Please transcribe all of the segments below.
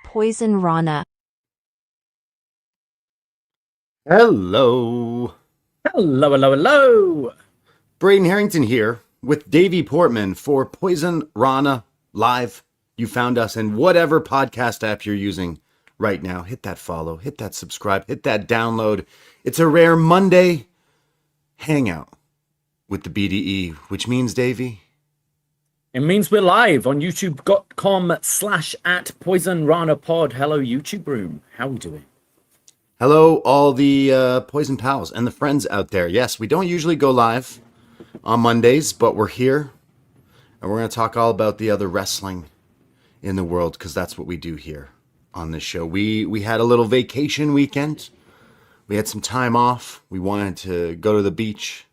Poisonrana. Hello. Hello, hello, hello. Braden Herrington here with Davie Portman for Poisonrana Live. You found us in whatever podcast app you're using right now. Hit that follow, hit that subscribe, hit that download. It's a rare Monday hangout with the BDE, which means, Davie? It means we're live on youtube.com/@PoisonRanaPod. Hello, YouTube room. How are we doing? Hello, all the Poison pals and the friends out there. Yes, we don't usually go live on Mondays, but we're here, and we're going to talk all about the other wrestling in the world, because that's what we do here on this show. We had a little vacation weekend. We had some time off. We wanted to go to the beach,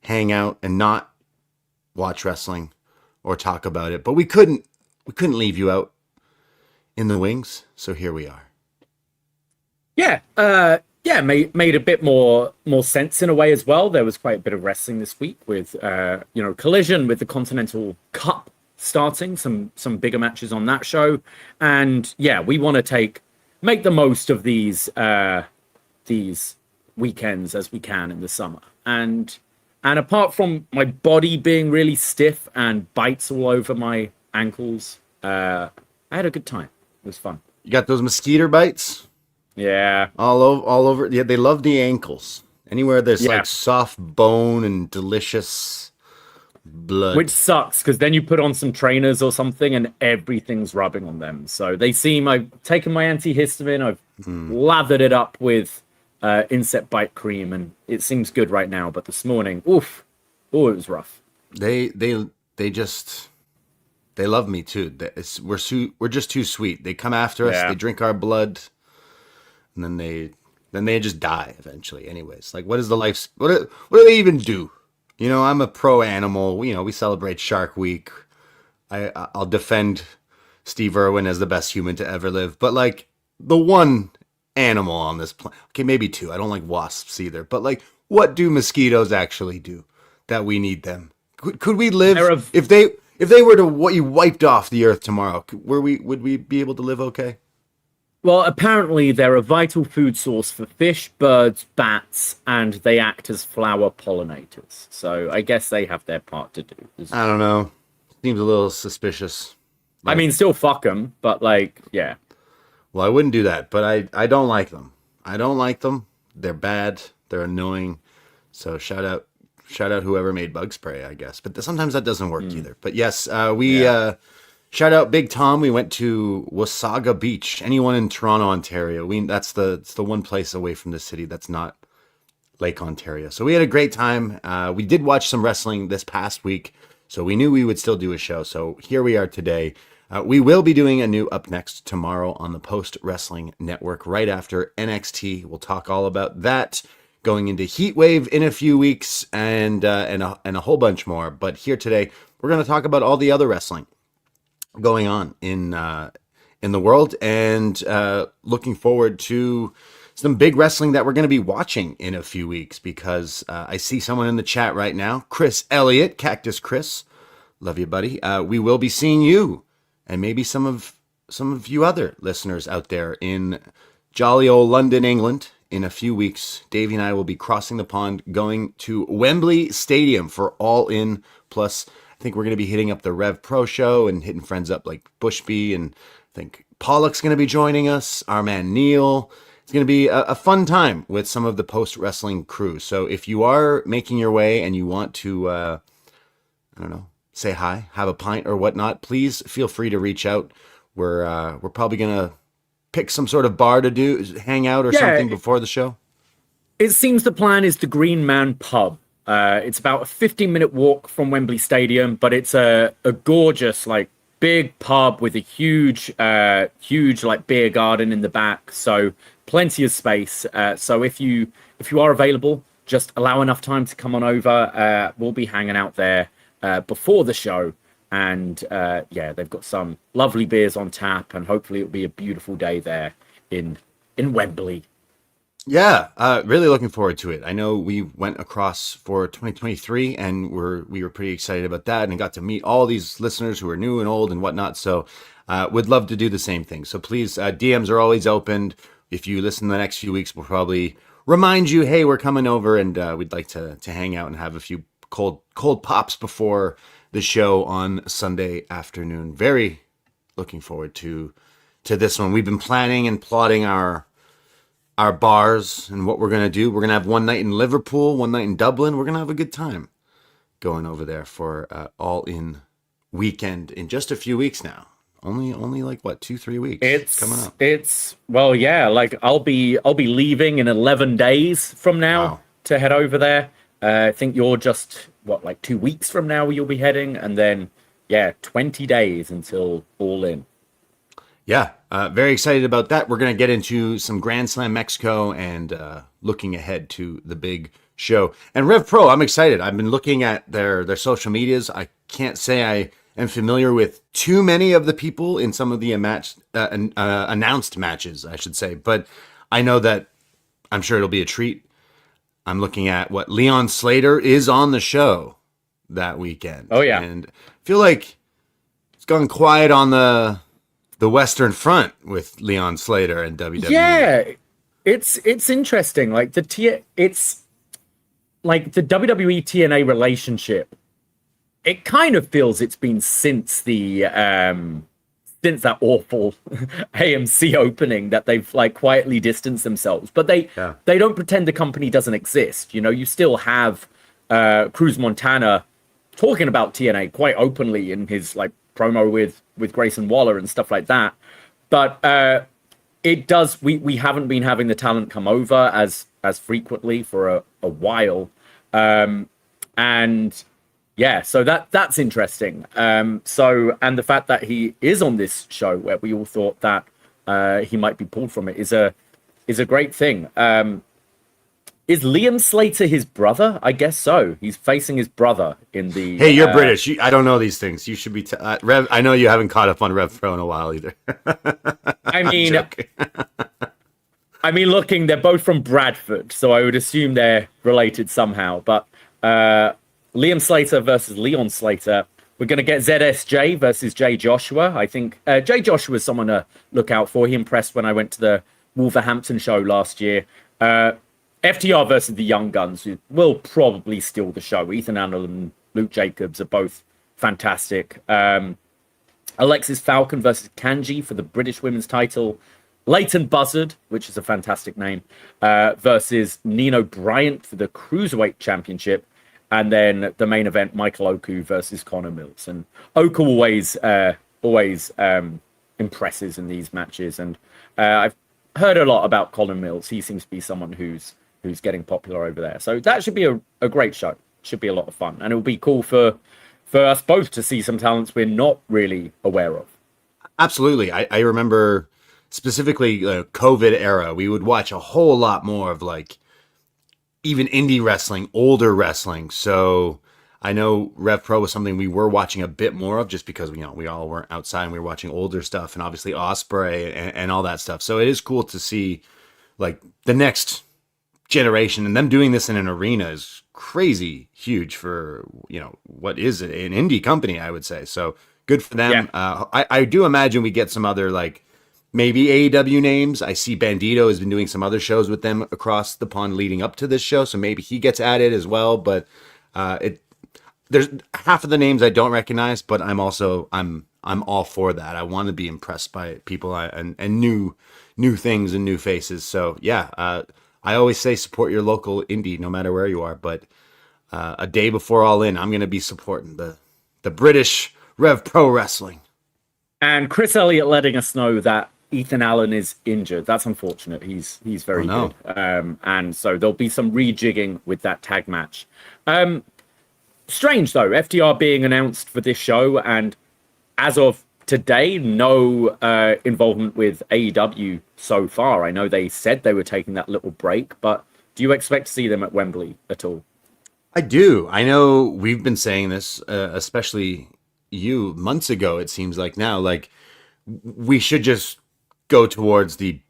hang out, and not watch wrestling or talk about it. But we couldn't leave you out in the wings, so here we are. Yeah, made a bit more sense in a way as well. There was quite a bit of wrestling this week with Collision with the Continental Cup starting, some bigger matches on that show, and yeah, we want to make the most of these weekends as we can in the summer. And apart from my body being really stiff and bites all over my ankles, I had a good time. It was fun. You got those mosquito bites? Yeah. All over. Yeah, they love the ankles. Anywhere there's like soft bone and delicious blood. Which sucks, because then you put on some trainers or something and everything's rubbing on them. So I've taken my antihistamine, I've lathered it up with insect bite cream, and it seems good right now. But this morning, it was rough. They love me too. We're just too sweet. They come after us. Yeah. They drink our blood. And then they just die eventually. Anyways, like what do they even do? You know, I'm a pro animal. You know, we celebrate Shark Week. I'll defend Steve Irwin as the best human to ever live. But like the one animal on this planet, okay, maybe two. I don't like wasps either. But like, what do mosquitoes actually do that we need them? Could we live if they were to what you wiped off the earth tomorrow? Would we be able to live okay? Well, apparently they're a vital food source for fish, birds, bats, and they act as flower pollinators. So I guess they have their part to do. I don't know. Seems a little suspicious. I mean, still fuck them, but like, yeah. Well, I wouldn't do that, but I don't like them. I don't like them. They're bad. They're annoying. So shout out whoever made bug spray, I guess. But sometimes that doesn't work either. But yes, shout out Big Tom. We went to Wasaga Beach. Anyone in Toronto, Ontario? That's the one place away from the city that's not Lake Ontario. So we had a great time. We did watch some wrestling this past week, so we knew we would still do a show. So here we are today. We will be doing a new Up Next tomorrow on the Post Wrestling Network right after NXT. We'll talk all about that, going into Heatwave in a few weeks, and a whole bunch more. But here today, we're going to talk about all the other wrestling going on in the world, and looking forward to some big wrestling that we're going to be watching in a few weeks, because I see someone in the chat right now, Chris Elliott, Cactus Chris, love you, buddy. We will be seeing you, and maybe some of you other listeners out there in jolly old London, England, in a few weeks. Davie and I will be crossing the pond, going to Wembley Stadium for All In. Plus, I think we're going to be hitting up the Rev Pro show and hitting friends up like Bushby, and I think Pollock's going to be joining us, our man Neil. It's going to be a fun time with some of the post-wrestling crew. So if you are making your way and you want to, say hi, have a pint or whatnot, please feel free to reach out. We're probably going to pick some sort of bar to hang out or something before the show. It seems the plan is the Green Man Pub. It's about a 15-minute walk from Wembley Stadium, but it's a gorgeous, like, big pub with a huge like beer garden in the back. So plenty of space. So if you are available, just allow enough time to come on over. We'll be hanging out there before the show, and they've got some lovely beers on tap, and hopefully it'll be a beautiful day there in Wembley. Yeah, really looking forward to it. I know we went across for 2023, and we were pretty excited about that, and got to meet all these listeners who are new and old and whatnot. So, would love to do the same thing. So please, DMs are always opened. If you listen the next few weeks, we'll probably remind you, hey, we're coming over, and we'd like to hang out and have a few cold pops before the show on Sunday afternoon. Very looking forward to this one. We've been planning and plotting our bars and what we're going to do. We're going to have one night in Liverpool, one night in Dublin. We're going to have a good time going over there for All In weekend in just a few weeks now. Only like what, 2-3 weeks It's coming up. It's well, yeah. Like I'll be leaving in 11 days from now Wow. to head over there. I think you're just what, like 2 weeks from now you'll be heading, and then 20 days until All In. Yeah, very excited about that. We're going to get into some Grand Slam Mexico and looking ahead to the big show. And Rev Pro, I'm excited. I've been looking at their social medias. I can't say I am familiar with too many of the people in some of the announced matches, I should say. But I know that I'm sure it'll be a treat. I'm looking at what Leon Slater is on the show that weekend. Oh, yeah. And I feel like it's gone quiet on the Western Front with Leon Slater and WWE. Yeah, it's interesting. Like it's like the WWE TNA relationship. It kind of feels it's been since that awful AMC opening that they've like quietly distanced themselves. But they don't pretend the company doesn't exist. You know, you still have Cruz Montana talking about TNA quite openly in his like promo with Grayson Waller and stuff like that. But it does, we haven't been having the talent come over as frequently for a while. And yeah, so that's interesting. So, and the fact that he is on this show where we all thought that he might be pulled from it is a great thing. Is Liam Slater his brother? I guess so. He's facing his brother in the. Hey, you're British. I don't know these things. You should be. Rev, I know you haven't caught up on Rev Pro in a while either. I mean, looking, they're both from Bradford, so I would assume they're related somehow. But Liam Slater versus Leon Slater. We're going to get ZSJ versus Jay Joshua. I think Jay Joshua is someone to look out for. He impressed when I went to the Wolverhampton show last year. FTR versus the Young Guns, who will probably steal the show. Ethan Allen and Luke Jacobs are both fantastic. Alexis Falcon versus Kanji for the British Women's title. Leighton Buzzard, which is a fantastic name, versus Nino Bryant for the Cruiserweight Championship. And then the main event, Michael Oku versus Connor Mills. And Oku always impresses in these matches. And I've heard a lot about Connor Mills. He seems to be someone who's getting popular over there. So that should be a great show. Should be a lot of fun. And it will be cool for us both to see some talents we're not really aware of. Absolutely. I remember specifically COVID era, we would watch a whole lot more of like even indie wrestling, older wrestling. So I know Rev Pro was something we were watching a bit more of just because, we all weren't outside and we were watching older stuff and obviously Ospreay and all that stuff. So it is cool to see like the next generation, and them doing this in an arena is crazy huge for, what is an indie company, I would say. So good for them. Yeah. I do imagine we get some other like maybe AEW names. I see Bandito has been doing some other shows with them across the pond leading up to this show, so maybe he gets added as well. But there's half of the names I don't recognize, but I'm all for that. I want to be impressed by people and new things and new faces. So yeah, I always say support your local indie no matter where you are. But a day before All In, I'm going to be supporting the British Rev Pro Wrestling. And Chris Elliott letting us know that Ethan Allen is injured. That's unfortunate. He's very good. And so there'll be some rejigging with that tag match. Strange though, FTR being announced for this show, and as of today, no involvement with AEW so far. I know they said they were taking that little break, but do you expect to see them at Wembley at all? I do. I know we've been saying this, especially you, months ago. It seems like now, like we should just go towards the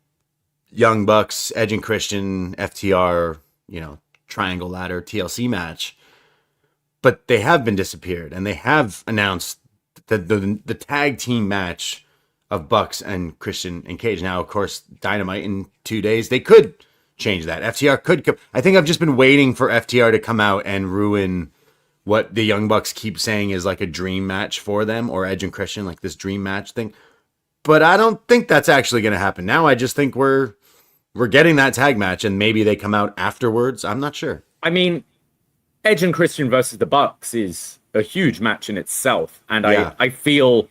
Young Bucks, Edge and Christian, FTR, triangle ladder TLC match. But they have been disappeared, and they have announced the tag team match of Bucks and Christian and Cage. Now, of course, Dynamite in 2 days, they could change that. FTR could come. I think I've just been waiting for FTR to come out and ruin what the Young Bucks keep saying is like a dream match for them, or Edge and Christian, like this dream match thing. But I don't think that's actually going to happen. Now I just think we're getting that tag match, and maybe they come out afterwards. I'm not sure. I mean, Edge and Christian versus the Bucks is a huge match in itself, and Yeah. I feel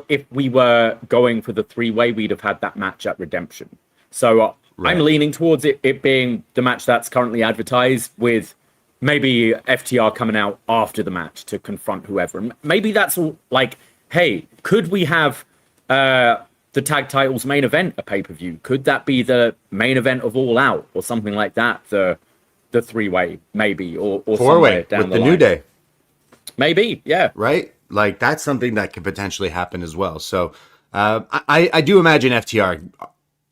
if we were going for the three-way, we'd have had that match at Redemption. So Right. I'm leaning towards it being the match that's currently advertised, with maybe FTR coming out after the match to confront whoever. And maybe that's all, like, hey, could we have the tag titles main event a pay-per-view? Could that be the main event of All Out or something like that? The three-way, maybe, or Four-way down with the the line. New Day. Maybe, yeah. Right? Like, that's something that could potentially happen as well. So I do imagine FTR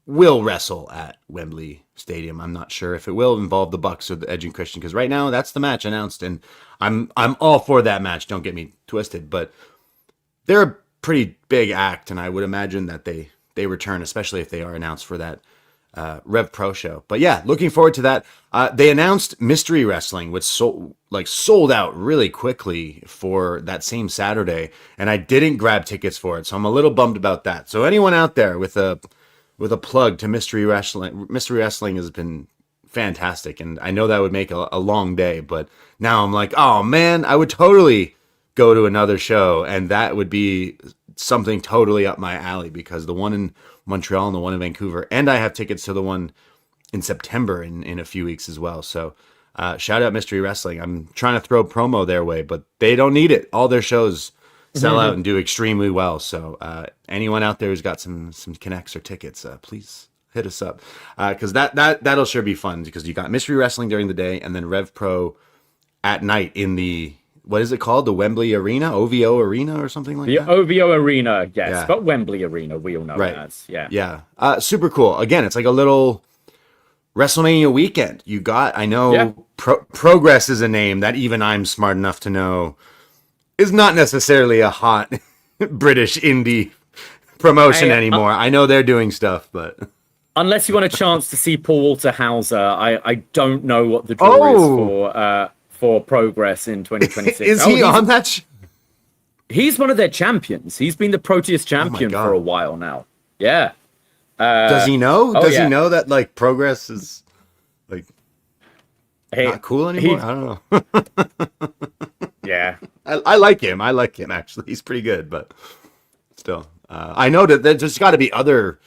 will wrestle at Wembley Stadium. I'm not sure if it will involve the Bucks or the Edge and Christian, because right now that's the match announced, and I'm all for that match. Don't get me twisted, but they're a pretty big act, and I would imagine that they return, especially if they are announced for that Rev Pro show. But yeah, looking forward to that. They announced Mystery Wrestling, which sold out really quickly for that same Saturday, and I didn't grab tickets for it, so I'm a little bummed about that. So anyone out there with a plug to Mystery Wrestling has been fantastic, and I know that would make a long day, but now I'm like, oh man, I would totally go to another show, and that would be something totally up my alley, because the one in Montreal and the one in Vancouver, and I have tickets to the one in September in a few weeks as well. So shout out Mystery Wrestling. I'm trying to throw promo their way, but they don't need it. All their shows sell out and do extremely well. So anyone out there who's got some connects or tickets, please hit us up, because that'll sure be fun, because you got Mystery Wrestling during the day and then Rev Pro at night in the, what is it called? The Wembley Arena, OVO Arena or something like that? The OVO Arena, yes, Yeah. but Wembley Arena, we all know Right. it as. Yeah. Yeah. Super cool. Again, it's like a little WrestleMania weekend. You got, I know, Yeah. Progress is a name that even I'm smart enough to know is not necessarily a hot British indie promotion anymore. I know they're doing stuff, but Unless you want a chance to see Paul Walter Hauser, I don't know what the draw is for Progress in 2026. is he on that? He's one of their champions. He's been the Proteus champion God. for a while now. Yeah. Does he know? Does yeah. he know that like Progress is like not cool anymore? I don't know. Yeah. I like him. I like him, actually. He's pretty good, but still. I know that there's got to be other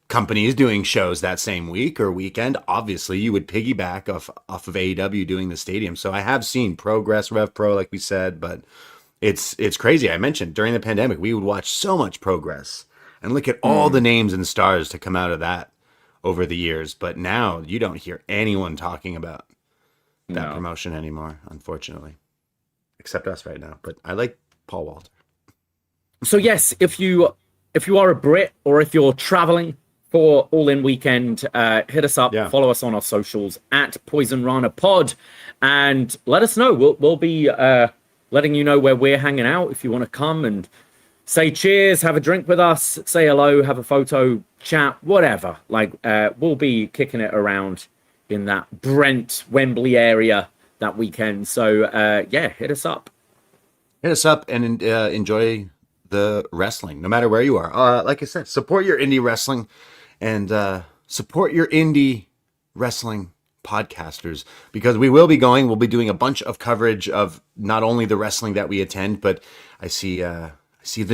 companies doing shows that same week or weekend. Obviously, you would piggyback off of AEW doing the stadium. So I have seen Progress, Rev Pro, like we said, but it's crazy. I mentioned during the pandemic, we would watch so much Progress and look at all the names and stars to come out of that over the years. But now you don't hear anyone talking about that promotion anymore, unfortunately. Except us right now. But I like Paul Walter. So yes, if you are a Brit or if you're traveling for All In Weekend, hit us up, follow us on our socials at Poisonrana Pod, and let us know. We'll be letting you know where we're hanging out. If you want to come and say cheers, have a drink with us, say hello, have a photo, chat, whatever. Like we'll be kicking it around in that Brent, Wembley area that weekend. So hit us up. Hit us up and enjoy the wrestling, no matter where you are. Like I said, support your indie wrestling and support your indie wrestling podcasters, because we'll be doing a bunch of coverage of not only the wrestling that we attend, but I see the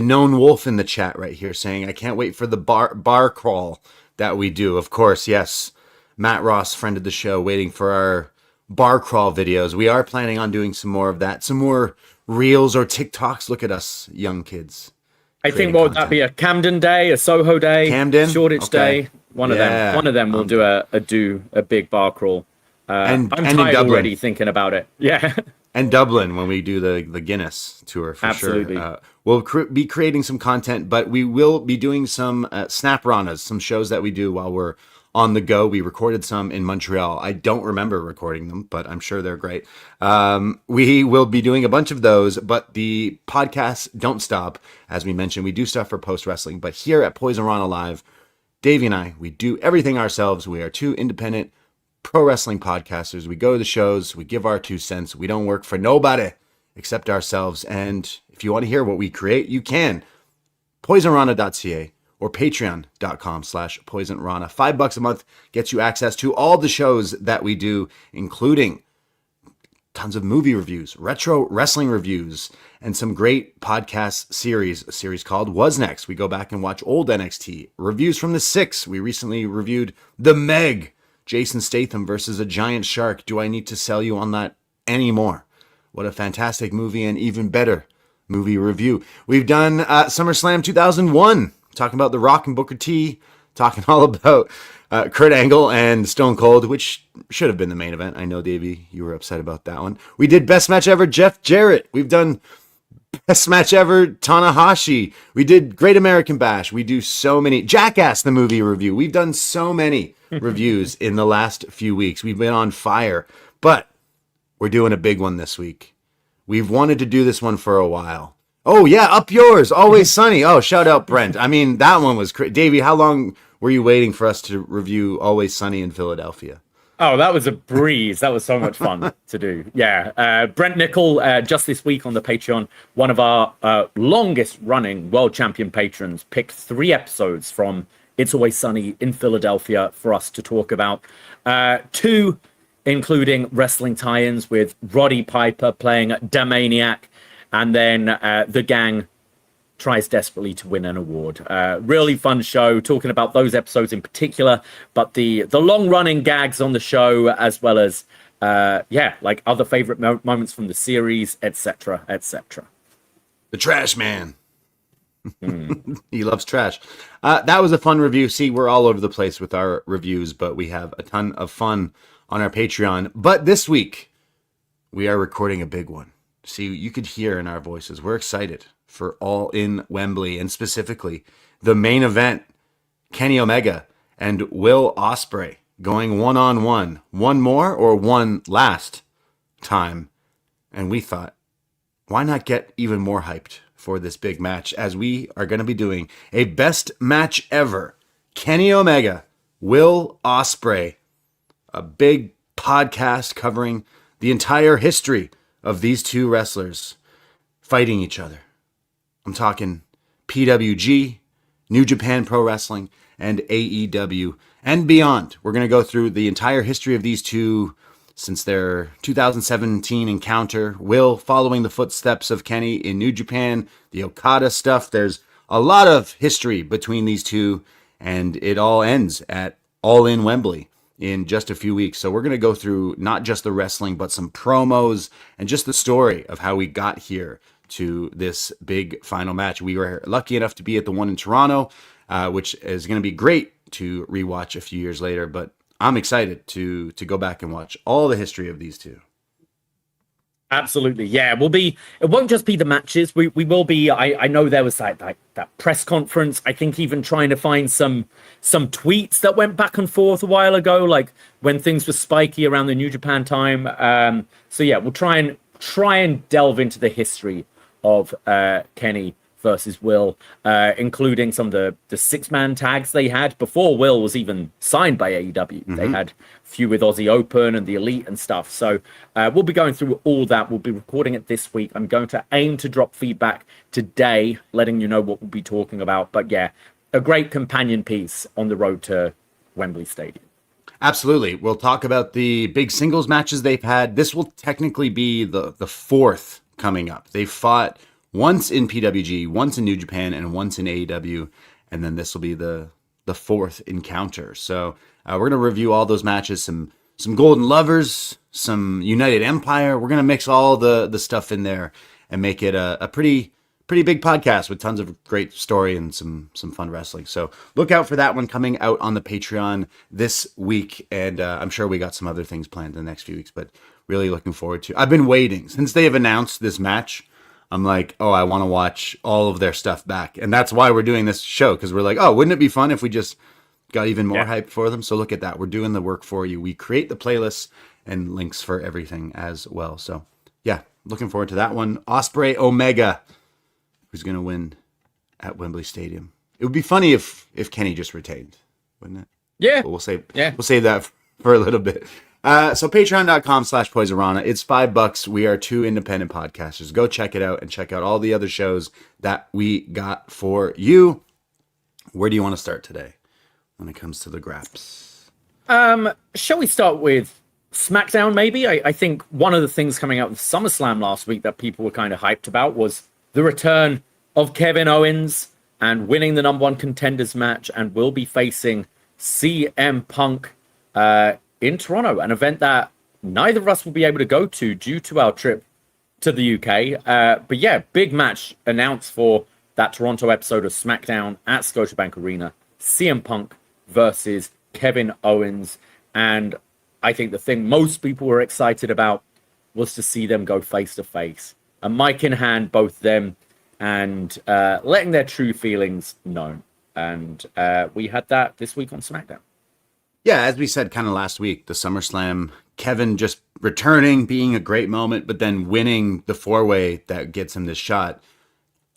known wolf in the chat right here saying, I can't wait for the bar crawl that we do. Of course, yes, Matt Ross, friend of the show, waiting for our bar crawl videos. We are planning on doing some more of that, some more reels or TikToks. Look at us young kids. I think, what would that be, a Camden day, a Soho day, Camden, Shoreditch day? One of them will do a big bar crawl. And I'm in tired Dublin. already thinking about it. Yeah. And Dublin when we do the Guinness tour for Absolutely. sure. We'll be creating some content, but we will be doing some Snapranas, some shows that we do while we're on the go. We recorded some in Montreal. I don't remember recording them, but I'm sure they're great. We will be doing a bunch of those, but the podcasts don't stop. As we mentioned, we do stuff for post wrestling, but here at Poisonrana Live, Davie and I, we do everything ourselves. We are two independent pro wrestling podcasters. We go to the shows, we give our 2 cents. We don't work for nobody except ourselves. And if you want to hear what we create, you can. Poisonrana.ca or patreon.com/poisonrana. $5 a month gets you access to all the shows that we do, including tons of movie reviews, retro wrestling reviews, and some great podcast series. A series called Was Next. We go back and watch old NXT. Reviews from the 6. We recently reviewed The Meg. Jason Statham versus a giant shark. Do I need to sell you on that anymore? What a fantastic movie and even better movie review. We've done SummerSlam 2001, talking about The Rock and Booker T, talking all about Kurt Angle and Stone Cold, which should have been the main event. I know, Davey, you were upset about that one. We did Best Match Ever, Jeff Jarrett. We've done Best Match Ever, Tanahashi. We did Great American Bash. We do so many. Jackass, the movie review. We've done so many reviews in the last few weeks. We've been on fire, but we're doing a big one this week. We've wanted to do this one for a while. Oh yeah, Up Yours, Always Sunny. Oh, shout out Brent. I mean, that one was crazy. Davey, how long were you waiting for us to review Always Sunny in Philadelphia? Oh, that was a breeze. That was so much fun to do. Yeah. Brent Nickel, just this week on the Patreon, one of our longest running world champion patrons, picked 3 episodes from It's Always Sunny in Philadelphia for us to talk about. 2, including wrestling tie-ins with Roddy Piper playing Damaniac, and then the gang tries desperately to win an award. Really fun show, talking about those episodes in particular, but the long-running gags on the show, as well as, like other favorite moments from the series, etc., etc. The Trash Man. He loves trash. That was a fun review. See, we're all over the place with our reviews, but we have a ton of fun on our Patreon. But this week, we are recording a big one. See, you could hear in our voices, we're excited for All In Wembley, and specifically the main event, Kenny Omega and Will Ospreay going one-on-one. One more or one last time? And we thought, why not get even more hyped for this big match, as we are going to be doing a best match ever. Kenny Omega, Will Ospreay, a big podcast covering the entire history of these two wrestlers fighting each other. I'm talking PWG, New Japan Pro Wrestling, and AEW, and beyond. We're going to go through the entire history of these two since their 2017 encounter. Will following the footsteps of Kenny in New Japan, the Okada stuff. There's a lot of history between these two, and it all ends at All In Wembley in just a few weeks. So we're going to go through not just the wrestling, but some promos and just the story of how we got here to this big final match. We were lucky enough to be at the one in Toronto, which is going to be great to rewatch a few years later, but I'm excited to go back and watch all the history of these two. Absolutely, yeah. It won't just be the matches. We will be. I know there was that press conference. I think even trying to find some tweets that went back and forth a while ago, like when things were spiky around the New Japan time. So yeah, we'll try and delve into the history of Kenny versus Will, including some of the 6-man tags they had before Will was even signed by AEW. Mm-hmm. They had a few with Aussie Open and the Elite and stuff. So we'll be going through all that. We'll be recording it this week. I'm going to aim to drop feedback today, letting you know what we'll be talking about. But yeah, a great companion piece on the road to Wembley Stadium. Absolutely. We'll talk about the big singles matches they've had. This will technically be the 4th coming up. They fought once in PWG, once in New Japan, and once in AEW, and then this will be the 4th encounter. So we're going to review all those matches, some Golden Lovers, some United Empire. We're going to mix all the stuff in there and make it a pretty pretty big podcast with tons of great story and some fun wrestling. So look out for that one coming out on the Patreon this week. And I'm sure we got some other things planned in the next few weeks, but really looking forward to. I've been waiting since they have announced this match. I'm like, oh, I want to watch all of their stuff back. And that's why we're doing this show, because we're like, oh, wouldn't it be fun if we just got even more hype for them? So look at that. We're doing the work for you. We create the playlists and links for everything as well. So yeah, looking forward to that one. Ospreay Omega, who's going to win at Wembley Stadium. It would be funny if Kenny just retained, wouldn't it? Yeah. But we'll save that for a little bit. So patreon.com/Poisonrana. It's $5. We are two independent podcasters. Go check it out and check out all the other shows that we got for you. Where do you want to start today when it comes to the graps? Shall we start with SmackDown, maybe? I think one of the things coming out of SummerSlam last week that people were kind of hyped about was the return of Kevin Owens and winning the number one contenders match, and will be facing CM Punk in Toronto, an event that neither of us will be able to go to due to our trip to the UK. But yeah, big match announced for that Toronto episode of SmackDown at Scotiabank Arena. CM Punk versus Kevin Owens. And I think the thing most people were excited about was to see them go face to face. A mic in hand, both them, and letting their true feelings known. And we had that this week on SmackDown. Yeah, as we said kind of last week, the SummerSlam, Kevin just returning, being a great moment, but then winning the four-way that gets him this shot.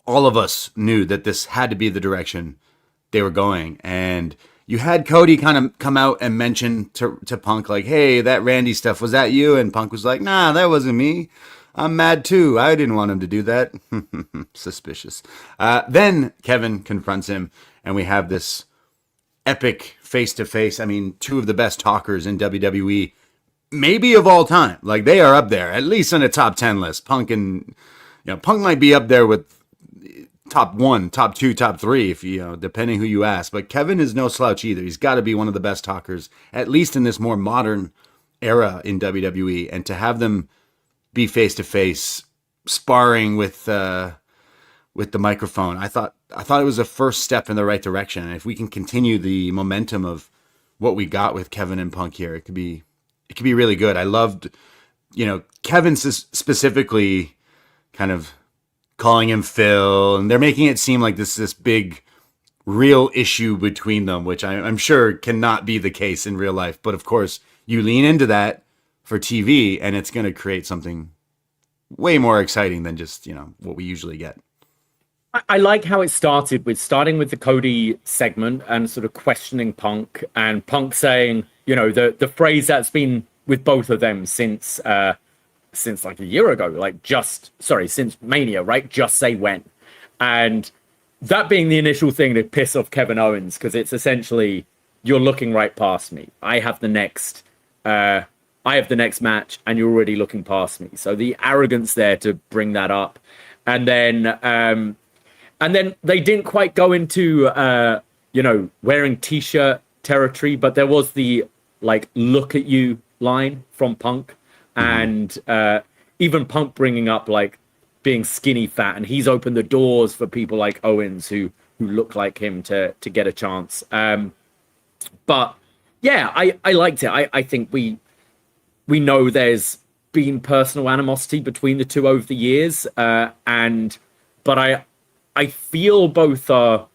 All of us knew that this had to be the direction they were going. And you had Cody kind of come out and mention to Punk, like, hey, that Randy stuff, was that you? And Punk was like, nah, that wasn't me. I'm mad too. I didn't want him to do that. Suspicious. Then Kevin confronts him, and we have this epic face-to-face. I mean, two of the best talkers in WWE, maybe of all time. Like, they are up there, at least on a top 10 list. Punk might be up there with top 1, top 2, top 3, if depending who you ask. But Kevin is no slouch either. He's got to be one of the best talkers, at least in this more modern era in WWE. And to have them be face-to-face, sparring with the microphone, I thought it was a first step in the right direction. And if we can continue the momentum of what we got with Kevin and Punk here, it could be really good. I loved, Kevin specifically kind of calling him Phil, and they're making it seem like this big real issue between them, which I'm sure cannot be the case in real life. But of course, you lean into that for TV, and it's going to create something way more exciting than just, what we usually get. I like how it started with the Cody segment and sort of questioning Punk, and Punk saying, the phrase that's been with both of them since like a year ago, since Mania, right? Just say when. And that being the initial thing to piss off Kevin Owens, because it's essentially, you're looking right past me. I have the next match, and you're already looking past me. So the arrogance there to bring that up. And then they didn't quite go into, wearing t-shirt territory, but there was the, look at you line from Punk. And even Punk bringing up, being skinny fat. And he's opened the doors for people like Owens who look like him to get a chance. But, yeah, I liked it. I think we know there's been personal animosity between the two over the years. But I feel both are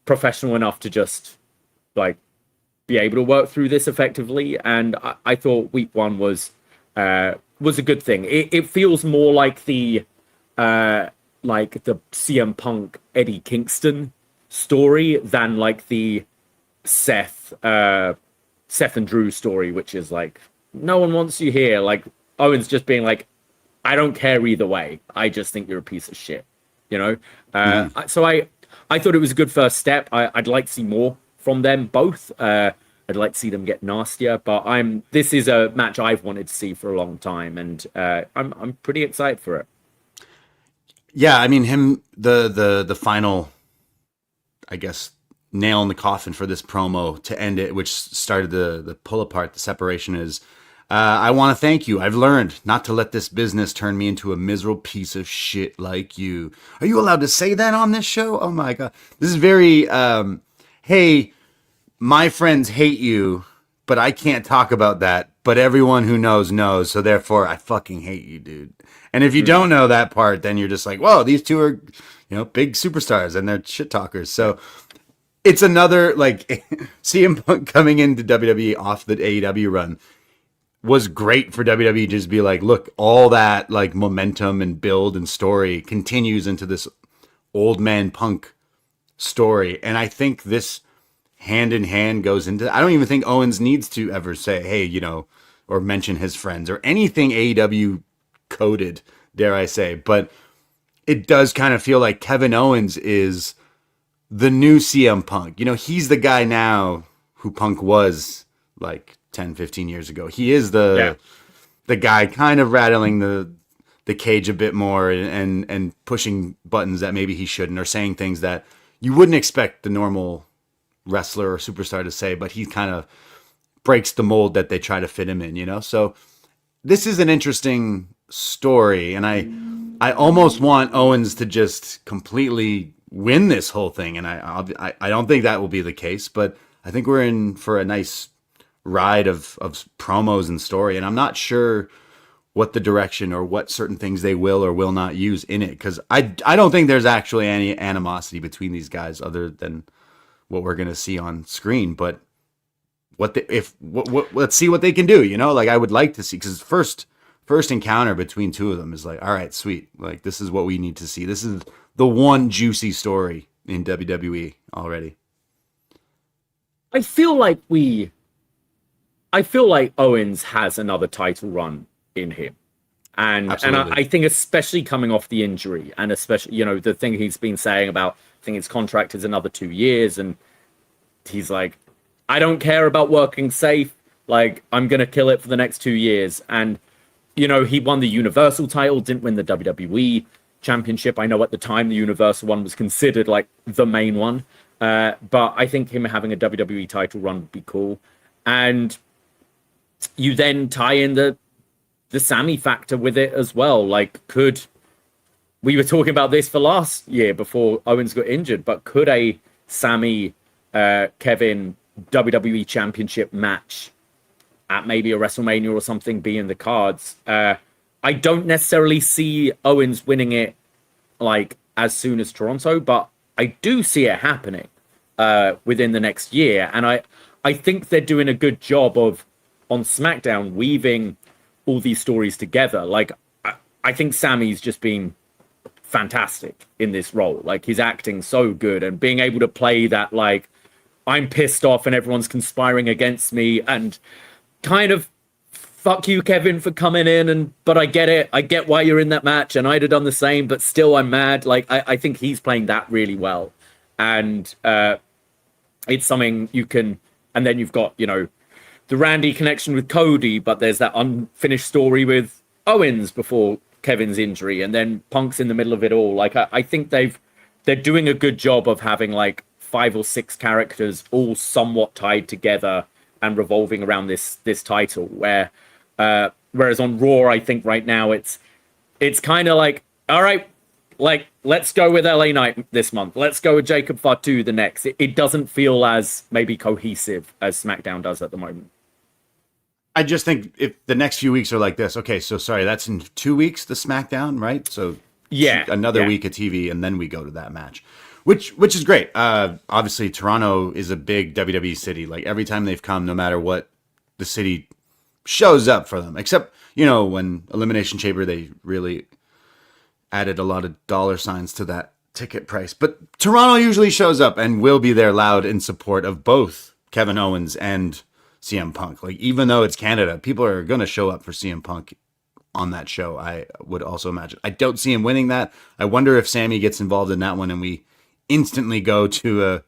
professional enough to just be able to work through this effectively. And I thought week one was a good thing. It feels more like the CM Punk Eddie Kingston story than the Seth and Drew story, which is no one wants you here. Owens just being I don't care either way. I just think you're a piece of shit. So I thought it was a good first step. I'd like to see more from them both. I'd like to see them get nastier, but this is a match I've wanted to see for a long time, and I'm pretty excited for it. Yeah, I mean, the final, I guess, nail in the coffin for this promo to end it, which started the pull apart, the separation, is I want to thank you. I've learned not to let this business turn me into a miserable piece of shit like you. Are you allowed to say that on this show? Oh my God. This is very, hey, my friends hate you, but I can't talk about that. But everyone who knows knows. So therefore, I fucking hate you, dude. And if you don't know that part, then you're just like, whoa, these two are, big superstars and they're shit talkers. So it's another, like, CM Punk coming into WWE off the AEW run was great for WWE. Just be like, look, all that like momentum and build and story continues into this old man Punk story. And I think this hand in hand goes into, I don't even think Owens needs to ever say, hey, or mention his friends or anything AEW coded, dare I say. But it does kind of feel like Kevin Owens is the new CM Punk. He's the guy now who Punk was like 10, 15 years ago. He is the guy kind of rattling the cage a bit more and pushing buttons that maybe he shouldn't, or saying things that you wouldn't expect the normal wrestler or superstar to say, but he kind of breaks the mold that they try to fit him in, So this is an interesting story, and I almost want Owens to just completely win this whole thing, and I don't think that will be the case, but I think we're in for a nice ride of promos and story, and I'm not sure what the direction or what certain things they will or will not use in it, because I don't think there's actually any animosity between these guys other than what we're gonna see on screen. But let's see what they can do. Like I would like to see, because first encounter between two of them is like, all right, sweet, like this is what we need to see. This is the one juicy story in WWE already. I feel like Owens has another title run in him. And I think especially coming off the injury, and especially, the thing he's been saying about, I think his contract is another 2 years, and he's like, I don't care about working safe. Like, I'm going to kill it for the next 2 years. And, he won the Universal title, didn't win the WWE Championship. I know at the time the Universal one was considered like the main one. But I think him having a WWE title run would be cool. And you then tie in the Sammy factor with it as well. Like, we were talking about this for last year before Owens got injured, but could a Sammy Kevin WWE Championship match at maybe a WrestleMania or something be in the cards? I don't necessarily see Owens winning it like as soon as Toronto, but I do see it happening within the next year. And I think they're doing a good job of, on SmackDown, weaving all these stories together. Like, I think Sammy's just been fantastic in this role. Like, he's acting so good, and being able to play that, like, I'm pissed off and everyone's conspiring against me, and kind of, fuck you, Kevin, for coming in, but I get it. I get why you're in that match, and I'd have done the same, but still I'm mad. Like, I think he's playing that really well. And it's something you can, and then you've got, the Randy connection with Cody, but there's that unfinished story with Owens before Kevin's injury, and then Punk's in the middle of it all. Like, I think they're doing a good job of having like 5 or 6 characters all somewhat tied together and revolving around this title. Whereas on Raw, I think right now it's kind of like, all right, like, let's go with LA Knight this month. Let's go with Jacob Fatu the next. It doesn't feel as maybe cohesive as SmackDown does at the moment. I just think if the next few weeks are like this, okay, so sorry, that's in 2 weeks, the SmackDown, right? So yeah, another week of TV, and then we go to that match, which is great. Obviously, Toronto is a big WWE city. Like, every time they've come, no matter what, the city shows up for them. Except, when Elimination Chamber, they really added a lot of dollar signs to that ticket price. But Toronto usually shows up and will be there loud in support of both Kevin Owens and CM Punk. Like, even though it's Canada, people are going to show up for CM Punk on that show, I would also imagine. I don't see him winning that. I wonder if Sammy gets involved in that one and we instantly go to a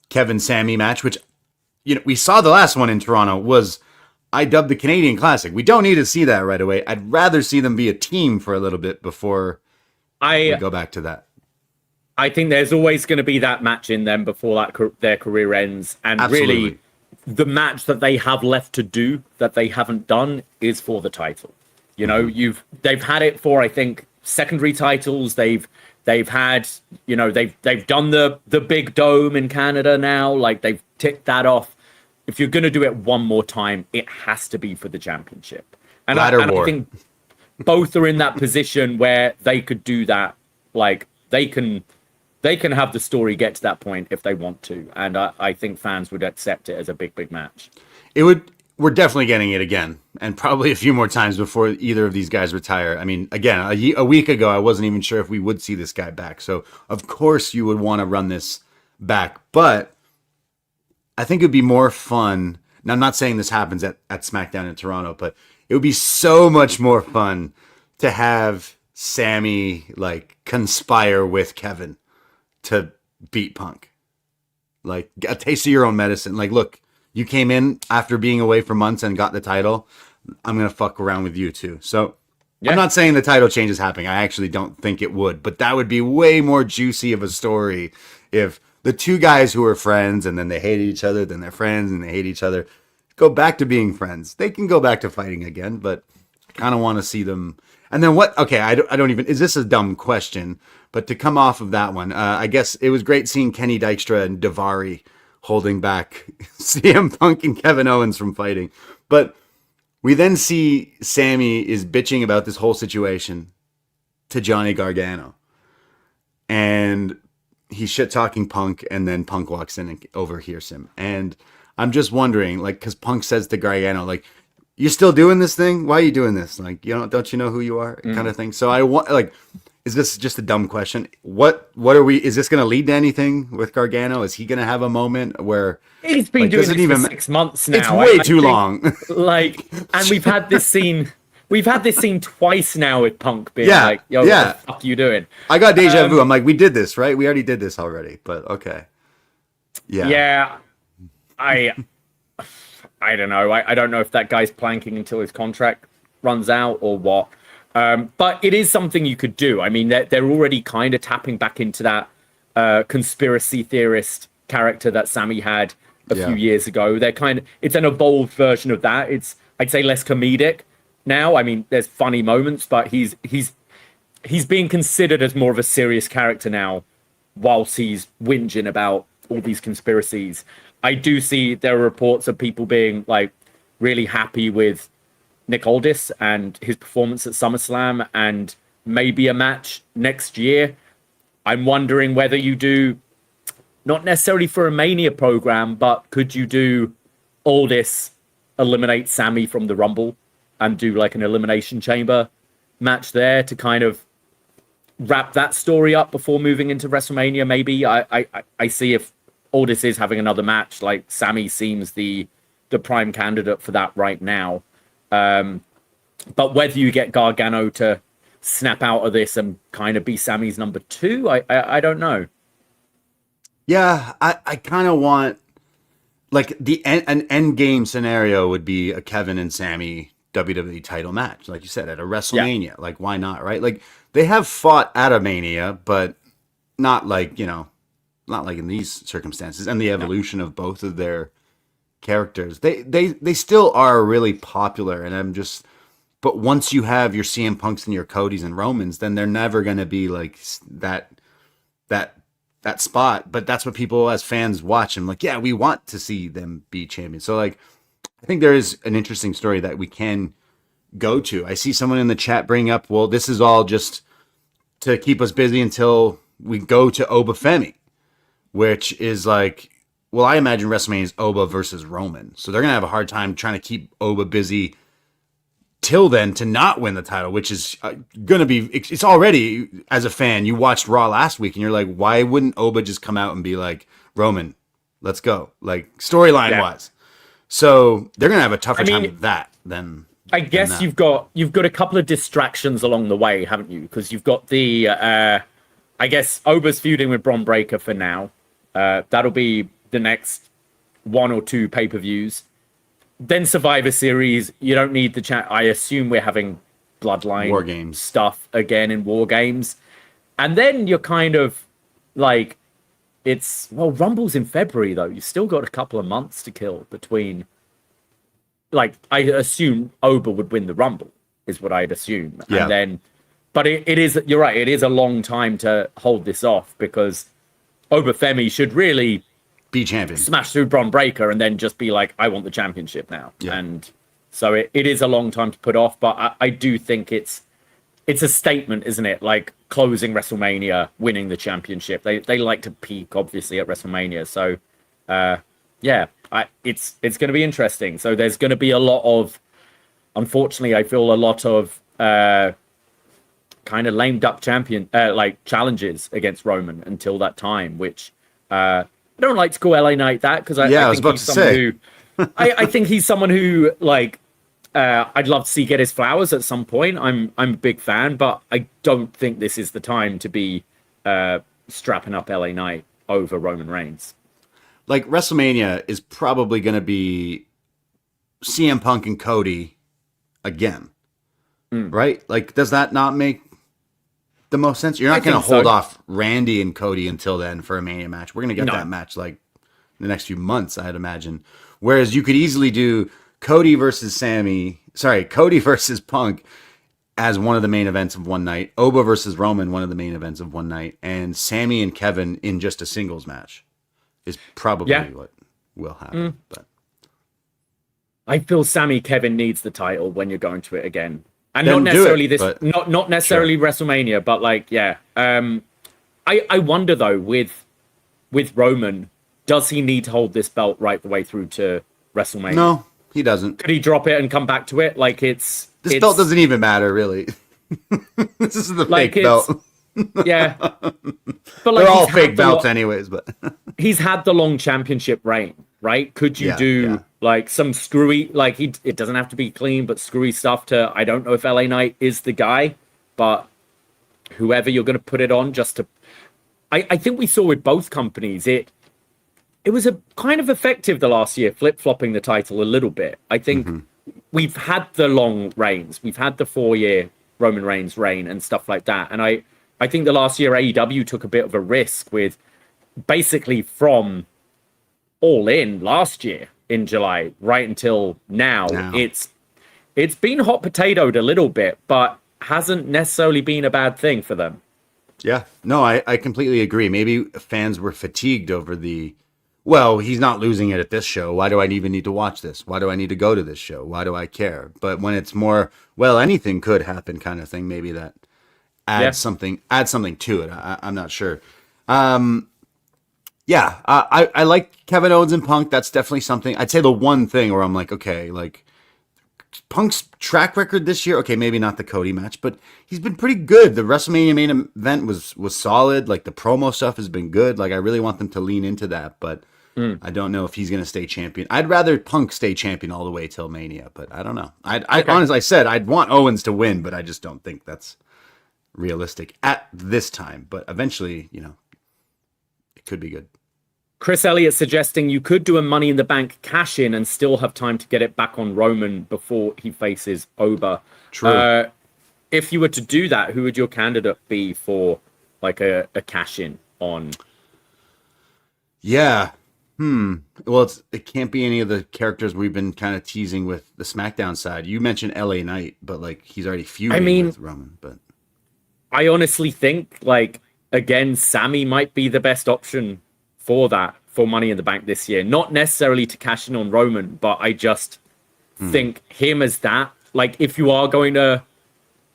Kevin Sammy match, which, we saw the last one in Toronto was, I dubbed the Canadian Classic. We don't need to see that right away. I'd rather see them be a team for a little bit before we go back to that. I think there's always going to be that match in them before their career ends. And Absolutely. Really, the match that they have left to do that they haven't done is for the title. You know, they've had it for, I think, secondary titles. They've had, you know, they've done the big dome in Canada now. Like, they've ticked that off. If you're going to do it one more time, it has to be for the championship. And I think both are in that position where they could do that. Like, they can have the story get to that point if they want to. And I think fans would accept it as a big match. We're definitely getting it again, and probably a few more times before either of these guys retire. I mean, again, a week ago, I wasn't even sure if we would see this guy back. So, of course, you would want to run this back. But I think it would be more fun. Now, I'm not saying this happens at Smackdown in Toronto, but it would be so much more fun to have Sammy, like, conspire with Kevin to beat Punk. Like, a taste of your own medicine. Like, look, you came in after being away for months and got the title. I'm going to fuck around with you too. So I'm not saying the title change is happening. I actually don't think it would, but that would be way more juicy of a story if the two guys who are friends and then they hate each other, then they're friends and they hate each other, go back to being friends. They can go back to fighting again, but I kind of want to see them. And then what? Okay, I don't even, is this a dumb question? But to come off of that one, I guess it was great seeing Kenny Dykstra and Davie holding back CM Punk and Kevin Owens from fighting. But we then see Sammy is bitching about this whole situation to Johnny Gargano. And he's shit-talking Punk, and then Punk walks in and overhears him. And I'm just wondering, like, because Punk says to Gargano, like, you still doing this thing? Why are you doing this? Like, don't you know who you are? Kind of thing. So I want, like, is this just a dumb question? What are we? Is this going to lead to anything with Gargano? Is he going to have a moment where he's been doing this for 6 months now? It's way too long. Like, and we've had this scene. We've had this scene twice now with Punk being like, "Yo, what the fuck you doing?" I got deja vu. I'm like, we did this, right? We already did this already. But okay. Yeah. Yeah. I don't know. I don't know if that guy's planking until his contract runs out or what. But it is something you could do. I mean, they're already kind of tapping back into that conspiracy theorist character that Sammy had a few years ago. It's an evolved version of that. It's, I'd say, less comedic now. I mean, there's funny moments, but he's being considered as more of a serious character now, whilst he's whinging about all these conspiracies. I do see there are reports of people being like really happy with Nick Aldis and his performance at SummerSlam and maybe a match next year. I'm wondering whether you do, not necessarily for a Mania program, but could you do Aldis eliminate Sammy from the Rumble and do like an Elimination Chamber match there to kind of wrap that story up before moving into WrestleMania? Maybe I see if Aldis is having another match, like Sammy seems the prime candidate for that right now. But whether you get Gargano to snap out of this and kind of be Sammy's number 2, I don't know. Yeah, I kind of want, like, an end game scenario would be a Kevin and Sammy WWE title match, like you said, at a WrestleMania. Yeah. Like, why not, right? Like, they have fought at a Mania, but not like, not like in these circumstances. And the evolution of both of their characters, they still are really popular. And but once you have your CM Punks and your Codys and Romans, then they're never going to be like that spot. But that's what people as fans watch and like, yeah, we want to see them be champions. So like, I think there is an interesting story that we can go to. I see someone in the chat bring up, well, this is all just to keep us busy until we go to Obafemi, which is like, well, I imagine WrestleMania is Oba versus Roman. So they're going to have a hard time trying to keep Oba busy till then to not win the title, which is going to be, it's already, as a fan, you watched Raw last week and you're like, why wouldn't Oba just come out and be like, Roman, let's go, like storyline wise. So they're going to have a tougher time with that than I guess than you've got a couple of distractions along the way, haven't you? Because you've got the, I guess Oba's feuding with Bron Breakker for now. That'll be the next 1 or 2 pay-per-views. Then Survivor Series, you don't need the chat. I assume we're having Bloodline War Games stuff again in War Games. And then you're kind of like, Rumble's in February though. You've still got a couple of months to kill between. Like, I assume Oba would win the Rumble, is what I'd assume. Yeah. And then, but it is, you're right, it is a long time to hold this off because Obafemi should really be champion, smash through Bron Breakker, and then just be like, I want the championship now. Yeah. And so it is a long time to put off, but I do think it's a statement, isn't it? Like closing WrestleMania, winning the championship. They like to peak, obviously, at WrestleMania. So, yeah, it's going to be interesting. So there's going to be a lot of, unfortunately, I feel a lot of kind of lame duck challenges against Roman until that time, which I don't like to call LA Knight that because I was think about he's to someone say. who I think he's someone who like I'd love to see get his flowers at some point. I'm a big fan, but I don't think this is the time to be strapping up LA Knight over Roman Reigns. Like WrestleMania is probably going to be CM Punk and Cody again, right? Like, does that not make the most sense? You're not going to hold off Randy and Cody until then for a Mania match. We're going to get that match like in the next few months, I'd imagine. Whereas you could easily do Cody versus Punk as one of the main events of one night, Oba versus Roman, one of the main events of one night, and Sammy and Kevin in just a singles match is probably what will happen. But I feel Sammy Kevin needs the title when you're going to it again. And then not necessarily not necessarily WrestleMania, but like, yeah. I wonder though, with Roman, does he need to hold this belt right the way through to WrestleMania? No, he doesn't. Could he drop it and come back to it? Like this belt doesn't even matter, really. This is the fake belt. Yeah. But like, they're all fake belts anyways, but he's had the long championship reign, right? Could you do like some screwy, like it doesn't have to be clean, but screwy stuff to, I don't know if LA Knight is the guy, but whoever you're going to put it on just to, I think we saw with both companies, it was a kind of effective the last year, flip-flopping the title a little bit. I think we've had the long reigns. We've had the 4-year Roman Reigns reign and stuff like that. And I think the last year AEW took a bit of a risk with basically from All In last year in July right until now. It's been hot potatoed a little bit, but hasn't necessarily been a bad thing for them. Yeah, no, I completely agree. Maybe fans were fatigued over well, he's not losing it at this show. Why do I even need to watch this? Why do I need to go to this show? Why do I care? But when it's more, well, anything could happen kind of thing, maybe that adds something to it. I'm not sure. I like Kevin Owens and Punk. That's definitely something. I'd say the one thing where I'm like, okay, like Punk's track record this year, okay, maybe not the Cody match, but he's been pretty good. The WrestleMania main event was solid. Like the promo stuff has been good. Like I really want them to lean into that, but I don't know if he's going to stay champion. I'd rather Punk stay champion all the way till Mania, but I don't know. Honestly, I said I'd want Owens to win, but I just don't think that's realistic at this time. But eventually, it could be good. Chris Elliott suggesting you could do a Money in the Bank cash in and still have time to get it back on Roman before he faces Oba. True. If you were to do that, who would your candidate be for like a cash in on? Yeah. Well, it can't be any of the characters we've been kind of teasing with the SmackDown side. You mentioned LA Knight, but like he's already feuding with Roman. But I honestly think like again, Sammy might be the best option for Money in the Bank this year. Not necessarily to cash in on Roman, but I just think him as that. Like if you are going to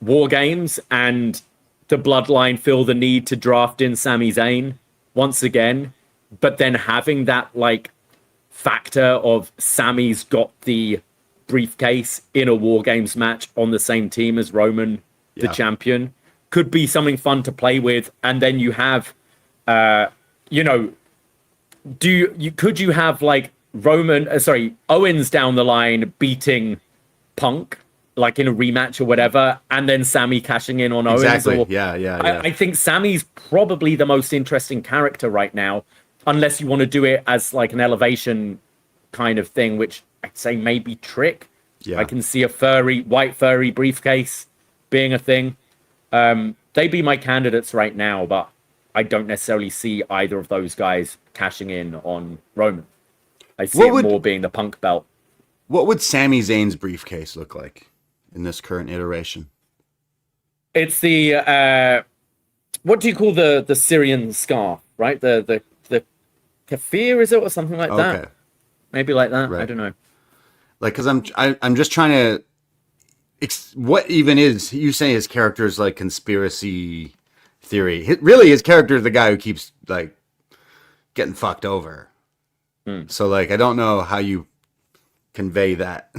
War Games and the Bloodline feel the need to draft in Sami Zayn once again, but then having that like factor of Sammy's got the briefcase in a War Games match on the same team as Roman, the champion, could be something fun to play with. And then you have, could you have like Owens down the line beating Punk like in a rematch or whatever, and then Sammy cashing in on Owens? Exactly. I think Sammy's probably the most interesting character right now, unless you want to do it as like an elevation kind of thing, which I'd say maybe Trick. Yeah. I can see a white furry briefcase being a thing. They'd be my candidates right now, but I don't necessarily see either of those guys cashing in on Roman. I see What it would- more being the Punk belt. What would Sami Zayn's briefcase look like in this current iteration? It's the what do you call the Syrian scarf, right? The kafir, is it, or something like that? Okay. Maybe like that. Right. I don't know. Like, because I'm just trying to. What even is you saying his character is like conspiracy theory? Really, his character is the guy who keeps like getting fucked over. So like, I don't know how you convey that.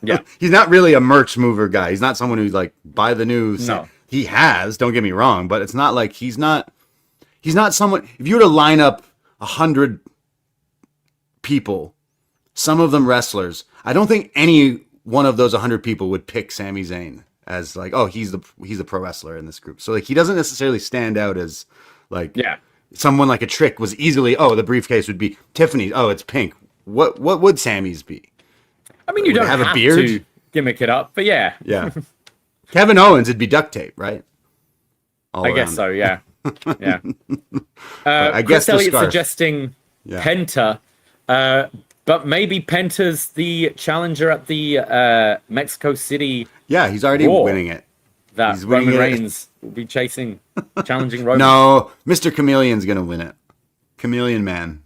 Yeah. He's not really a merch mover guy. He's not someone who's like buy the news. No. He has. Don't get me wrong, but it's not like he's not someone. If you were to line up 100 people, some of them wrestlers, I don't think any one of those 100 people would pick Sami Zayn as like, oh, he's the pro wrestler in this group. So like, he doesn't necessarily stand out as like, someone like a Trick was easily, oh, the briefcase would be Tiffany's. Oh, it's pink. What would Sammy's be? I mean, you don't have a beard to gimmick it up, but yeah. Yeah. Kevin Owens, it'd be duct tape, right? I guess so, yeah. Yeah. I guess Chris the Elliott's scarf. suggesting Penta, but maybe Penta's the challenger at the Mexico City. Yeah, he's already War. winning it. That He's winning Roman it. Reigns will be challenging Roman. No, Mr. Chameleon's gonna win it. Chameleon Man.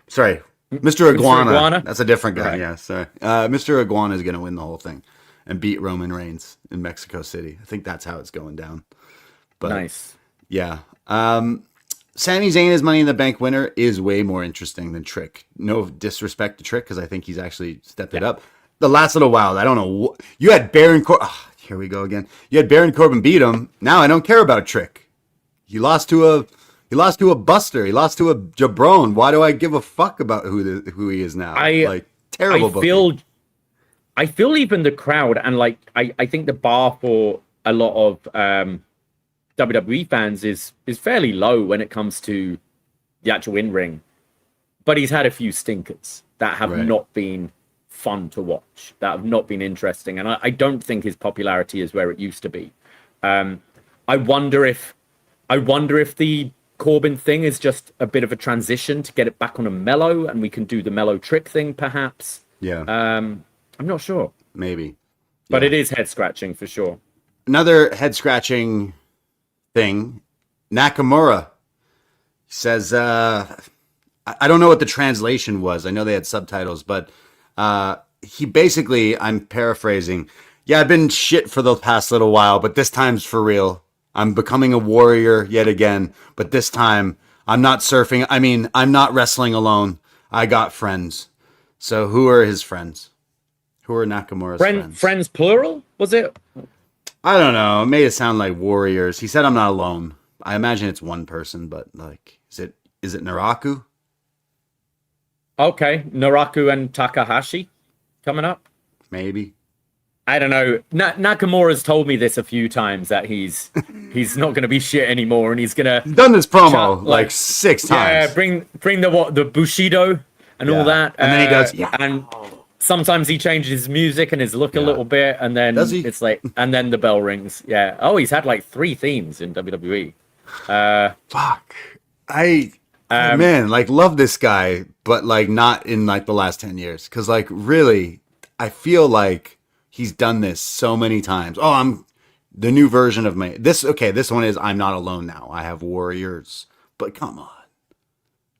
Sorry, Mr. Iguana. Iguana? That's a different guy. Right. Yeah, sorry. Mr. Iguana is gonna win the whole thing and beat Roman Reigns in Mexico City. I think that's how it's going down. But Nice. yeah. Sami Zayn as Money in the Bank winner is way more interesting than Trick. No disrespect to Trick, because I think he's actually stepped it up. The last little while, I don't know. You had Baron Corbin. Oh, here we go again. You had Baron Corbin beat him. Now I don't care about Trick. He lost to a Buster. He lost to a Jabron. Why do I give a fuck about who he is now? Terrible booking. I feel even the crowd, and like I think the bar for a lot of WWE fans is fairly low when it comes to the actual in-ring. But he's had a few stinkers that have not been fun to watch, that have not been interesting, and I don't think his popularity is where it used to be. I wonder if the Corbin thing is just a bit of a transition to get it back on a mellow, and we can do the mellow Trick thing perhaps. Yeah. I'm not sure. Maybe. But it is head scratching for sure. Another head scratching thing. Nakamura says, I don't know what the translation was. I know they had subtitles, but he basically, I'm paraphrasing, yeah, I've been shit for the past little while, but this time's for real. I'm becoming a warrior yet again, but this time I'm not surfing. I mean, I'm not wrestling alone. I got friends. So who are his friends? Who are Nakamura's friends? Friends plural, was it? I don't know. It made it sound like warriors. He said I'm not alone. I imagine it's one person, but like, is it Naraku? Okay, Naraku and Takahashi coming up. Maybe. I don't know. Nakamura's told me this a few times that he's not going to be shit anymore, and he's gonna done this promo like 6 times. Yeah, bring the Bushido and all that, and then he goes, and sometimes he changes his music and his look a little bit, and then it's like, and then the bell rings. Yeah. Oh, he's had like 3 themes in WWE. Fuck. Man, like, love this guy, but like not in like the last 10 years, because like really, I feel like he's done this so many times. Oh, I'm the new version of me. This one is I'm not alone now. I have warriors. But come on.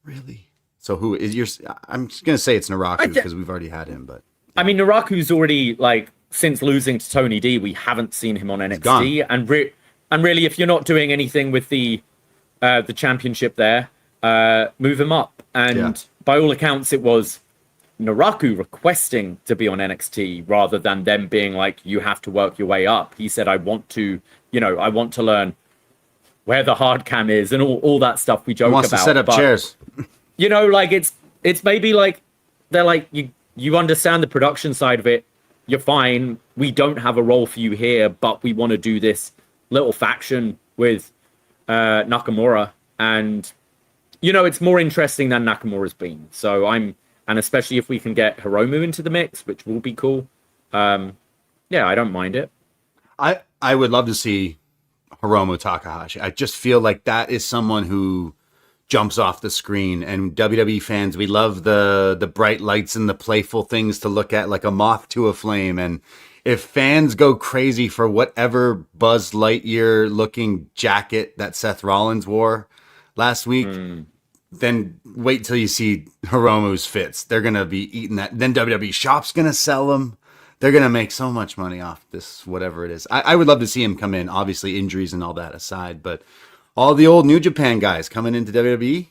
Really? So who is your... I'm just going to say it's Naraku because we've already had him, but... I mean, Naraku's already, like, since losing to Tony D, we haven't seen him on NXT. And really, if you're not doing anything with the championship there, move him up. And by all accounts, it was Naraku requesting to be on NXT rather than them being like, you have to work your way up. He said, I want to learn where the hard cam is and all that stuff we joke about. He wants to set up chairs. You know, like it's maybe like they're like, you understand the production side of it. You're fine. We don't have a role for you here, but we want to do this little faction with Nakamura. And, you know, it's more interesting than Nakamura's been. So and especially if we can get Hiromu into the mix, which will be cool. Yeah, I don't mind it. I would love to see Hiromu Takahashi. I just feel like that is someone who jumps off the screen, and WWE fans, we love the bright lights and the playful things to look at, like a moth to a flame. And if fans go crazy for whatever Buzz Lightyear looking jacket that Seth Rollins wore last week, then wait till you see Hiromu's fits. They're going to be eating that. Then WWE Shop's going to sell them. They're going to make so much money off this, whatever it is. I would love to see him come in, obviously injuries and all that aside, but all the old New Japan guys coming into WWE.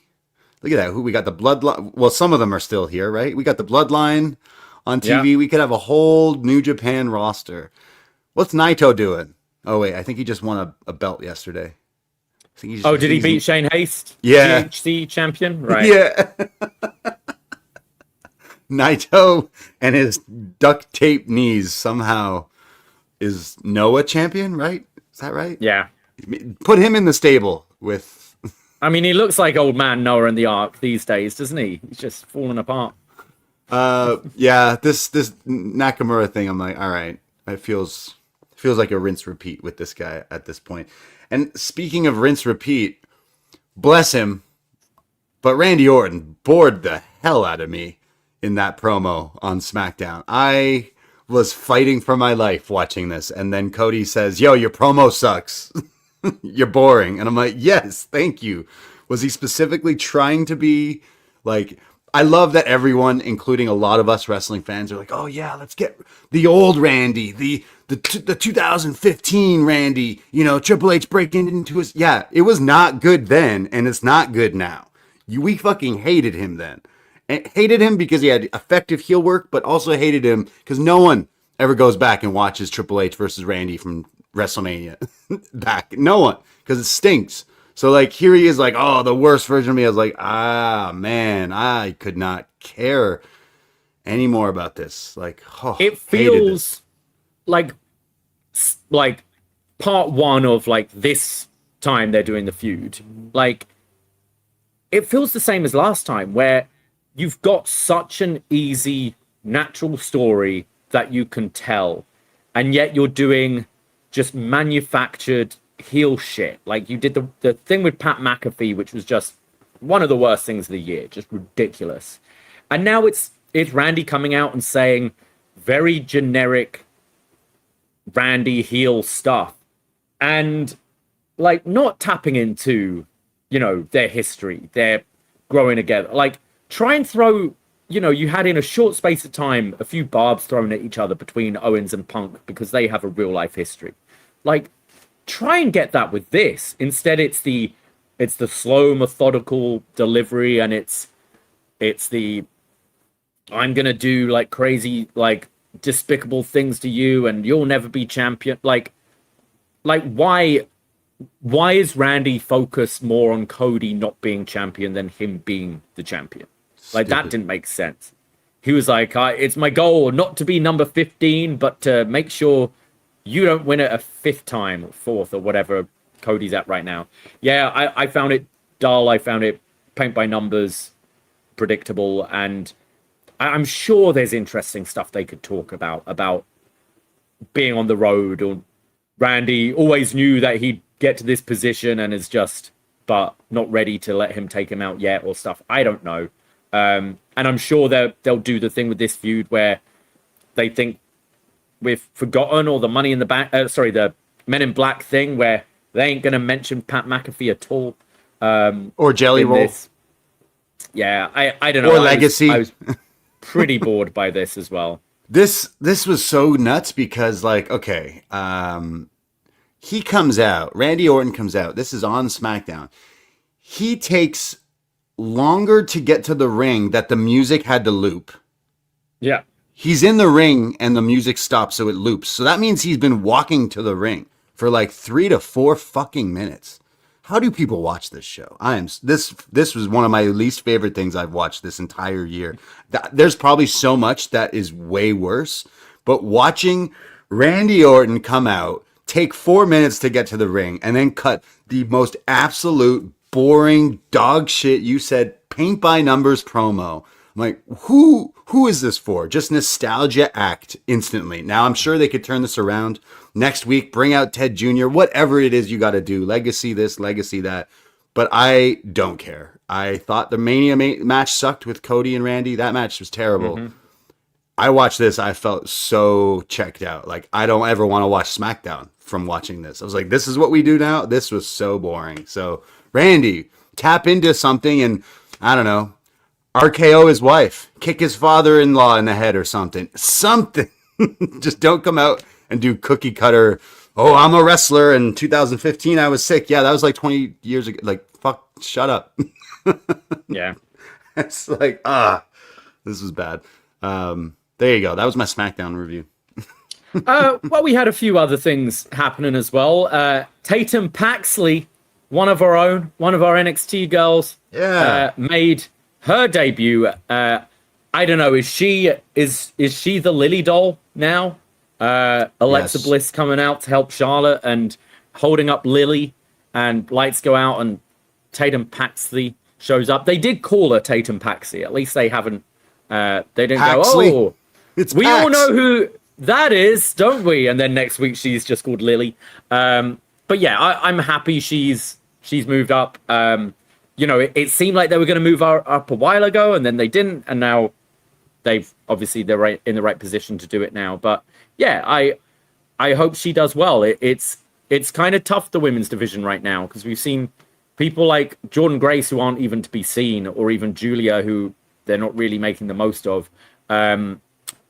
Look at that. Who we got the Bloodline. Well, some of them are still here, right? We got the Bloodline on TV. Yeah. We could have a whole New Japan roster. What's Naito doing? Oh, wait. I think he just won a belt yesterday. Did he beat Shane Haste? Yeah. GHC champion? Right. Yeah. Naito and his duct tape knees somehow is Noah champion, right? Is that right? Yeah. Put him in the stable with... I mean, he looks like old man Noah in the Ark these days, doesn't he? He's just falling apart. Yeah, this Nakamura thing, I'm like, all right. It feels like a rinse repeat with this guy at this point. And speaking of rinse repeat, bless him, but Randy Orton bored the hell out of me in that promo on SmackDown. I was fighting for my life watching this, and then Cody says, yo, your promo sucks. You're boring. And I'm like, yes, thank you. Was he specifically trying to be like... I love that everyone, including a lot of us wrestling fans, are like, oh yeah, let's get the old Randy, the 2015 Randy, Triple H breaking into his... Yeah, it was not good then, and it's not good now. We fucking hated him then. And hated him because he had effective heel work, but also hated him because no one ever goes back and watches Triple H versus Randy from WrestleMania back. No one, because it stinks. So like here he is, like, oh, the worst version of me. I was like, man, I could not care anymore about this. Like, oh, it feels like part one of like this time they're doing the feud. Like, it feels the same as last time, where you've got such an easy, natural story that you can tell, and yet you're doing just manufactured heel shit. Like you did the thing with Pat McAfee, which was just one of the worst things of the year, just ridiculous. And now it's Randy coming out and saying very generic Randy heel stuff, and like not tapping into, their history, their growing together. Like try and throw, you had in a short space of time a few barbs thrown at each other between Owens and Punk because they have a real life history. Like, try and get that with this. Instead, it's the slow, methodical delivery, and it's the I'm gonna do like crazy, like despicable things to you, and you'll never be champion. Like why is Randy focused more on Cody not being champion than him being the champion? Like that didn't make sense. He was like, it's my goal not to be number 15, but to make sure you don't win it a fifth time or fourth or whatever Cody's at right now. Yeah, I found it dull. I found it paint by numbers, predictable. And I'm sure there's interesting stuff they could talk about being on the road. Or Randy always knew that he'd get to this position and is just, but not ready to let him take him out yet or stuff. I don't know. And I'm sure they'll do the thing with this feud where they think we've forgotten, or the Money in the Bank, the Men in Black thing, where they ain't gonna mention Pat McAfee at all, or Jelly Roll. This. Yeah, I don't know. Or Legacy. I was pretty bored by this as well. This was so nuts because, like, okay, he comes out. Randy Orton comes out. This is on SmackDown. He takes longer to get to the ring that the music had to loop. Yeah. He's in the ring and the music stops, so it loops. So that means he's been walking to the ring for like 3 to 4 fucking minutes. How do people watch this show? This was one of my least favorite things I've watched this entire year. There's probably so much that is way worse, but watching Randy Orton come out, take 4 minutes to get to the ring, and then cut the most absolute boring dog shit, you said, paint by numbers promo I'm like, who is this for? Just nostalgia act instantly. Now I'm sure they could turn this around next week, bring out Ted Jr., whatever it is you got to do, legacy this, legacy that. But I don't care. I thought the Mania match sucked with Cody and Randy. That match was terrible. Mm-hmm. I watched this. I felt so checked out. Like, I don't ever want to watch SmackDown from watching this. I was like, this is what we do now? This was so boring. So, Randy, tap into something and, I don't know, RKO his wife, kick his father-in-law in the head or something. Something. Just don't come out and do cookie cutter. Oh, I'm a wrestler. In 2015, I was sick. Yeah, that was like 20 years ago. Like, fuck, shut up. Yeah. It's like, this was bad. There you go. That was my SmackDown review. Well, we had a few other things happening as well. Tatum Paxley, one of our own, one of our NXT girls, made her debut. I don't know. Is she the Lily doll now? Alexa Bliss coming out to help Charlotte and holding up Lily, and lights go out and Tatum Paxley shows up. They did call her Tatum Paxley. At least they haven't. They didn't Paxley? go, we all know who that is, don't we? And then next week she's just called Lily. But yeah, I'm happy she's moved up. It seemed like they were going to move her up a while ago, and then they didn't, and now they're right in the right position to do it now. But yeah, I hope she does well. It's kind of tough, the women's division right now, because we've seen people like Jordan Grace who aren't even to be seen, or even Julia who they're not really making the most of.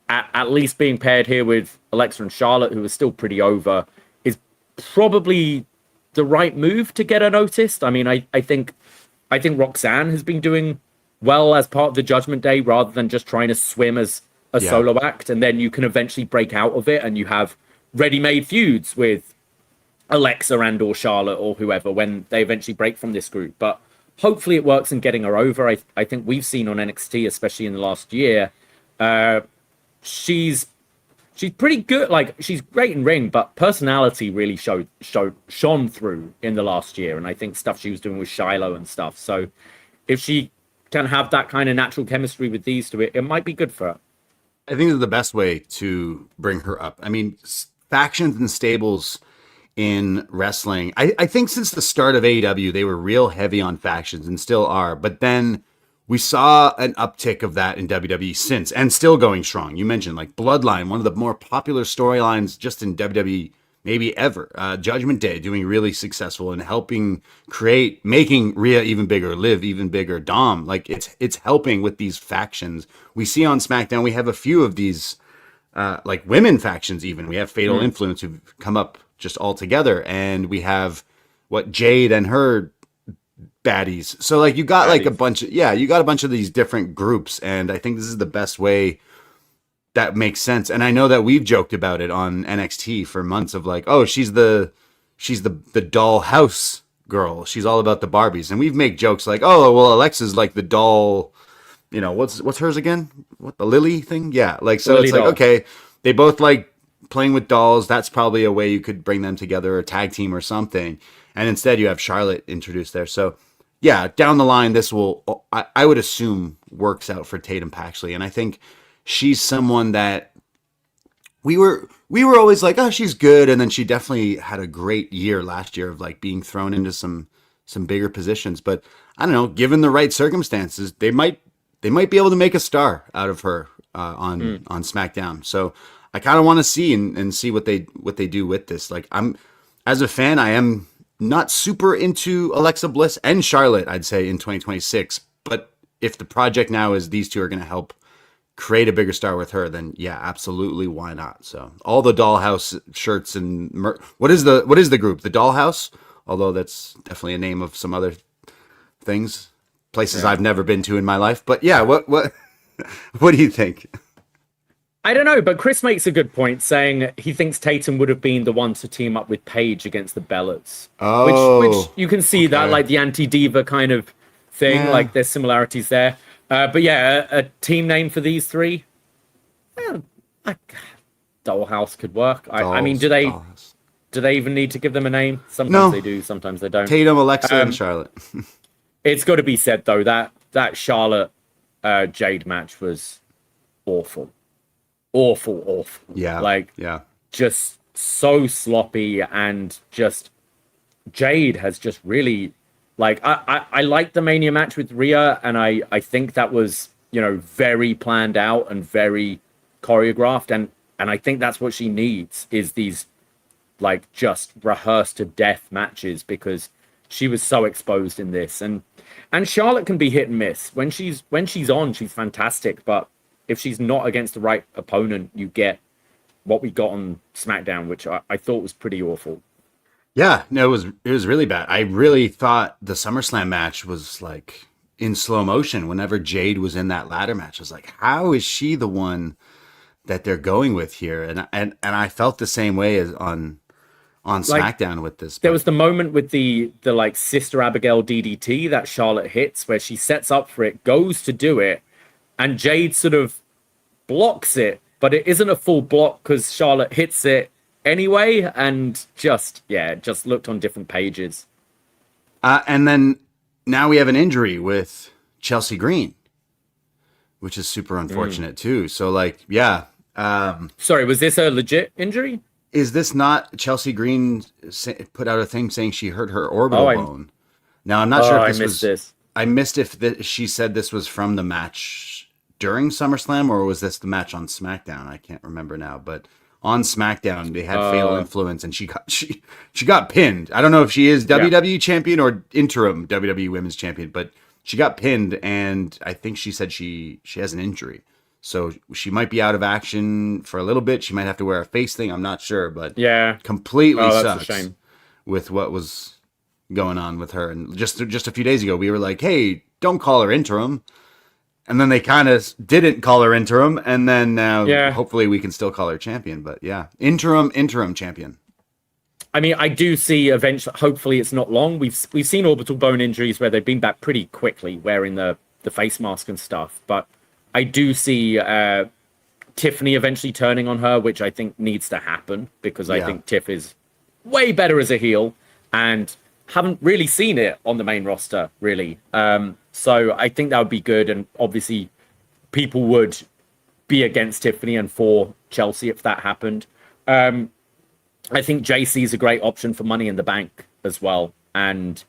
At least being paired here with Alexa and Charlotte, who are still pretty over, is probably the right move to get her noticed. I mean, I think Roxanne has been doing well as part of the Judgment Day, rather than just trying to swim as a solo act, and then you can eventually break out of it and you have ready-made feuds with Alexa and or Charlotte or whoever when they eventually break from this group. But hopefully it works in getting her over. I think we've seen on NXT, especially in the last year, she's pretty good. Like, she's great in ring, but personality really shone through in the last year. And I think stuff she was doing with Shiloh and stuff. So if she can have that kind of natural chemistry with these two, it might be good for her. I think it's the best way to bring her up. I mean, factions and stables in wrestling, I think since the start of AEW, they were real heavy on factions and still are. But then we saw an uptick of that in WWE since, and still going strong. You mentioned like Bloodline, one of the more popular storylines just in WWE maybe ever. Judgment Day doing really successful and helping making Rhea even bigger, Liv even bigger, Dom. Like it's helping with these factions. We see on SmackDown, we have a few of these like women factions even. We have Fatal Influence who've come up just all together, and we have Jade and her baddies. So like you got like a bunch of these different groups, and I think this is the best way that makes sense. And I know that we've joked about it on NXT for months of like, oh, she's the doll house girl. She's all about the Barbies. And we've made jokes like, oh, well, Alexa's like the doll, what's hers again? What, the Lily thing? Yeah. Like, so Lily it's doll. Like, okay, they both like playing with dolls. That's probably a way you could bring them together, or tag team or something. And instead you have Charlotte introduced there. So yeah, down the line, this will, I would assume, works out for Tatum Paxley. And I think she's someone that we were always like, oh, she's good. And then she definitely had a great year last year of like being thrown into some bigger positions. But I don't know, given the right circumstances, they might be able to make a star out of her on SmackDown. So I kind of want to see and see what they do with this. Like, as a fan, I am not super into Alexa Bliss and Charlotte, I'd say, in 2026. But if the project now is these two are going to help create a bigger star with her, then yeah, absolutely, why not? So all the Dollhouse shirts and what is the group? The Dollhouse? Although that's definitely a name of some other things, places I've never been to in my life. But yeah, what do you think? I don't know, but Chris makes a good point, saying he thinks Tatum would have been the one to team up with Paige against the Bellas. Oh, which you can see that, like the anti-diva kind of thing, like there's similarities there. But yeah, a team name for these three, Dollhouse could work. I mean, do they even need to give them a name? Sometimes they do, sometimes they don't. Tatum, Alexa, and Charlotte. It's got to be said though that Charlotte Jade match was awful. Awful. Yeah. Like, yeah. just so sloppy, and just Jade has just really, like, I like the Mania match with Rhea, and I think that was, very planned out and very choreographed, and I think that's what she needs, is these, like, just rehearsed to death matches, because she was so exposed in this. And Charlotte can be hit and miss. When she's on, she's fantastic, but if she's not against the right opponent, you get what we got on SmackDown, which I thought was pretty awful. Yeah, no, it was really bad. I really thought the SummerSlam match was like in slow motion whenever Jade was in that ladder match. I was like, how is she the one that they're going with here? And I felt the same way as on SmackDown with this. There was the moment with the like Sister Abigail DDT that Charlotte hits, where she sets up for it, goes to do it, and Jade sort of blocks it, but it isn't a full block because Charlotte hits it anyway, and just looked on different pages. And then now we have an injury with Chelsea Green, which is super unfortunate too. So like, yeah. Sorry, was this a legit injury? Is this not Chelsea Green put out a thing saying she hurt her orbital bone? Now, I'm not sure if this. I missed if she said this was from the match during SummerSlam, or was this the match on SmackDown? I can't remember now, but on SmackDown they had Fatal Influence, and she got pinned. I don't know if she is WWE champion or interim WWE Women's Champion, but she got pinned, and I think she said she has an injury. So she might be out of action for a little bit. She might have to wear a face thing. I'm not sure, but completely sucks a shame. With what was going on with her. And just a few days ago, we were like, hey, don't call her interim. And then they kind of didn't call her interim. And then now hopefully we can still call her champion. But yeah, interim champion. I mean, I do see eventually, hopefully it's not long. We've seen orbital bone injuries where they've been back pretty quickly wearing the face mask and stuff. But I do see Tiffany eventually turning on her, which I think needs to happen, because I think Tiff is way better as a heel, and haven't really seen it on the main roster, really. So I think that would be good, and obviously people would be against Tiffany and for Chelsea if that happened. I think JC is a great option for Money in the Bank as well, and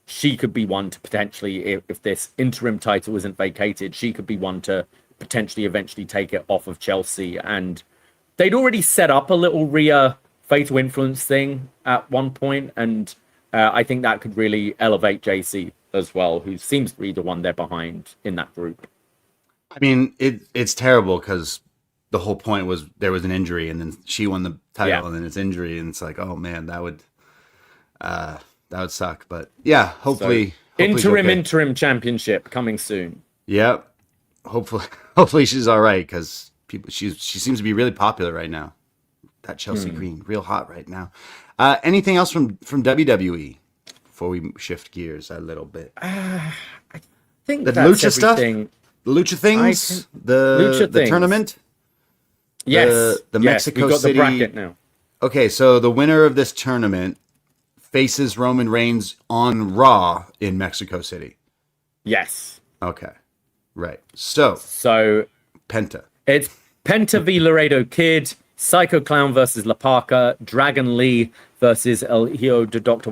she could be one to potentially, if this interim title isn't vacated, she could be one to potentially eventually take it off of Chelsea. And they'd already set up a little Rhea Fatal Influence thing at one point, and I think that could really elevate JC as well, who seems to be the one they're behind in that group. I mean, it's terrible because the whole point was there was an injury, and then she won the title, and then it's injury, and it's like, oh man, that would suck. But yeah, hopefully interim championship coming soon. Yep. Hopefully she's all right, because she seems to be really popular right now. That Chelsea Green, real hot right now. Anything else from WWE before we shift gears a little bit? I think the that's lucha everything. Stuff, the lucha things, the tournament. Yes, the Mexico we've got City the bracket now. Okay, so the winner of this tournament faces Roman Reigns on Raw in Mexico City. Yes. Okay. Right. So Penta. It's Penta v Laredo Kid, Psycho Clown versus La Parka, Dragon Lee versus El Hijo de Dr.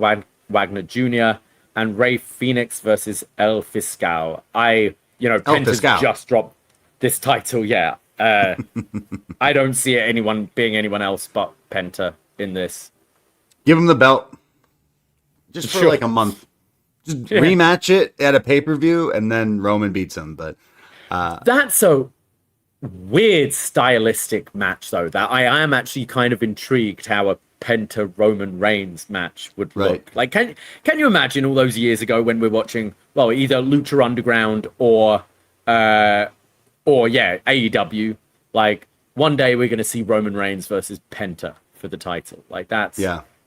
Wagner Jr., and Rey Fenix versus El Fiscal. Penta's just dropped this title. Yeah. I don't see anyone being anyone else but Penta in this. Give him the belt. Just for like a month. Just rematch it at a pay-per-view, and then Roman beats him. But that's a weird stylistic match, though. That I am actually kind of intrigued how a Penta Roman Reigns match would look. Like, can you imagine all those years ago when we're watching, well, either Lucha Underground or AEW? Like, one day we're going to see Roman Reigns versus Penta for the title. Like, that's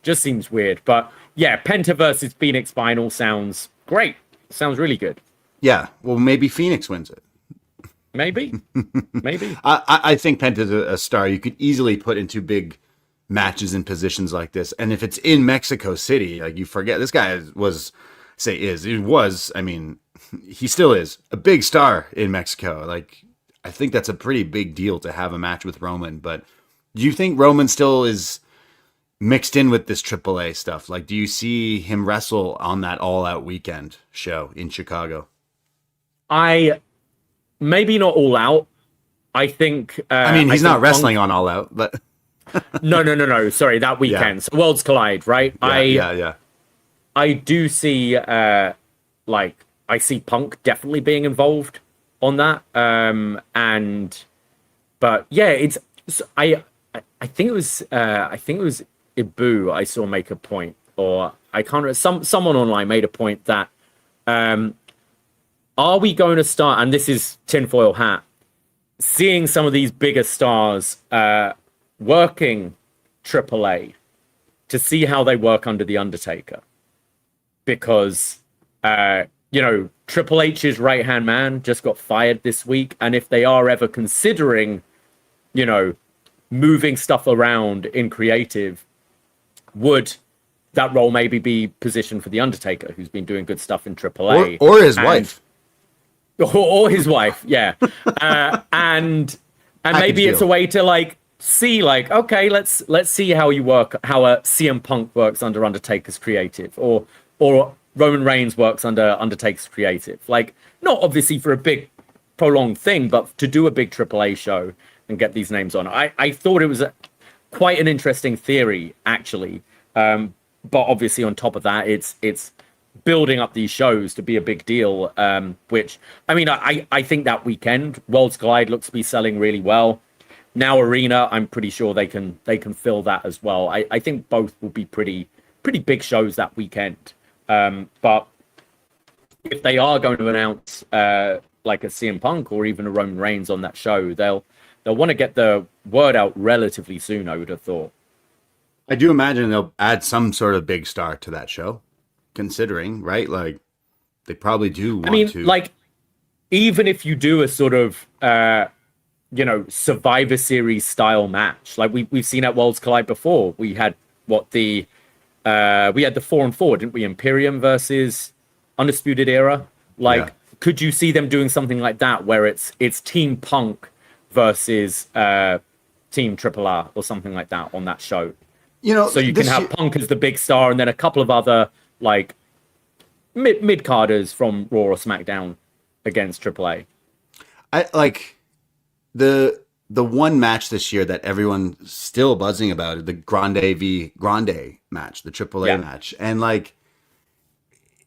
just seems weird. But yeah, Penta versus Phoenix final sounds great. Sounds really good. Yeah, well, maybe Phoenix wins it. Maybe. I think Penta's a star you could easily put into big matches in positions like this. And if it's in Mexico City, like, you forget this guy I mean, he still is a big star in Mexico. Like, I think that's a pretty big deal to have a match with Roman. But do you think Roman still is mixed in with this AAA stuff? Like, do you see him wrestle on that All Out weekend show in Chicago? Maybe not All Out. I think. I mean, he's not wrestling on All Out, but no. Sorry, that weekend. So Worlds Collide, right? Yeah. I do see, like, I see Punk definitely being involved on that. But yeah, I think it was Ibu I saw make a point, or I can't remember, someone online made a point that, are we going to start, and this is tinfoil hat, seeing some of these bigger stars working AAA to see how they work under The Undertaker? Because, Triple H's right-hand man just got fired this week, and if they are ever considering, moving stuff around in creative, would that role maybe be positioned for The Undertaker, who's been doing good stuff in AAA? Or his wife. Or his wife, yeah. And maybe it's a way to see okay, let's see how a CM Punk works under Undertaker's creative, or Roman Reigns works under Undertaker's creative. Not obviously for a big prolonged thing, but to do a big AAA show and get these names on. I thought it was quite an interesting theory, actually. But obviously on top of that, it's building up these shows to be a big deal, which, I mean, I think that weekend, Worlds Collide looks to be selling really well. Now Arena, I'm pretty sure they can fill that as well. I think both will be pretty big shows that weekend. But if they are going to announce like a CM Punk or even a Roman Reigns on that show, they'll want to get the word out relatively soon, I would have thought. I do imagine they'll add some sort of big star to that show, considering, right? Like, they probably do want to. Even if you do a sort of, Survivor Series style match, like we've seen at Worlds Collide before. We had we had the 4-on-4, didn't we? Imperium versus Undisputed Era. Could you see them doing something like that, where it's Team Punk versus Team Triple R or something like that on that show? So you can have Punk as the big star, and then a couple of other mid carders from Raw or SmackDown against AAA. I like the one match this year that everyone's still buzzing about, the Grande v Grande match, the AAA match, and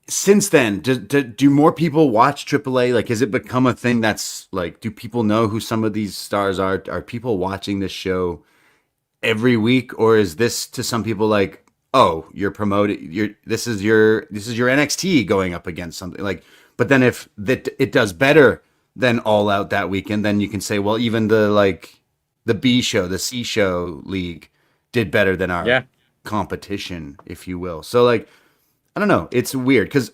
since then, do more people watch AAA? Has it become a thing that's do people know who some of these stars are? Are people watching this show every week, or is this to some people oh, you're promoting, this is your NXT going up against something but then if it does better than All Out that weekend, then you can say, well, even the B show, the C show league did better than our competition, if you will. So I don't know. It's weird because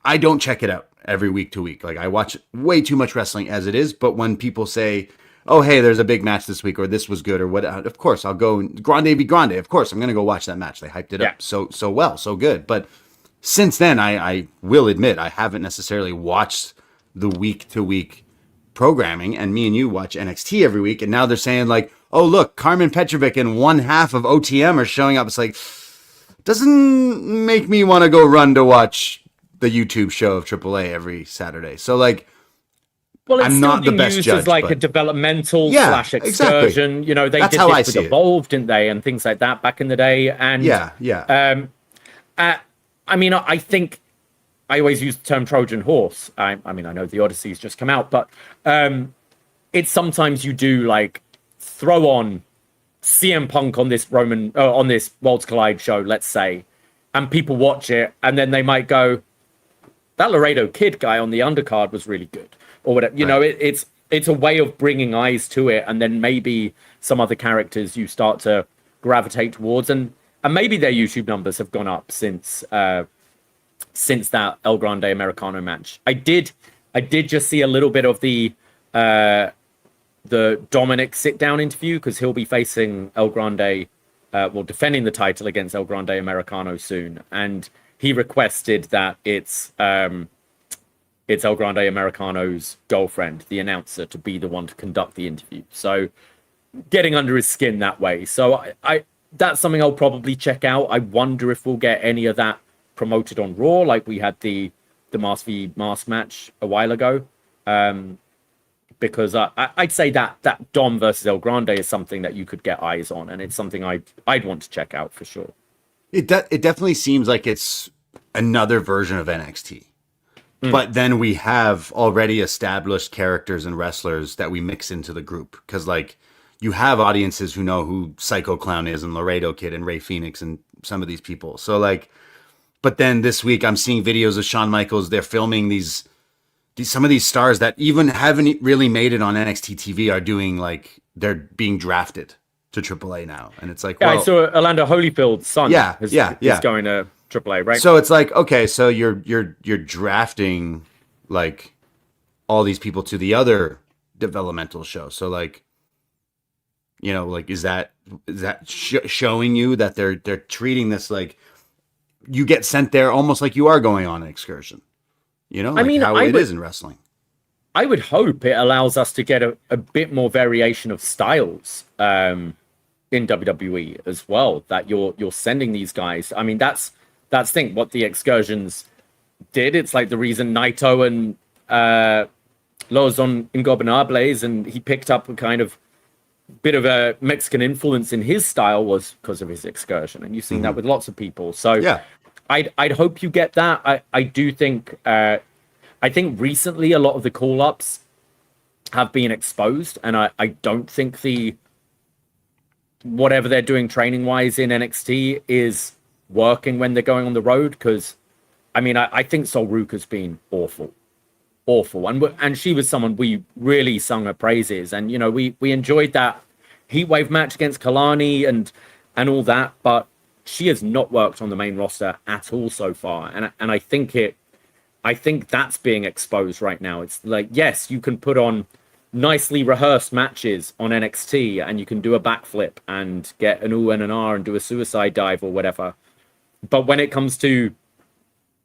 I don't check it out every week to week. I watch way too much wrestling as it is. But when people say, oh, hey, there's a big match this week, or this was good, or what, of course, I'll go Grande be Grande. Of course, I'm going to go watch that match. They hyped it up so well, so good. But since then, I will admit, I haven't necessarily watched the week to week programming. And me and you watch NXT every week. And now they're saying oh, look, Carmen Petrovic and one half of OTM are showing up. It's doesn't make me want to go run to watch the YouTube show of AAA every Saturday. So well, it's I'm not the best used judge, as but a developmental / excursion. Exactly. They That's did how this with Evolve, didn't they, and things like that back in the day. And I mean, I think I always use the term Trojan horse. I mean, I know the Odyssey's just come out, but it's sometimes you do throw on CM Punk on this on this Worlds Collide show, let's say, and people watch it, and then they might go, that Laredo Kid guy on the undercard was really good, or whatever. It's a way of bringing eyes to it, and then maybe some other characters you start to gravitate towards, and maybe their YouTube numbers have gone up since that El Grande Americano match. I did just see a little bit of the Dominic sit-down interview, because he'll be facing El Grande, defending the title against El Grande Americano soon, and he requested that it's it's El Grande Americano's girlfriend, the announcer, to be the one to conduct the interview. So getting under his skin that way. So I that's something I'll probably check out. I wonder if we'll get any of that promoted on Raw, like we had the Mask v Mask match a while ago. Because I'd say that Dom versus El Grande is something that you could get eyes on, and it's something I'd want to check out for sure. It definitely seems like it's another version of NXT. But then we have already established characters and wrestlers that we mix into the group. Because, like, you have audiences who know who Psycho Clown is and Laredo Kid and Ray Phoenix and some of these people. So, like, but then this week I'm seeing videos of Shawn Michaels. They're filming some of these stars that even haven't really made it on NXT TV are doing, like, they're being drafted to AAA now. And it's like, well, well, I saw Orlando Holyfield's son is going to AAA, right? So it's like, okay, so you're drafting, like, all these people to the other developmental show. So, like, you know, like, is that showing you that they're treating this like you get sent there almost like you are going on an excursion? You know, like, I mean, how it is in wrestling. I would hope it allows us to get a bit more variation of styles in WWE as well. That you're sending these guys. I mean, that's the thing. What the excursions did. It's like the reason Naito and Los Ingobernables, and he picked up a kind of bit of a Mexican influence in his style was because of his excursion, and you've seen that with lots of people. So yeah. I'd hope you get that. I do think I think recently a lot of the call-ups have been exposed, and I don't think whatever they're doing training-wise in NXT is working when they're going on the road. Because I mean, I think Sol Ruka's been awful, and she was someone we really sung her praises, and you know we enjoyed that Heatwave match against Kalani and all that, but she has not worked on the main roster at all so far, and I think that's being exposed right now. It's like, yes, you can put on nicely rehearsed matches on NXT, and you can do a backflip and get an ooh and an R and do a suicide dive or whatever, but when it comes to,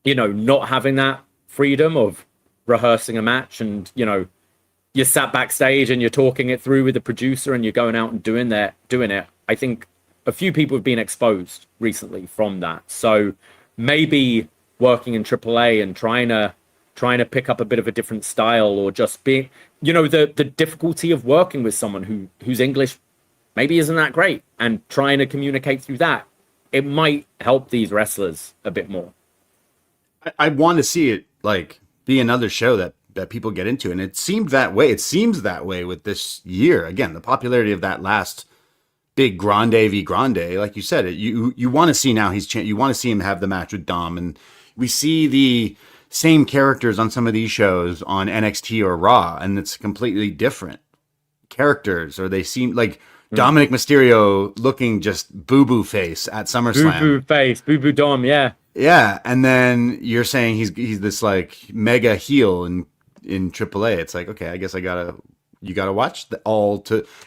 you know, not having that freedom of rehearsing a match, and you know, you're sat backstage and you're talking it through with the producer and you're going out and doing it, I think a few people have been exposed recently from that. So maybe working in AAA and trying to pick up a bit of a different style, or just being, you know, the difficulty of working with someone whose English maybe isn't that great, and trying to communicate through that, it might help these wrestlers a bit more. I want to see it, like, be another show that people get into, and it seemed that way. It seems that way with this year. Again, the popularity of that last big Grande v Grande, like you said, you want to see now you want to see him have the match with Dom, and we see the same characters on some of these shows on NXT or Raw, and it's completely different characters, or they seem like Dominic Mysterio looking just boo-boo face at SummerSlam. Boo-boo face, boo-boo Dom, yeah. Yeah, and then you're saying he's this like mega heel in AAA. It's like, okay, I guess you gotta watch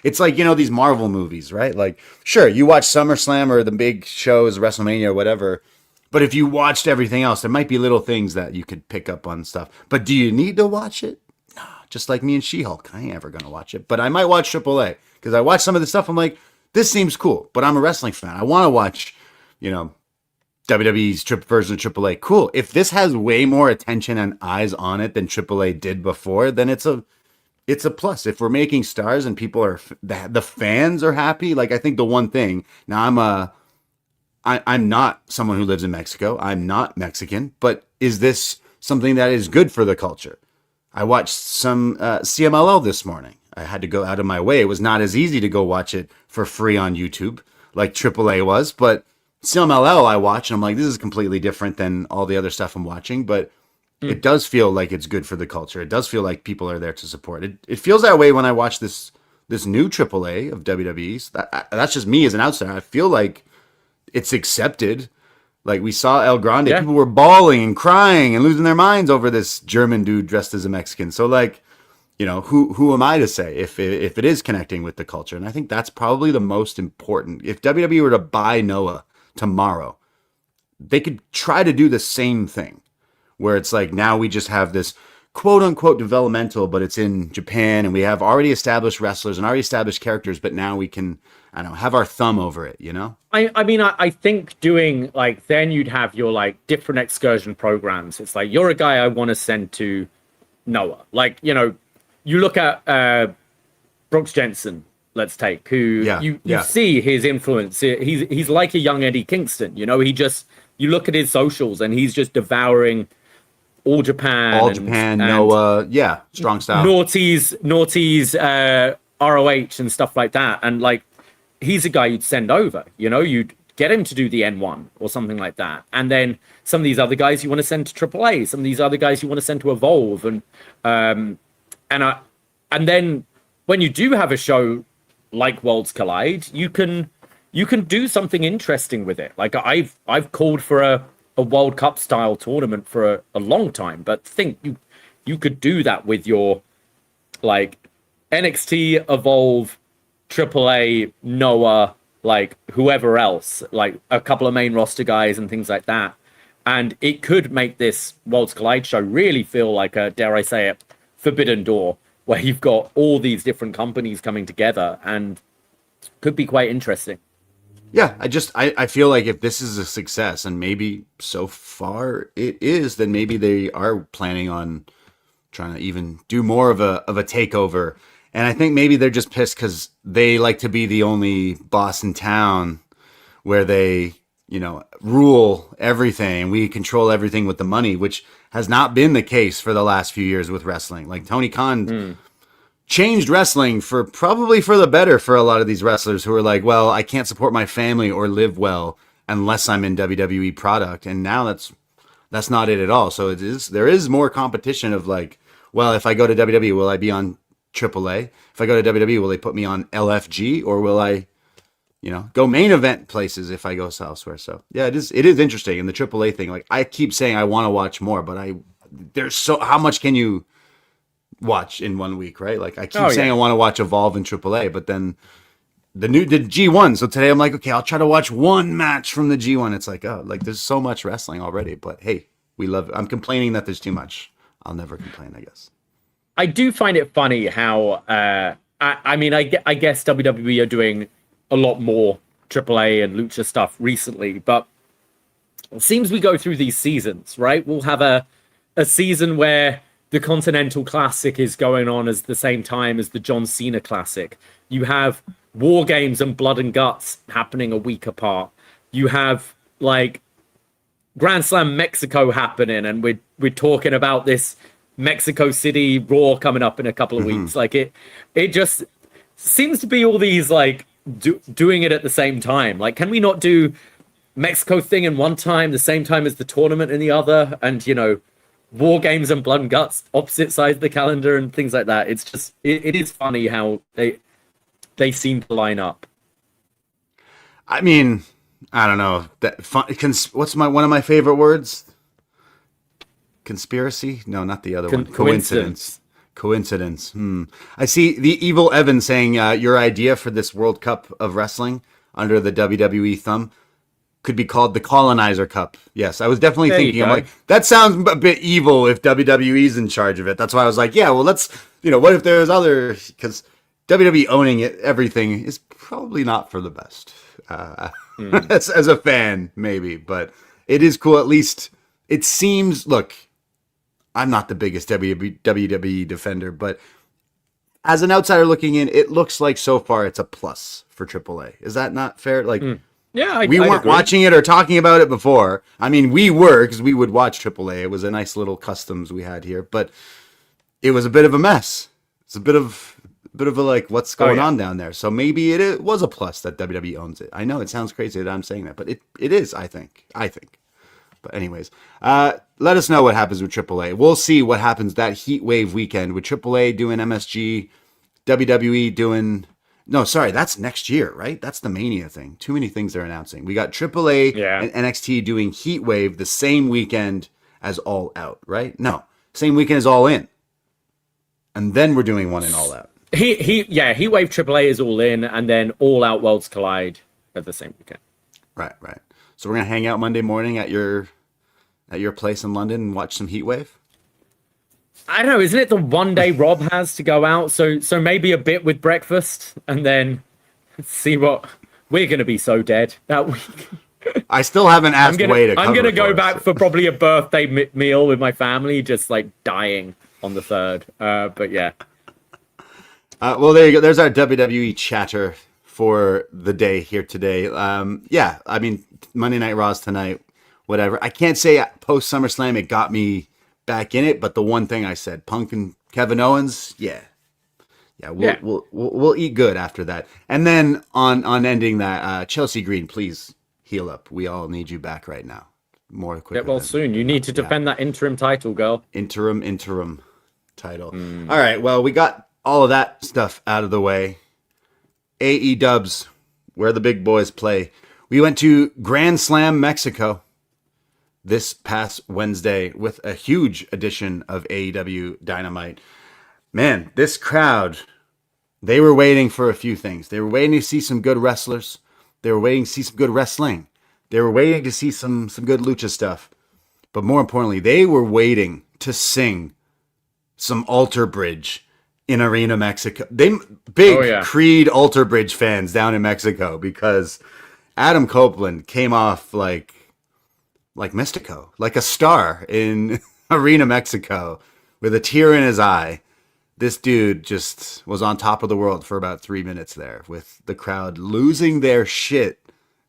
it's like, you know, these Marvel movies, right? Like, sure, you watch SummerSlam or the big shows, WrestleMania or whatever, but if you watched everything else, there might be little things that you could pick up on stuff. But do you need to watch it? No, just like me and She-Hulk, I ain't ever gonna watch it, but I might watch AAA because I watch some of the stuff. I'm like, this seems cool, but I'm a wrestling fan. I want to watch, you know, WWE's version of AAA. Cool. If this has way more attention and eyes on it than AAA did before, then it's a plus. If we're making stars and people are, the fans are happy. Like, I think the one thing now, I'm not someone who lives in Mexico. I'm not Mexican, but is this something that is good for the culture? I watched some CMLL this morning. I had to go out of my way. It was not as easy to go watch it for free on YouTube like AAA was, but CMLL I watch, and I'm like, this is completely different than all the other stuff I'm watching, but it does feel like it's good for the culture. It does feel like people are there to support it. It feels that way when I watch this new AAA of WWE's. That's just me as an outsider. I feel like it's accepted. Like, we saw El Grande, people were bawling and crying and losing their minds over this German dude dressed as a Mexican. So, like, you know, who am I to say if it is connecting with the culture? And I think that's probably the most important. If WWE were to buy Noah tomorrow, they could try to do the same thing, where it's like, now we just have this quote unquote developmental, but it's in Japan and we have already established wrestlers and already established characters, but now we can, I don't know, have our thumb over it, you know? I think doing like, then you'd have your like different excursion programs. It's like, you're a guy I want to send to Noah. Like, you know, you look at Brooks Jensen, let's take, who you see his influence. He's like a young Eddie Kingston, you know, you look at his socials and he's just devouring All Japan, Noah, strong style. Naughty's ROH and stuff like that. And like, he's a guy you'd send over, you know, you'd get him to do the N1 or something like that. And then some of these other guys you want to send to AAA, some of these other guys you want to send to Evolve. And then when you do have a show like Worlds Collide, you can do something interesting with it. Like I've called for a World Cup style tournament for a long time, but think you could do that with your like NXT, Evolve, AAA, Noah, like whoever else, like a couple of main roster guys and things like that. And it could make this Worlds Collide show really feel like a, dare I say it, Forbidden Door, where you've got all these different companies coming together and could be quite interesting. Yeah, I feel like if this is a success, and maybe so far it is, then maybe they are planning on trying to even do more of a takeover. And I think maybe they're just pissed because they like to be the only boss in town where they, you know, rule everything. We control everything with the money, which has not been the case for the last few years with wrestling. Like Tony Khan changed wrestling probably for the better for a lot of these wrestlers who are like, well, I can't support my family or live well unless I'm in WWE product. And now that's not it at all. So there is more competition of like, well, if I go to WWE, will I be on AAA? If I go to WWE, will they put me on LFG, or will I, you know, go main event places if I go elsewhere? So yeah, it is interesting. And the AAA thing, like I keep saying I want to watch more, but how much can you watch in 1 week, right? Like I keep saying I want to watch Evolve and AAA, but then the G1. So today I'm like, okay, I'll try to watch one match from the G1. It's like, oh, like there's so much wrestling already, but hey, we love it. I'm complaining that there's too much. I'll never complain, I guess. I do find it funny how, I guess WWE are doing a lot more AAA and Lucha stuff recently, but it seems we go through these seasons, right? We'll have a season where the Continental Classic is going on at the same time as the John Cena Classic. You have War Games and Blood and Guts happening a week apart. You have like Grand Slam Mexico happening, and we're talking about this Mexico City Raw coming up in a couple of weeks. Like it just seems to be all these like doing it at the same time. Like, can we not do Mexico thing in one time, the same time as the tournament in the other? And, you know, War Games and Blood and Guts, opposite sides of the calendar and things like that. It's just, it is funny how they seem to line up. I mean, I don't know. What's one of my favorite words? Conspiracy? No, not the other one. Coincidence. I see the Evil Evan saying your idea for this World Cup of Wrestling under the WWE thumb could be called the Colonizer Cup. Yes, I was definitely thinking, I'm like, that sounds a bit evil if WWE's in charge of it. That's why I was like, yeah, well, let's, you know, what if there's other, because WWE owning everything is probably not for the best. As a fan, maybe, but it is cool. At least it seems, look, I'm not the biggest WWE defender, but as an outsider looking in, it looks like so far it's a plus for AAA. Is that not fair? Like, yeah, we weren't watching it or talking about it before. I mean, we were, because we would watch AAA. It was a nice little customs we had here, but it was a bit of a mess. It's a bit of a like, what's going on down there? So maybe it was a plus that WWE owns it. I know it sounds crazy that I'm saying that, but it is. I think. But anyways, let us know what happens with AAA. We'll see what happens that Heat Wave weekend with AAA doing MSG, WWE doing. No, sorry, that's next year, right? That's the Mania thing. Too many things they're announcing. We got AAA and NXT doing Heat Wave the same weekend as All Out, right? No, same weekend as All In, and then we're doing one in All Out. Heat Wave AAA is All In, and then All Out Worlds Collide at the same weekend. Right. So we're gonna hang out Monday morning at your place in London and watch some Heat Wave. I don't know, isn't it the one day Rob has to go out? So maybe a bit with breakfast and then see what we're gonna be so dead that week. I still haven't asked Way to cover. I'm gonna go for back us. for probably a birthday meal with my family, just like dying on the 3rd. But yeah. Well, there you go. There's our WWE chatter for the day here today. Yeah, I mean, Monday Night Raw's tonight, whatever. I can't say post SummerSlam it got me back in it, but the one thing I said, Punk and Kevin Owens, yeah, we'll eat good after that. And then on ending that, Chelsea Green, please heal up. We all need you back right now. More quicker. Get well soon. You need to defend that interim title, girl. Interim title. All right. Well, we got all of that stuff out of the way. AEWs, where the big boys play. We went to Grand Slam, Mexico this past Wednesday with a huge edition of AEW Dynamite. Man, this crowd, they were waiting for a few things. They were waiting to see some good wrestlers. They were waiting to see some good wrestling. They were waiting to see some good lucha stuff. But more importantly, they were waiting to sing some Alter Bridge in Arena Mexico. They big Creed Alter Bridge fans down in Mexico because Adam Copeland came off like Mystico, like a star in Arena Mexico with a tear in his eye. This dude just was on top of the world for about 3 minutes there with the crowd losing their shit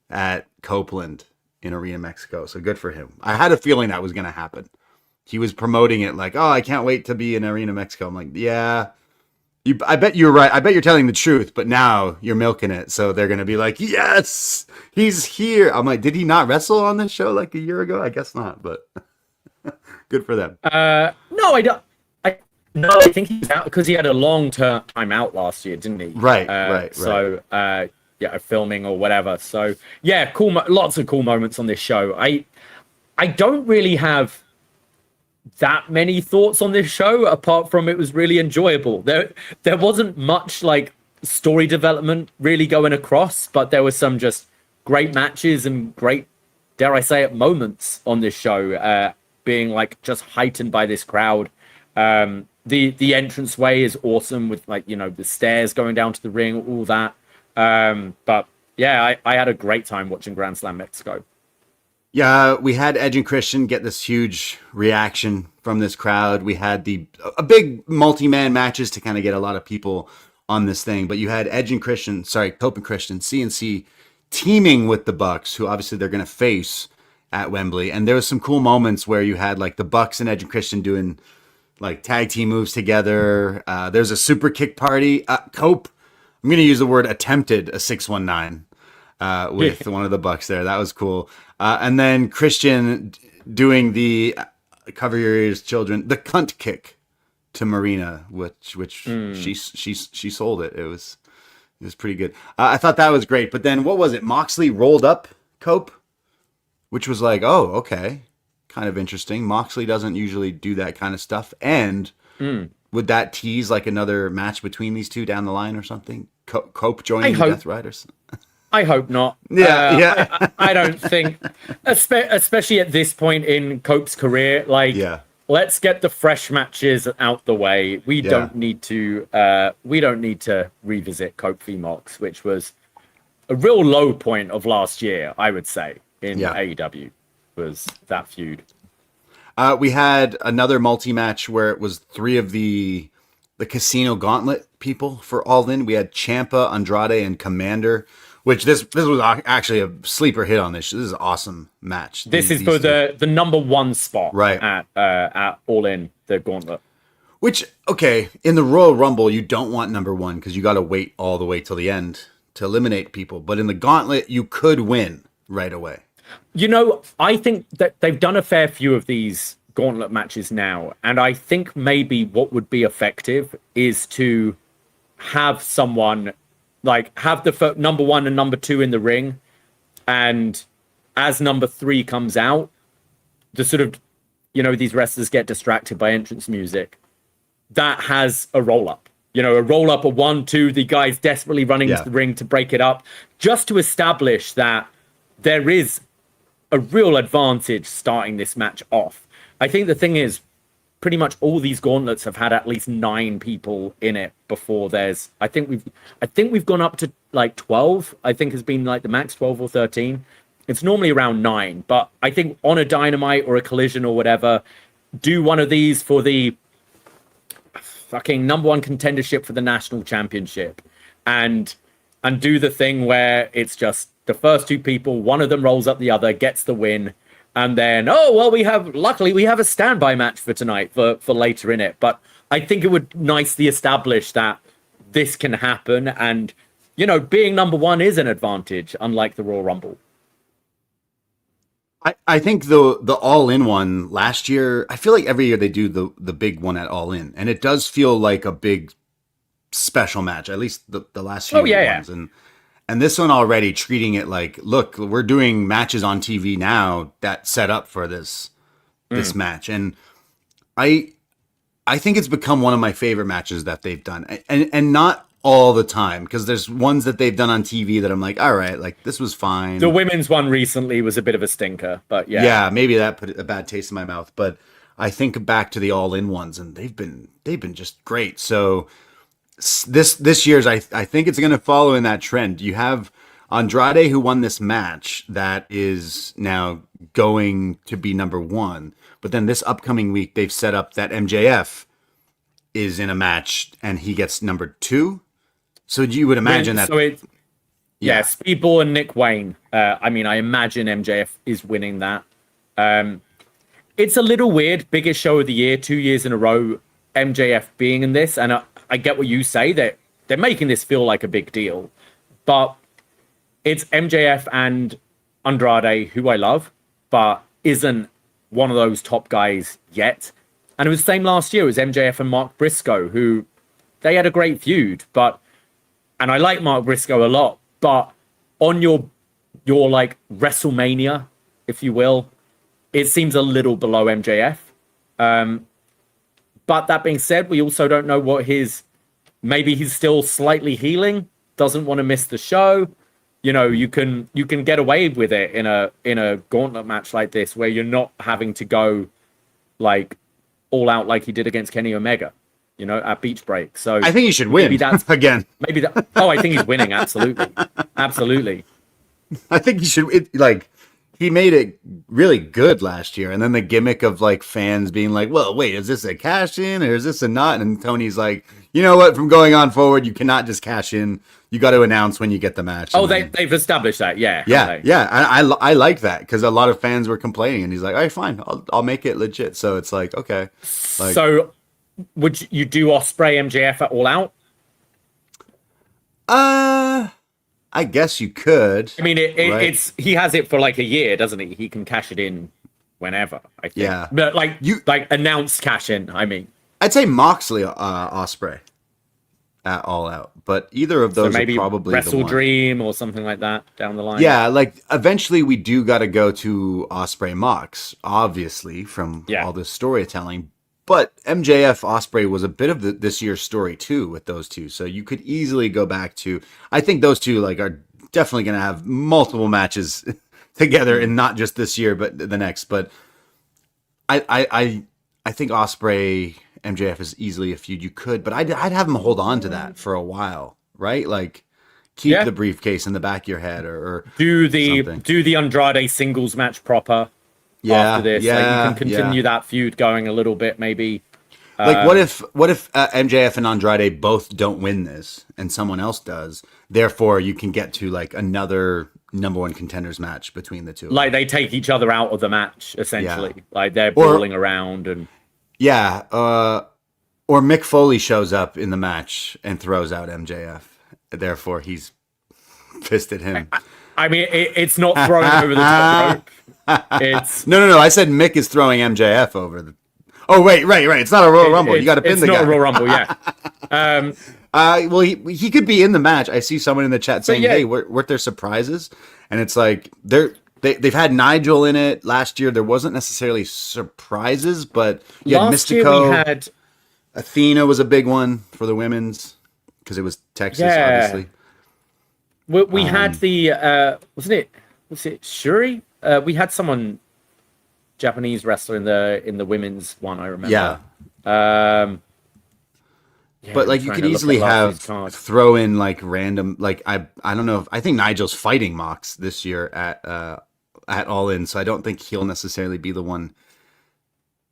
at Copeland in Arena Mexico. So good for him. I had a feeling that was going to happen. He was promoting it like, oh, I can't wait to be in Arena Mexico. I'm like, yeah, I bet you're right. I bet you're telling the truth, but now you're milking it. So they're going to be like, yes, he's here. I'm like, did he not wrestle on this show like a year ago? I guess not, but good for them. No, I don't. No, I think he's out because he had a long-term time out last year, didn't he? Right. So, filming or whatever. So, yeah, cool. Lots of cool moments on this show. I don't really have that many thoughts on this show apart from it was really enjoyable. There wasn't much like story development really going across, but there was some just great matches and great, dare I say it, moments on this show, being like just heightened by this crowd. The entranceway is awesome with like, the stairs going down to the ring, all that. But yeah, I had a great time watching Grand Slam Mexico. Yeah, we had Edge and Christian get this huge reaction from this crowd. We had a big multi-man matches to kind of get a lot of people on this thing. But you had Cope and Christian, CNC teaming with the Bucks, who obviously they're going to face at Wembley. And there was some cool moments where you had like the Bucks and Edge and Christian doing like tag team moves together. There's a super kick party. Cope, I'm going to use the word attempted a 619 with one of the Bucks there. That was cool. And then Christian doing the cover your ears, children, the cunt kick to Marina, which she sold it. It was pretty good. I thought that was great. But then what was it? Moxley rolled up Cope, which was like, oh, okay. Kind of interesting. Moxley doesn't usually do that kind of stuff. And would that tease like another match between these two down the line or something? Cope joining the Death Riders? I hope not. Yeah. I don't think, especially at this point in Cope's career, let's get the fresh matches out the way. We don't need to revisit Cope v Mox, which was a real low point of last year, I would say, in AEW. Was that feud. We had another multi-match where it was 3 of the Casino Gauntlet people for All In. We had Ciampa, Andrade, and Commander, which this was actually a sleeper hit on this. This is an awesome match. This is for the number 1 spot right at All In, the Gauntlet. Which, okay, in the Royal Rumble, you don't want number 1 because you got to wait all the way till the end to eliminate people. But in the Gauntlet, you could win right away. I think that they've done a fair few of these Gauntlet matches now, and I think maybe what would be effective is to have someone like have the number 1 and number 2 in the ring, and as number 3 comes out, the sort of these wrestlers get distracted by entrance music. That has a roll up, a roll up, a 1-2. The guy's desperately running into the ring to break it up, just to establish that there is a real advantage starting this match off. I think the thing is, pretty much all these gauntlets have had at least 9 people in it before there's, I think we've gone up to like 12, I think has been like the max, 12 or 13. It's normally around 9, but I think on a Dynamite or a Collision or whatever, do one of these for the fucking number 1 contendership for the national championship, and do the thing where it's just the first 2 people, one of them rolls up the other, gets the win, and then, luckily we have a standby match for tonight for later in it. But I think it would nicely establish that this can happen, and being number 1 is an advantage, unlike the Royal Rumble. I think the All In one last year, I feel like every year they do the big one at All In, and it does feel like a big special match, at least the last few ones. And this one already treating it like, look, we're doing matches on TV now that set up for this match. And I think it's become one of my favorite matches that they've done. And not all the time, because there's ones that they've done on TV that I'm like, all right, like this was fine. The women's one recently was a bit of a stinker, but yeah. Yeah, maybe that put a bad taste in my mouth. But I think back to the All-In ones, and they've been just great. So this year's, I think it's going to follow in that trend. You have Andrade, who won this match, that is now going to be number 1. But then this upcoming week, they've set up that MJF is in a match and he gets number 2. So you would imagine that. So Speedball and Nick Wayne. I imagine MJF is winning that. It's a little weird. Biggest show of the year, 2 years in a row, MJF being in this, and I get what you say, that they're making this feel like a big deal, but it's MJF and Andrade, who I love, but isn't one of those top guys yet. And it was the same last year. It was MJF and Mark Briscoe, who they had a great feud, and I like Mark Briscoe a lot, but on your like WrestleMania, if you will, it seems a little below MJF. But that being said, we also don't know what maybe he's still slightly healing, doesn't want to miss the show. You can get away with it in a gauntlet match like this, where you're not having to go like all out like he did against Kenny Omega, at Beach Break. So I think he should win. Maybe that's again. Maybe that. Oh, I think he's winning. Absolutely. Absolutely. I think he should. He made it really good last year, and then the gimmick of like fans being like, "Well, wait, is this a cash in or is this a not?" And Tony's like, "You know what? From going on forward, you cannot just cash in. You got to announce when you get the match." Oh, they've established that, yeah. Yeah. I like that, because a lot of fans were complaining, and he's like, "All right, fine, I'll make it legit." So it's like, okay. So, would you do Ospreay MJF at All Out? I guess you could. I mean, it's he has it for like a year, doesn't he? He can cash it in whenever, I think. Yeah. But like announced cash in, I mean. I'd say Moxley, Ospreay at All Out, but either of those maybe are probably Wrestle the one. Dream or something like that down the line. Yeah, like eventually we do got to go to Ospreay Mox, obviously, from all this storytelling. But MJF Ospreay was a bit of this year's story too with those two. So you could easily go back to, I think those two are definitely going to have multiple matches together, and not just this year, but the next. But I think Ospreay MJF is easily a feud you could, but I'd have him hold on to that for a while, right? Like keep the briefcase in the back of your head, or do the Andrade singles match proper. After this, you can continue that feud going a little bit, maybe. Like, what if MJF and Andrade both don't win this, and someone else does? Therefore, you can get to like another number 1 contenders match between the two. Like they take each other out of the match, essentially. Yeah. Like they're brawling around and. Yeah, or Mick Foley shows up in the match and throws out MJF. Therefore, he's pissed at him. I mean, it's not throwing over the top rope. It's no. I said Mick is throwing MJF over the. Oh wait, right. It's not a Royal Rumble. You got to pin the guy. It's not a Royal Rumble, yeah. Well, he could be in the match. I see someone in the chat saying, "Hey, weren't there surprises?" And it's like they've had Nigel in it last year. There wasn't necessarily surprises, but you had last Mystico. Year we had Athena was a big one for the women's because it was Texas, obviously. We had the was it Shuri? We had someone Japanese wrestler in the women's one, I remember. Yeah, But I'm like you trying could to look easily at last have week's card. throw in like random like I don't know I think Nigel's fighting Mox this year at All In, so I don't think he'll necessarily be the one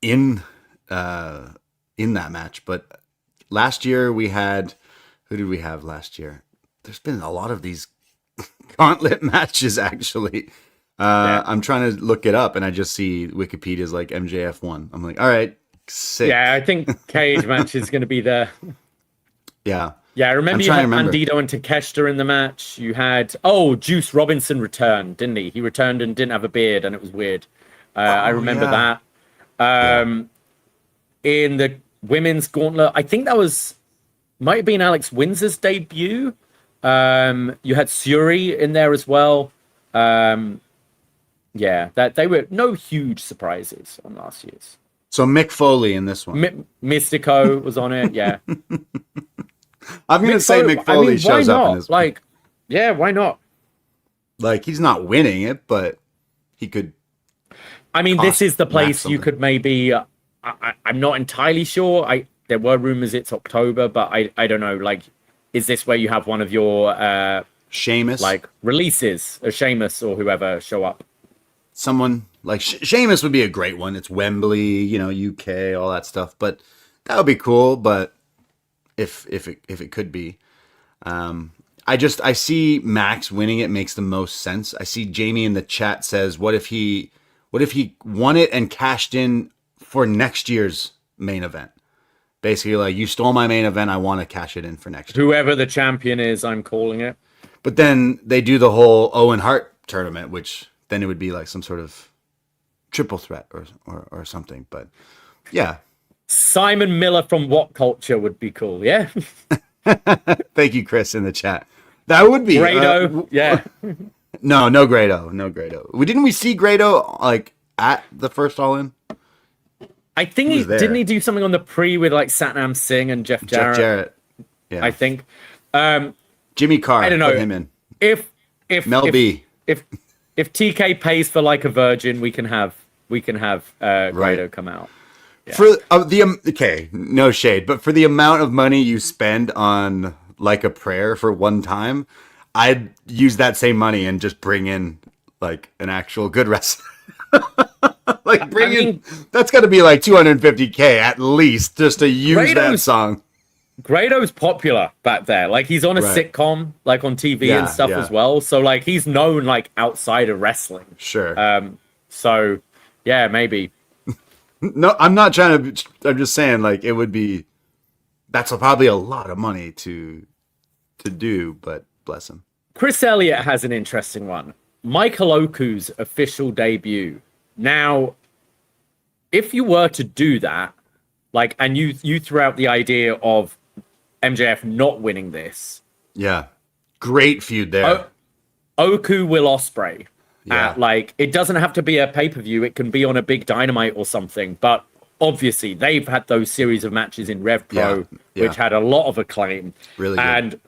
in in that match. But last year we had who did we have last year? There's been a lot of these gauntlet matches actually. Yeah. I'm trying to look it up and I just see Wikipedia's like MJF one. I'm like, all right, sick. Yeah, I think cage match is going to be there. Yeah. Yeah, I I'm remember you trying had to remember. Bandito and Takeshita in the match. You had Juice Robinson returned, didn't he? He returned and didn't have a beard, and it was weird. I remember yeah. that. Yeah. In the women's gauntlet, I think that might have been Alex Windsor's debut. You had Suri in there as well. Yeah, that they were no huge surprises on last year's. So Mick Foley in this one. Mystico was on it. Yeah, I'm going to say Mick Foley shows up in this one. Like, yeah, why not? Like, he's not winning it, but he could. I mean, this is the place you something. could maybe. I'm not entirely sure. There were rumors it's October, but I don't know. Like, is this where you have one of your Sheamus? like releases, or Sheamus or whoever show up? Someone like Sheamus would be a great one. It's Wembley, UK, all that stuff. But that would be cool. But if it could be, I see Max winning it makes the most sense. I see Jamie in the chat says, what if he won it and cashed in for next year's main event? Basically, like, you stole my main event, I want to cash it in for next year. Whoever the champion is, I'm calling it. But then they do the whole Owen Hart tournament, which then it would be like some sort of triple threat or something. But yeah. Simon Miller from What Culture would be cool, yeah? Thank you, Chris, in the chat. That would be Grado, yeah. No Grado. Didn't we see Grado like at the first All In? I think he didn't he do something on the pre with like Satnam Singh and Jeff Jarrett? Yeah. I think. Jimmy Carr, I don't know. put him in. If B. If TK pays for like a virgin, we can have Grado come out. Yeah. For okay, no shade, but for the amount of money you spend on like a prayer for one time, I'd use that same money and just bring in like an actual good wrestler. Like that's got to be like $250K at least just to use that song. Grado's popular back there. Like, he's on a sitcom, like on TV and stuff as well. So like he's known like outside of wrestling. Sure. So yeah, maybe. No, I'm not trying to. I'm just saying, like, it would be. That's probably a lot of money to do, but bless him. Chris Elliott has an interesting one. Michael Oku's official debut. Now, if you were to do that, like, and you threw out the idea of MJF not winning this. Yeah. Great feud there. Oku will Ospreay. Yeah. Like, it doesn't have to be a pay-per-view. It can be on a big Dynamite or something. But obviously, they've had those series of matches in Rev Pro, which had a lot of acclaim. Really good. And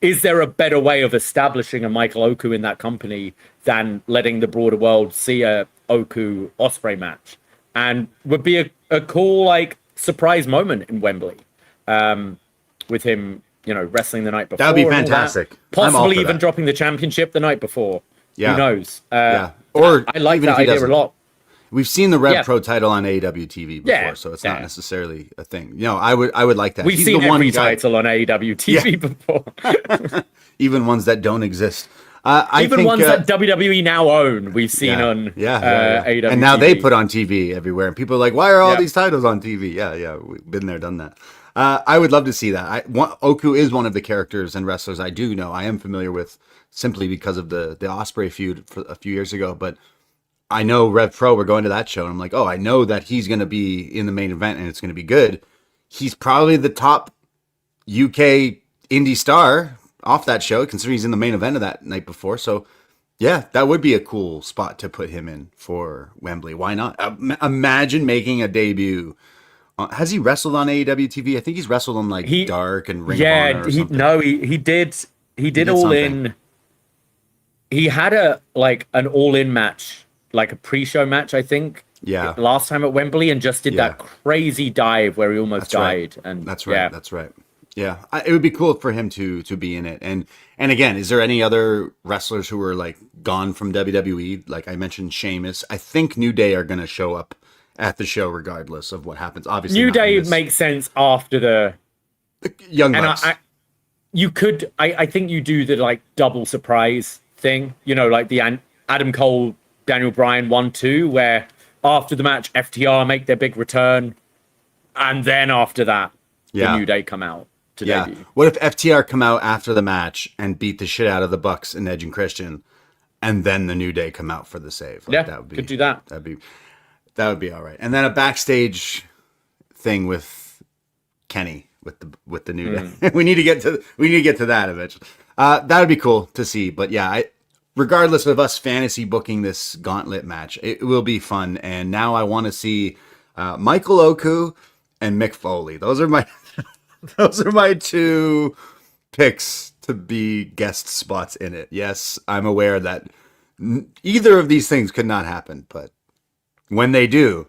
is there a better way of establishing a Michael Oku in that company than letting the broader world see a Oku Ospreay match? And would be a cool, like, surprise moment in Wembley with him, wrestling the night before. That would be fantastic. Possibly even dropping the championship the night before. Yeah. Who knows? Or I like that idea a lot. We've seen the Rev Pro title on AEW TV before, so it's not necessarily a thing. I would like that. We've seen every title on AEW TV before. Even ones that don't exist. Even ones that WWE now own, we've seen on AEW and now TV. they put on TV everywhere, and people are like, why are all these titles on TV? Yeah, we've been there, done that. I would love to see that. Oku is one of the characters and wrestlers I do know. I am familiar with simply because of the Ospreay feud a few years ago, but I know Rev Pro, we're going to that show, and I'm like, I know that he's going to be in the main event, and it's going to be good. He's probably the top UK indie star off that show, considering he's in the main event of that night before. So, yeah, that would be a cool spot to put him in for Wembley. Why not? Imagine making a debut. Has he wrestled on AEW TV? I think he's wrestled on like Dark and Ring of Honor or something. He did All something. In. He had an All In match, like a pre-show match, I think. Yeah. last time at Wembley and just did that crazy dive where he almost died. Right. And that's right. That's right. Yeah, it would be cool for him to be in it. And again, is there any other wrestlers who are like gone from WWE? Like I mentioned, Sheamus. I think New Day are going to show up at the show regardless of what happens. Obviously, New Day makes sense after the Young Bucks. I think you do the like double surprise thing. You know, like the Adam Cole, Daniel Bryan 1-2, where after the match, FTR make their big return, and then after that, the New Day come out. Debut. What if FTR come out after the match and beat the shit out of the Bucks and Edge and Christian, and then the New Day come out for the save? Like, that would be, could do that. That would be all right. And then a backstage thing with Kenny with the New Day. we need to get to that eventually. That would be cool to see. But yeah, regardless of us fantasy booking this gauntlet match, it will be fun. And now I want to see Michael Oku and Mick Foley. Those are my two picks to be guest spots in it. Yes, I'm aware that either of these things could not happen, but when they do,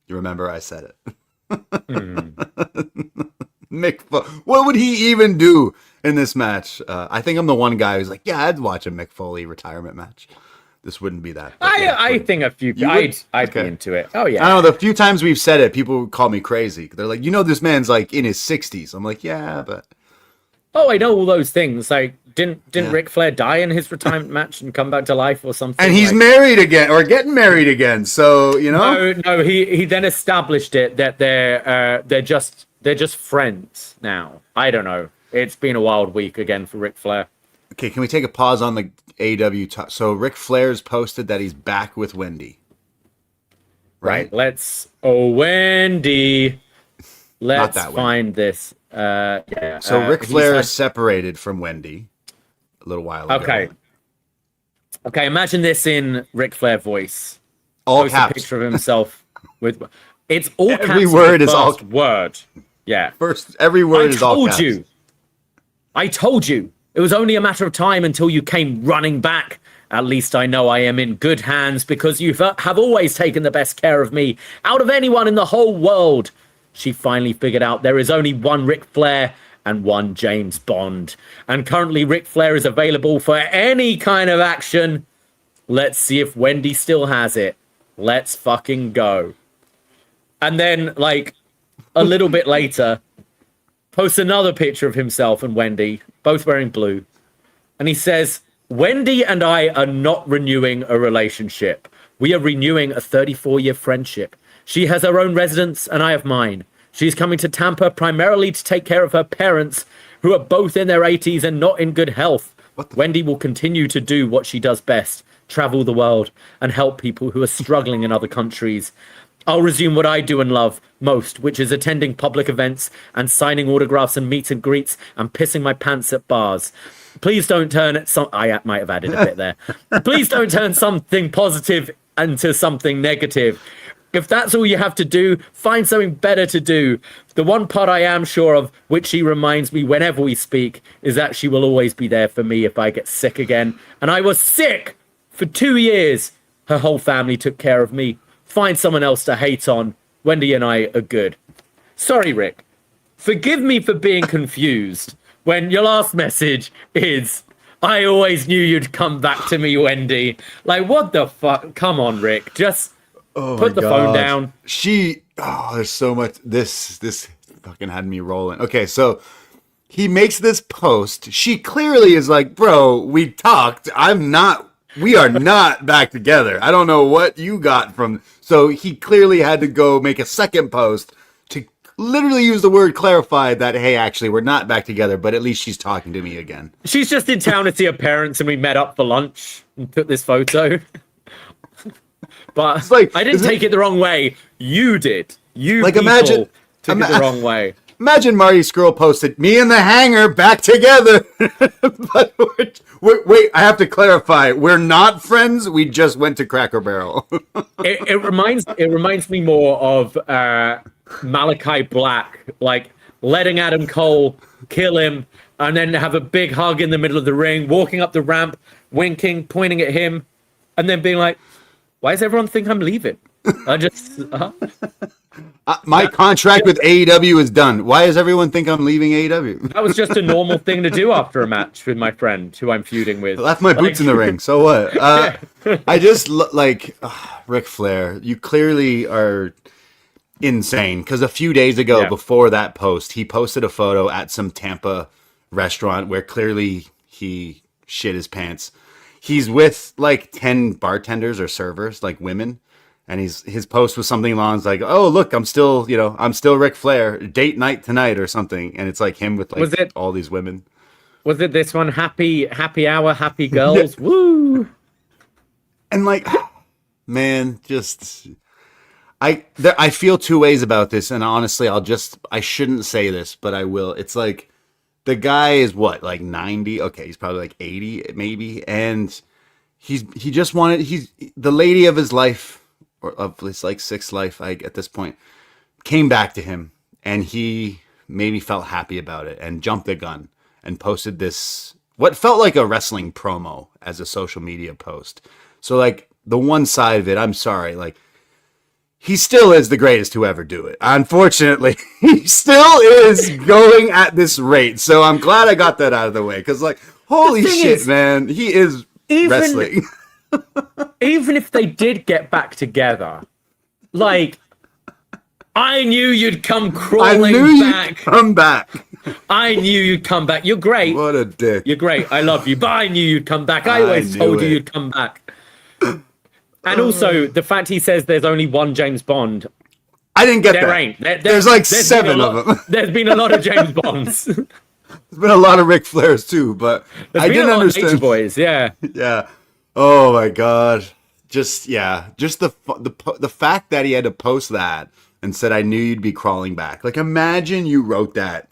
you remember I said it. What would he even do in this match? I think I'm the one guy who's like, yeah, I'd watch a Mick Foley retirement match. This wouldn't be that. I think I'd be into it. Oh yeah. I don't know. The few times we've said it, people would call me crazy. They're like, this man's like in his 60s. I'm like, yeah, but. Oh, I know all those things. Like, didn't Ric Flair die in his retirement match and come back to life or something? And he's married again or getting married again. So No. He then established it that they're just friends now. I don't know. It's been a wild week again for Ric Flair. Okay, can we take a pause on the AEW talk? So Ric Flair's posted that he's back with Wendy. Right? Wendy. Let's find this. So Ric Flair separated from Wendy a little while ago. Okay, imagine this in Ric Flair voice. All caps. A picture of himself with... It's all caps. Every word is all... word. Yeah. Every word is all caps. I told you. It was only a matter of time until you came running back. At least I know I am in good hands because you have always taken the best care of me out of anyone in the whole world. She finally figured out there is only one Ric Flair and one James Bond. And currently Ric Flair is available for any kind of action. Let's see if Wendy still has it. Let's fucking go. And then, like, a little bit later, posts another picture of himself and Wendy, both wearing blue. And he says, Wendy and I are not renewing a relationship. We are renewing a 34-year friendship. She has her own residence and I have mine. She's coming to Tampa primarily to take care of her parents, who are both in their 80s and not in good health. Wendy will continue to do what she does best, travel the world and help people who are struggling in other countries. I'll resume what I do and love most, which is attending public events and signing autographs and meet and greets and pissing my pants at bars. Please don't turn it... I might have added a bit there. Please don't turn something positive into something negative. If that's all you have to do, find something better to do. The one part I am sure of, which she reminds me whenever we speak, is that she will always be there for me if I get sick again. And I was sick for 2 years. Her whole family took care of me. Find someone else to hate on. Wendy and I are good. Sorry, Rick. Forgive me for being confused when your last message is, I always knew you'd come back to me, Wendy. Like, what the fuck? Come on, Rick. Just put the phone down. There's so much. This fucking had me rolling. Okay, so he makes this post. She clearly is like, bro, we talked. We are not back together. I don't know what you got from... So he clearly had to go make a second post to literally use the word clarify that, hey, actually, we're not back together, but at least she's talking to me again. She's just in town to see her parents and we met up for lunch and took this photo. But like, I didn't take it the wrong way. You did. You like, took it the wrong way. Imagine Marty Scurll posted, me and the Hanger back together. But wait, I have to clarify. We're not friends. We just went to Cracker Barrel. it reminds me more of Malachi Black, like letting Adam Cole kill him and then have a big hug in the middle of the ring, walking up the ramp, winking, pointing at him, and then being like, why does everyone think I'm leaving? I just My contract with AEW is done. Why does everyone think I'm leaving AEW? that was just a normal thing to do after a match with my friend who I'm feuding with. I left my boots in the ring. So what? I just like Ric Flair. You clearly are insane because a few days ago, before that post, he posted a photo at some Tampa restaurant where clearly he shit his pants. He's with like 10 bartenders or servers, like women. And his post was something along like, "Oh, look, I'm still Ric Flair. Date night tonight or something." And it's like him with like all these women. Was it this one? Happy hour, happy girls. Yeah. Woo! And like, man, just I feel two ways about this. And honestly, I shouldn't say this, but I will. It's like the guy is what, like 90? Okay, he's probably like 80 maybe, and he's the lady of his life. Or of his like sixth life, at this point, came back to him, and he maybe felt happy about it and jumped the gun and posted this what felt like a wrestling promo as a social media post. So like the one side of it, I'm sorry, like he still is the greatest to ever do it. Unfortunately, he still is going at this rate. So I'm glad I got that out of the way because like holy shit, man, he is wrestling. Even if they did get back together, like, I knew you'd come crawling back. You'd come back. I knew you'd come back. You're great. What a dick. You're great. I love you, but I knew you'd come back. I always told you you'd come back. And also, the fact he says there's only one James Bond. I didn't get that. There's like 7 of them. There's been a lot of James Bonds. There's been a lot of Ric Flairs too, but I didn't understand. Nature Boys, yeah. Yeah. Oh my God. Just the fact that he had to post that and said, "I knew you'd be crawling back." Like, imagine you wrote that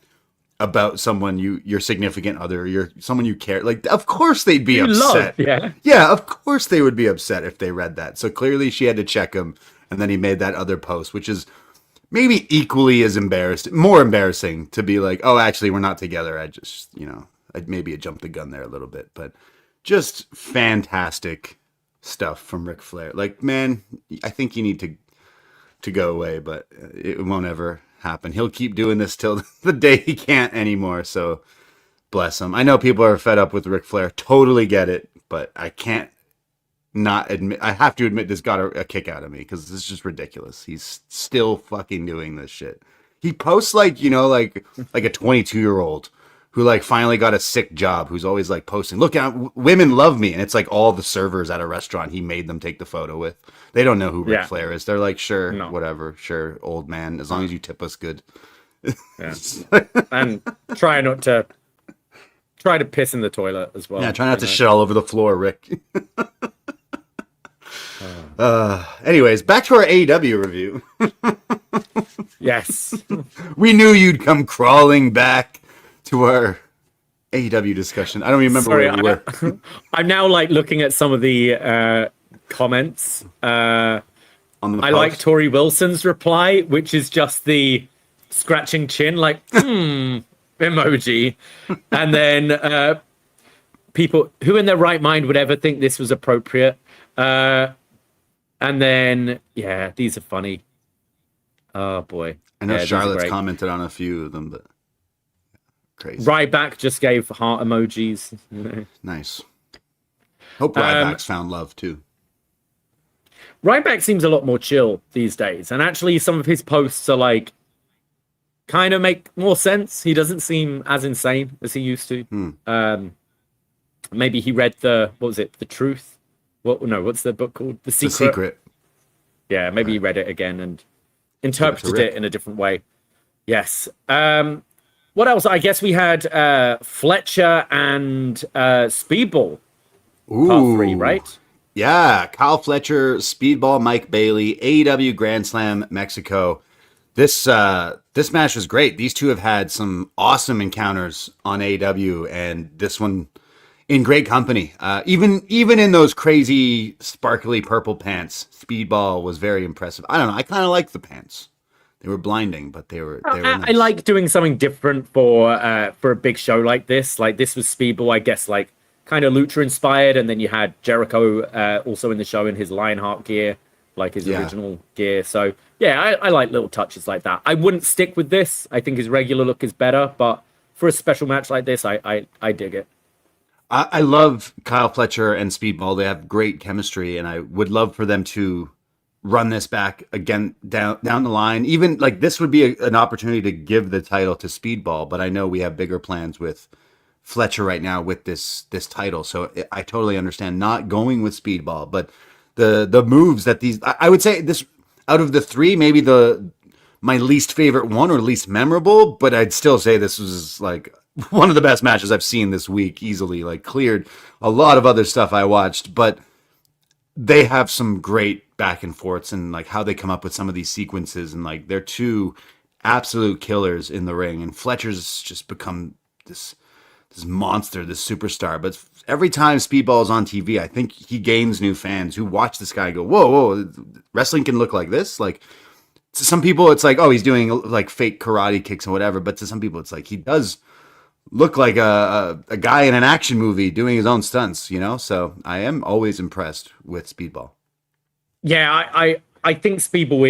about someone your significant other, someone you care. Like, of course they'd be upset. Yeah, of course they would be upset if they read that. So clearly she had to check him, and then he made that other post, which is maybe equally as more embarrassing to be like, "Oh, actually, we're not together. I just, I jumped the gun there a little bit," but just fantastic stuff from Ric Flair. Like, man, I think you need to go away, but it won't ever happen. He'll keep doing this till the day he can't anymore. So bless him. I know people are fed up with Ric Flair. Totally get it, but I can't not admit. I have to admit this got a kick out of me because this is just ridiculous. He's still fucking doing this shit. He posts like a 22-year-old. Who like finally got a sick job, who's always like posting, "Look out, women love me." And it's like all the servers at a restaurant he made them take the photo with. They don't know who Ric Flair is. They're like, "Sure, whatever, sure, old man, as long as you tip us good." Yeah. And try to piss in the toilet as well. Yeah, try not to shit all over the floor, Rick. Anyways, back to our AEW review. Yes. We knew you'd come crawling back to our AEW discussion. I don't remember where we were. I'm now like looking at some of the comments. I like Tori Wilson's reply, which is just the scratching chin, like emoji, and then people who in their right mind would ever think this was appropriate. And then these are funny. Oh boy, I know Charlotte's commented on a few of them, but. Crazy. Ryback just gave heart emojis. Nice. Hope Ryback's found love too. Ryback seems a lot more chill these days, and actually some of his posts are like kind of make more sense. He doesn't seem as insane as he used to. Maybe he read The Truth? What's the book called? The Secret. Yeah, maybe he read it again and interpreted it in a different way. Yes. What else? I guess we had Fletcher and Speedball. Part 3, right? Yeah, Kyle Fletcher, Speedball, Mike Bailey, AEW Grand Slam Mexico. This match was great. These two have had some awesome encounters on AEW, and this one in great company. Even in those crazy sparkly purple pants, Speedball was very impressive. I don't know. I kind of like the pants. They were blinding, but they were nice. I like doing something different for a big show like this. Like, this was Speedball, I guess, like kind of lucha inspired, and then you had Jericho also in the show in his Lionheart gear. like his original gear. So yeah, I like little touches like that. I wouldn't stick with this. I think his regular look is better, but for a special match like this, I dig it. I love Kyle Fletcher and Speedball. They have great chemistry, and I would love for them to run this back again down the line. Even like this would be an opportunity to give the title to Speedball, but I know we have bigger plans with Fletcher right now with this title. So I totally understand not going with Speedball, but the moves that I would say this out of the three, maybe my least favorite one or least memorable, but I'd still say this was like one of the best matches I've seen this week, easily, like cleared a lot of other stuff I watched, but they have some great back and forths and like how they come up with some of these sequences, and like they're two absolute killers in the ring, and Fletcher's just become this monster, this superstar. But every time Speedball is on TV, I think he gains new fans who watch this guy go, whoa, wrestling can look like this. Like to some people, it's like, oh, he's doing like fake karate kicks and whatever. But to some people, it's like he does look like a guy in an action movie doing his own stunts, you know? So I am always impressed with Speedball. Yeah, I think Speedball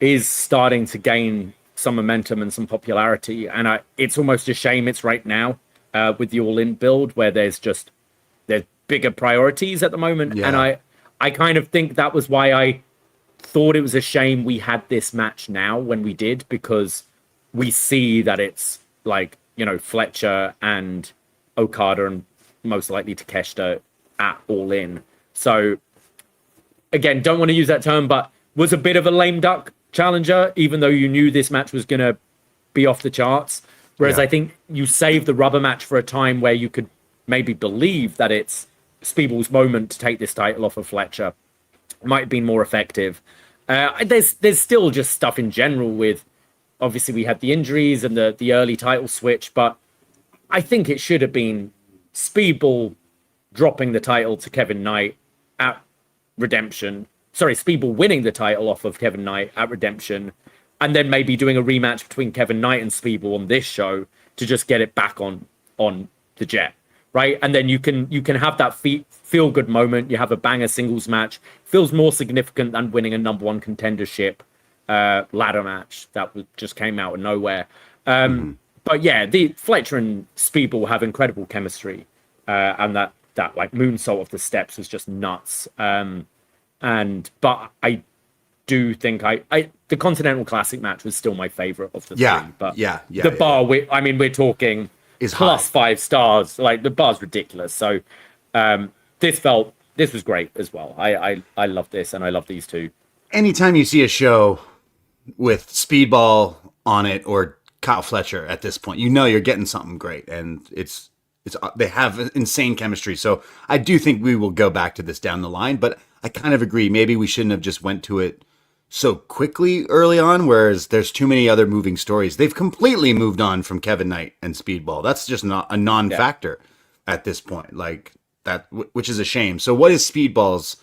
is starting to gain some momentum and some popularity, and it's almost a shame it's right now with the All In build where there's bigger priorities at the moment. Yeah. And I kind of think that was why I thought it was a shame we had this match now when we did, because we see that it's like, you know, Fletcher and Okada and most likely Takeshita at All In. So again, don't want to use that term, but was a bit of a lame duck challenger, even though you knew this match was going to be off the charts. Whereas I think you save the rubber match for a time where you could maybe believe that it's Speedball's moment to take this title off of Fletcher. Might have been more effective. There's still just stuff in general with, obviously we had the injuries and the early title switch, but I think it should have been Speedball dropping the title to Kevin Knight at Redemption. Sorry, Speedball winning the title off of Kevin Knight at Redemption, and then maybe doing a rematch between Kevin Knight and Speedball on this show to just get it back on the jet, right? And then you can have that feel good moment. You have a banger singles match. Feels more significant than winning a number one contendership ladder match that just came out of nowhere. But yeah, the Fletcher and Speedball have incredible chemistry, and that like moonsault of the steps was just nuts. But I do think the Continental Classic match was still my favorite of the three. But the bar, we're talking is plus high. 5 stars. Like the bar's ridiculous. So this was great as well. I love this, and I love these two. Anytime you see a show with Speedball on it or Kyle Fletcher at this point, you know you're getting something great, and they have insane chemistry. So I do think we will go back to this down the line, but I kind of agree. Maybe we shouldn't have just went to it so quickly early on, whereas there's too many other moving stories. They've completely moved on from Kevin Knight and Speedball. That's just not a non-factor at this point, like that, which is a shame. So what is Speedball's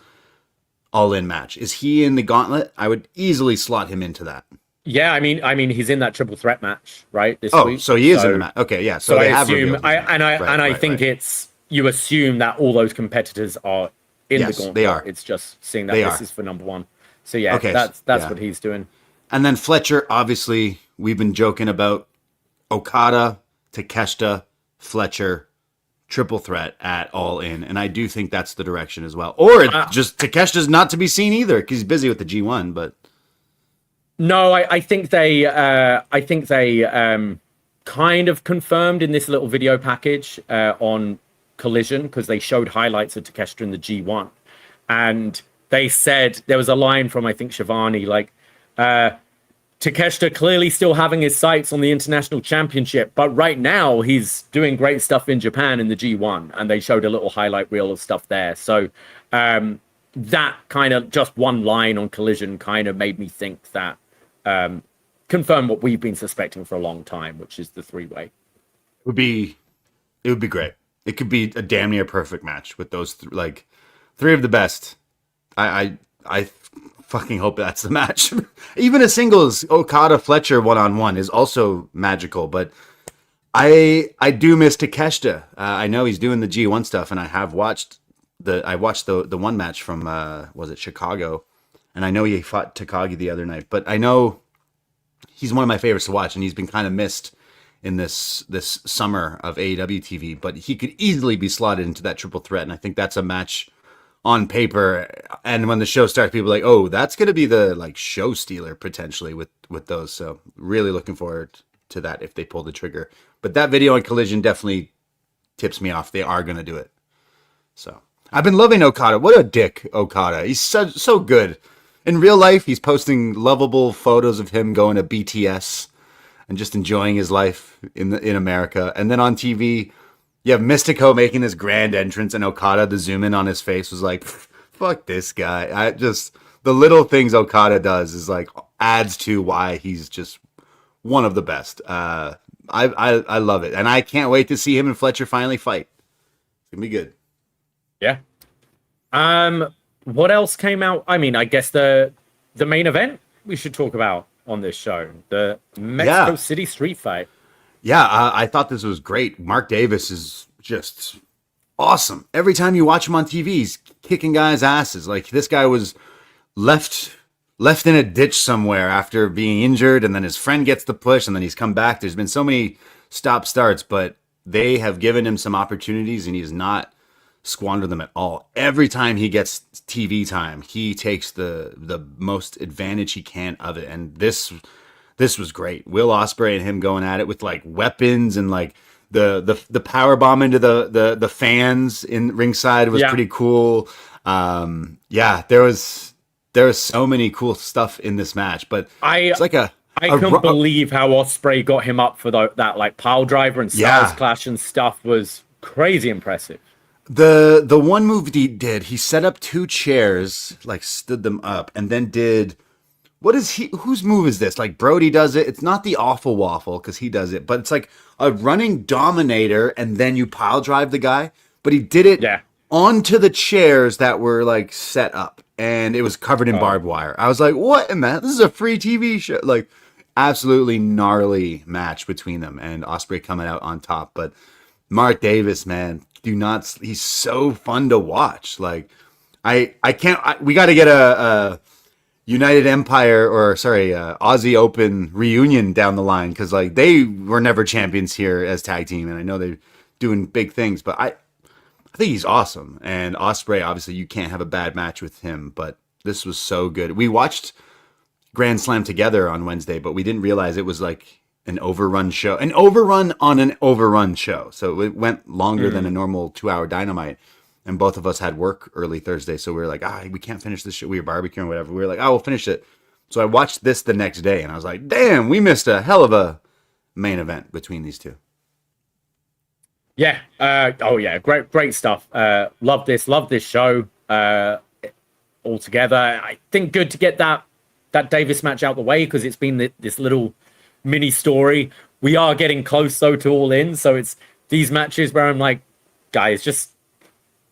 All-In match? Is he in the gauntlet? I would easily slot him into that. Yeah, I mean, he's in that triple threat match, right? This week. So he is in the match. Okay, yeah. So they I have assume, I think it's, you assume that all those competitors are in the gauntlet. They are. It's just seeing that this is for number one. So yeah, that's what he's doing. And then Fletcher, obviously, we've been joking about Okada, Takeshita, Fletcher, triple threat at All In, and I do think that's the direction as well. Or just Takeshita's not to be seen either because he's busy with the G1. But no, I think they kind of confirmed in this little video package on Collision, because they showed highlights of Takeshita in the G1, and they said there was a line from, I think, Shivani, like, Takeshita clearly still having his sights on the international championship, but right now he's doing great stuff in Japan in the G1, and they showed a little highlight reel of stuff there. So that kind of just one line on Collision kind of made me think that confirm what we've been suspecting for a long time, which is the three-way. It would be great. It could be a damn near perfect match with those three of the best. I fucking hope that's the match. Even a singles Okada Fletcher 1-on-1 is also magical, but I do miss Takeshita. I know he's doing the G1 stuff, and I have watched I watched the one match from was it Chicago, and I know he fought Takagi the other night, but I know he's one of my favorites to watch, and he's been kind of missed in this summer of AEW TV. But he could easily be slotted into that triple threat, and I think that's a match on paper. And when the show starts, people are like, oh, that's going to be the like show stealer potentially with those. So really looking forward to that if they pull the trigger. But that video on Collision definitely tips me off. They are going to do it. So I've been loving Okada. What a dick, Okada. He's so good. In real life, he's posting lovable photos of him going to BTS and just enjoying his life in America. And then on TV, you have Mystico making this grand entrance, and Okada, the zoom in on his face was like, fuck this guy. The little things Okada does is like adds to why he's just one of the best. I love it. And I can't wait to see him and Fletcher finally fight. It's going to be good. Yeah. What else came out? I mean, I guess the main event we should talk about on this show, the Mexico City street fight. Yeah, I thought this was great. Mark Davis is just awesome. Every time you watch him on TV, he's kicking guys' asses. Like this guy was left in a ditch somewhere after being injured, and then his friend gets the push, and then he's come back. There's been so many stop-starts, but they have given him some opportunities, and he's not squandered them at all. Every time he gets TV time, he takes the most advantage he can of it, and this was great. Will Ospreay and him going at it with like weapons and like the power bomb into the fans in ringside was pretty cool. There was so many cool stuff in this match, but it's like I couldn't believe how Ospreay got him up for that like pile driver and Styles Clash and stuff was crazy impressive. The one move he did, he set up two chairs, like stood them up, and then did whose move is this? Like Brody does it. It's not the awful waffle because he does it, but it's like a running dominator, and then you pile drive the guy. But he did it onto the chairs that were like set up, and it was covered in barbed wire. I was like, what in that? This is a free TV show. Like absolutely gnarly match between them, and Ospreay coming out on top. But Mark Davis, man, he's so fun to watch. Like we got to get a United Empire Aussie Open reunion down the line, because like they were never champions here as tag team, and I know they're doing big things, but I think he's awesome. And Ospreay, obviously you can't have a bad match with him, but this was so good. We watched Grand Slam together on Wednesday, but we didn't realize it was like an overrun show, an overrun on an overrun show. So it went longer than a normal 2-hour Dynamite. And both of us had work early Thursday. So we were like, we can't finish this show. We were barbecuing or whatever. We were like, we'll finish it. So I watched this the next day, and I was like, damn, we missed a hell of a main event between these two. Yeah. Great stuff. Love this show altogether. I think good to get that Davis match out the way, because it's been this little mini story. We are getting close though to All In, so it's these matches where I'm like, guys, just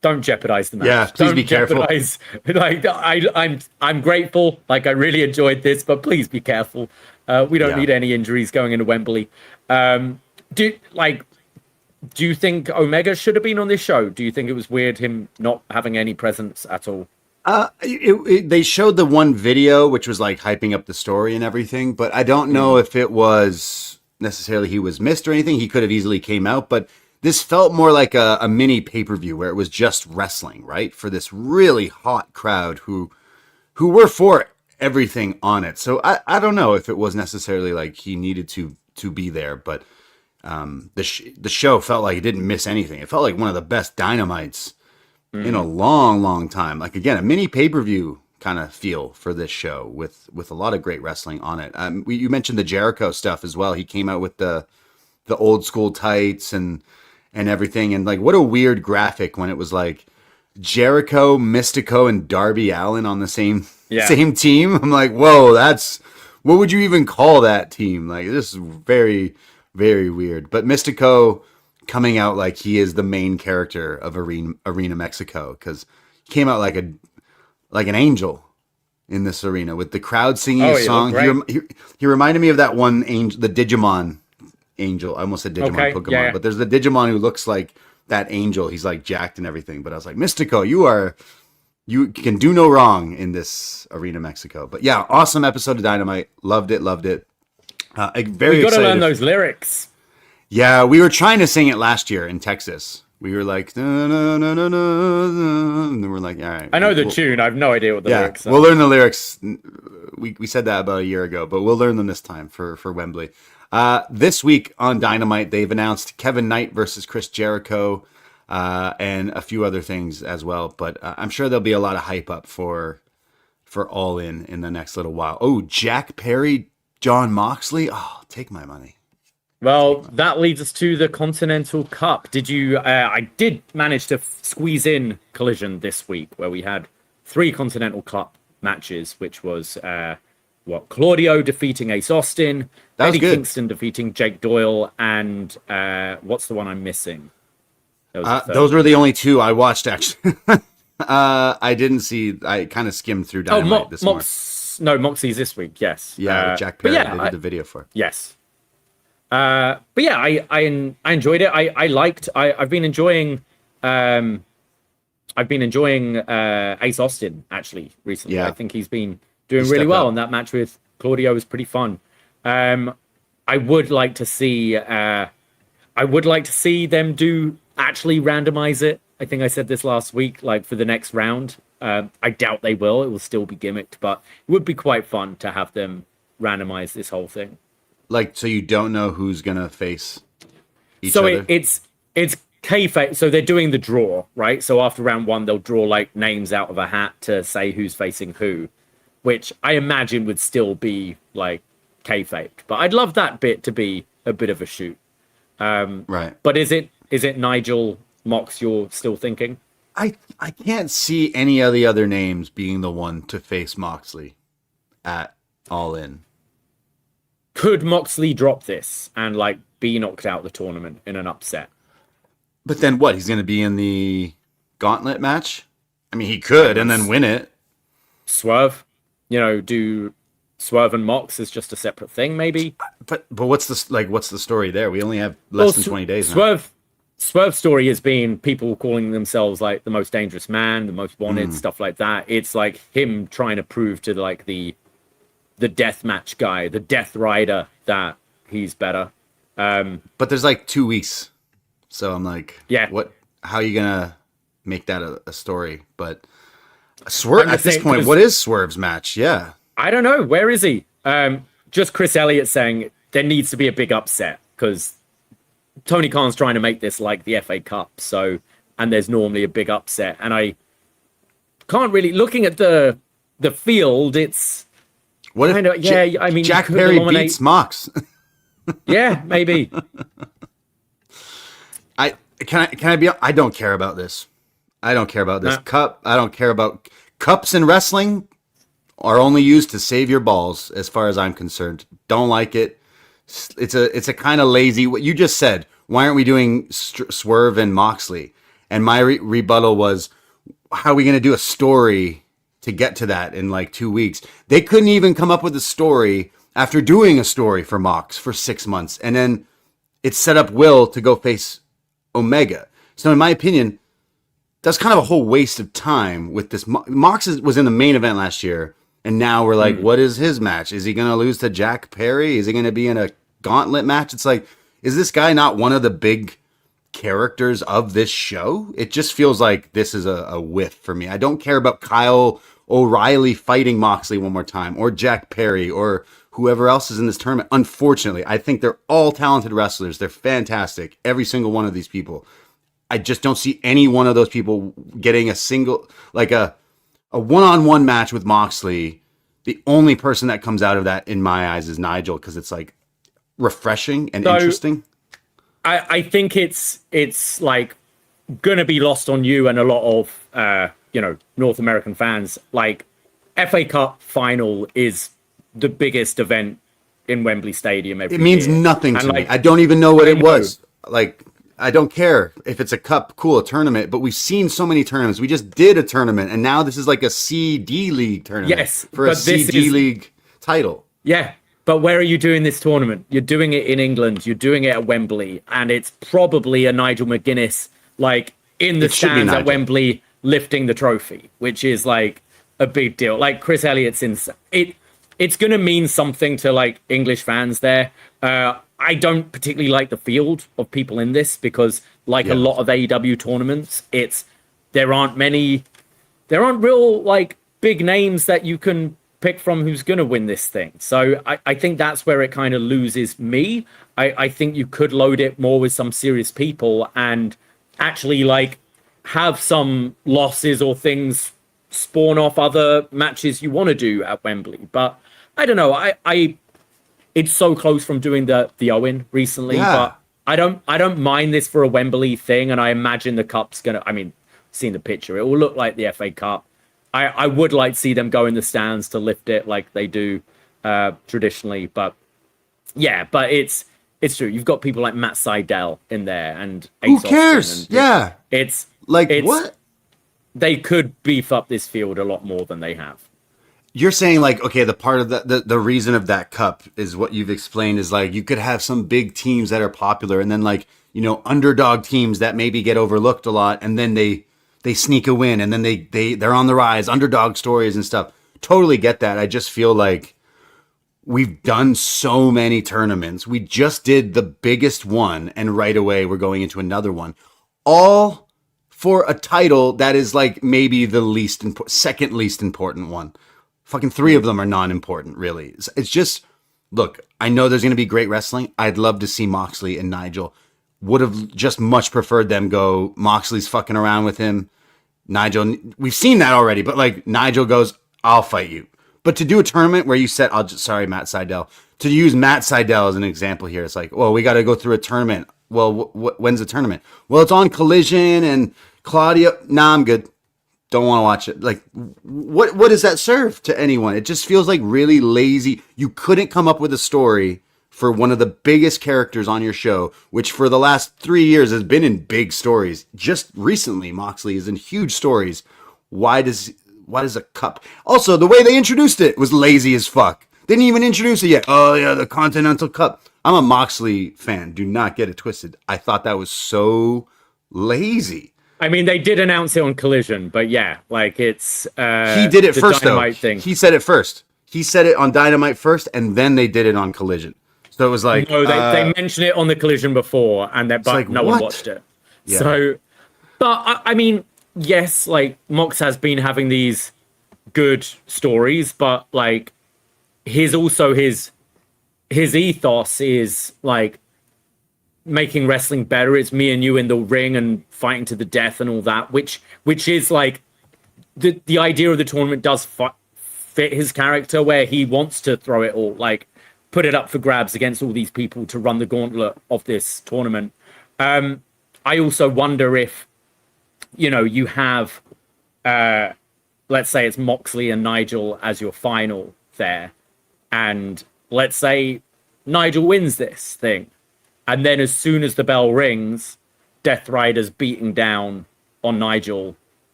don't jeopardize the match. Yeah, please be careful. Like I'm grateful. Like I really enjoyed this, but please be careful. We don't need any injuries going into Wembley. Do you think Omega should have been on this show? Do you think it was weird him not having any presence at all? They showed the one video, which was like hyping up the story and everything, but I don't know if it was necessarily he was missed or anything. He could have easily came out, but this felt more like a mini pay-per-view where it was just wrestling, right? For this really hot crowd who were for everything on it. So I don't know if it was necessarily like he needed to be there, but the show felt like it didn't miss anything. It felt like one of the best Dynamites in a long, long time. Like, again, a mini pay-per-view kind of feel for this show with a lot of great wrestling on it. You mentioned the Jericho stuff as well. He came out with the old school tights and everything. And like, what a weird graphic when it was like Jericho, Mystico, and Darby Allin on the same team. I'm like, whoa, what would you even call that team? Like, this is very, very weird. But Mystico coming out like he is the main character of Arena Mexico, because he came out like an angel in this arena with the crowd singing a song. He reminded me of that one angel, the Digimon angel. I almost said Digimon Pokemon, but there's the Digimon who looks like that angel. He's like jacked and everything. But I was like, Mystico, you can do no wrong in this Arena Mexico. But yeah, awesome episode of Dynamite. Loved it. Very We got to learn excited. those lyrics. Yeah, we were trying to sing it last year in Texas. We were like, no, no, no, no, no, and then we're like, all right. I know the tune. I have no idea what the lyrics are. We'll learn the lyrics. We said that about a year ago, but we'll learn them this time for Wembley. This week on Dynamite, they've announced Kevin Knight versus Chris Jericho, and a few other things as well. But I'm sure there'll be a lot of hype up for All In the next little while. Oh, Jack Perry, John Moxley. Oh, take my money. Well, that leads us to the Continental Cup. Did you? I did manage to squeeze in Collision this week, where we had 3 Continental Cup matches, which was Claudio defeating Ace Austin, Eddie Kingston defeating Jake Doyle, and what's the one I'm missing? Those were the only 2 I watched, actually. I didn't see. I kind of skimmed through Dynamite this morning. No, Moxie's this week. Yes. Yeah, Jack Perry. They did the video for. Yes. But yeah, I enjoyed it. I've been enjoying Ace Austin actually recently. Yeah. I think he's been doing really well, and that match with Claudio was pretty fun. I would like to see them actually randomize it. I think I said this last week, like for the next round. I doubt they will. It will still be gimmicked, but it would be quite fun to have them randomize this whole thing. Like, so you don't know who's gonna face each other? It's kayfabe. So they're doing the draw, right? So after round 1, they'll draw like names out of a hat to say who's facing who, which I imagine would still be like kayfabe. But I'd love that bit to be a bit of a shoot. Right. But is it Nigel Mox you're still thinking? I can't see any of the other names being the one to face Moxley at All In. Could Moxley drop this and like be knocked out of the tournament in an upset? But then what? He's going to be in the gauntlet match? I mean, he could and then win it. Swerve, do Swerve and Mox as just a separate thing, maybe. But what's the story there? We only have less than 20 days now. Swerve's story has been people calling themselves like the most dangerous man, the most wanted, stuff like that. It's like him trying to prove to like the death match guy, the Death Rider, that he's better. But there's like 2 weeks, so I'm like, yeah, how are you gonna make that a story? But Swerve at this point, what is Swerve's match? Yeah, I don't know. Where is he? Just Chris Elliott saying there needs to be a big upset because Tony Khan's trying to make this like the FA Cup. So, and there's normally a big upset, and I can't really. Looking at the field, it's. What if I mean, Jack Perry beats Mox? Yeah, maybe. I don't care about this. I don't care about this cup. I don't care about cups in wrestling. Are only used to save your balls, as far as I'm concerned. Don't like it. It's a kind of lazy. What you just said. Why aren't we doing Swerve and Moxley? And my rebuttal was, how are we going to do a story to get to that in like 2 weeks? They couldn't even come up with a story after doing a story for Mox for 6 months. And then it set up Will to go face Omega. So in my opinion, that's kind of a whole waste of time with this. Mox was in the main event last year. And now we're like, what is his match? Is he going to lose to Jack Perry? Is he going to be in a gauntlet match? It's like, is this guy not one of the big characters of this show? It just feels like this is a whiff for me. I don't care about Kyle O'Reilly fighting Moxley one more time, or Jack Perry, or whoever else is in this tournament. Unfortunately, I think they're all talented wrestlers. They're fantastic. Every single one of these people. I just don't see any one of those people getting a single, like a one-on-one match with Moxley. The only person that comes out of that in my eyes is Nigel, because it's like refreshing and interesting. I think it's like gonna be lost on you and a lot of North American fans. Like, FA Cup final is the biggest event in Wembley Stadium every year. It means nothing to me. I don't even know what it was. Like, I don't care if it's a cup, cool, a tournament, but we've seen so many tournaments. We just did a tournament, and now this is like a CD League tournament. Yes, for a CD League title. Yeah, but where are you doing this tournament? You're doing it in England. You're doing it at Wembley, and it's probably a Nigel McGuinness like in the It should be stands at Nigel. Wembley lifting the trophy, which is like a big deal. Like Chris Elliott's in it. It's going to mean something to like English fans there. I don't particularly like the field of people in this because, like a lot of AEW tournaments, there aren't real like big names that you can pick from who's going to win this thing. So I think that's where it kind of loses me. I think you could load it more with some serious people and actually like have some losses or things spawn off other matches you want to do at Wembley. But I don't know. It's so close from doing the Owen recently, but I don't mind this for a Wembley thing, and I imagine the cup's gonna. I mean, seeing the picture, it will look like the FA Cup. I would like to see them go in the stands to lift it like they do traditionally, but yeah, but it's true. You've got people like Matt Sydal in there, and who cares? It's what? They could beef up this field a lot more than they have. You're saying like, okay, the part of the reason of that cup is what you've explained is like you could have some big teams that are popular and then like, you know, underdog teams that maybe get overlooked a lot and then they sneak a win and then they're on the rise, underdog stories and stuff. Totally get that. I just feel like we've done so many tournaments. We just did the biggest one and right away we're going into another one. All for a title that is like maybe the second least important one. Fucking 3 of them are non-important, really. It's just, look, I know there's going to be great wrestling. I'd love to see Moxley and Nigel. Would have just much preferred them go, Moxley's fucking around with him. Nigel, we've seen that already, but like Nigel goes, I'll fight you. But to do a tournament where you said, sorry, Matt Sydal. To use Matt Sydal as an example here, it's like, well, we got to go through a tournament. Well, when's the tournament? Well, it's on Collision and Claudia. Nah, I'm good. Don't want to watch it. Like, what does that serve to anyone? It just feels like really lazy. You couldn't come up with a story for one of the biggest characters on your show, which for the last 3 years has been in big stories. Just recently, Moxley is in huge stories. Why does a cup? Also, the way they introduced it was lazy as fuck. They didn't even introduce it yet. Oh yeah, the Continental Cup. I'm a Moxley fan. Do not get it twisted. I thought that was so lazy. I mean, they did announce it on Collision, but yeah, like it's he did it first though. Thing. He said it first. He said it on Dynamite first, and then they did it on Collision. So it was like no, they mentioned it on the Collision before, and but like, no one watched it. Yeah. So, but I mean, yes, like Mox has been having these good stories, but like his ethos is like making wrestling better. It's me and you in the ring and fighting to the death and all that, which is like the idea of the tournament does fit his character, where he wants to throw it all, like put it up for grabs against all these people to run the gauntlet of this tournament. I also wonder if, you know, you have let's say it's Moxley and Nigel as your final there, and let's say Nigel wins this thing. And then as soon as the bell rings, Death Rider's beating down on Nigel.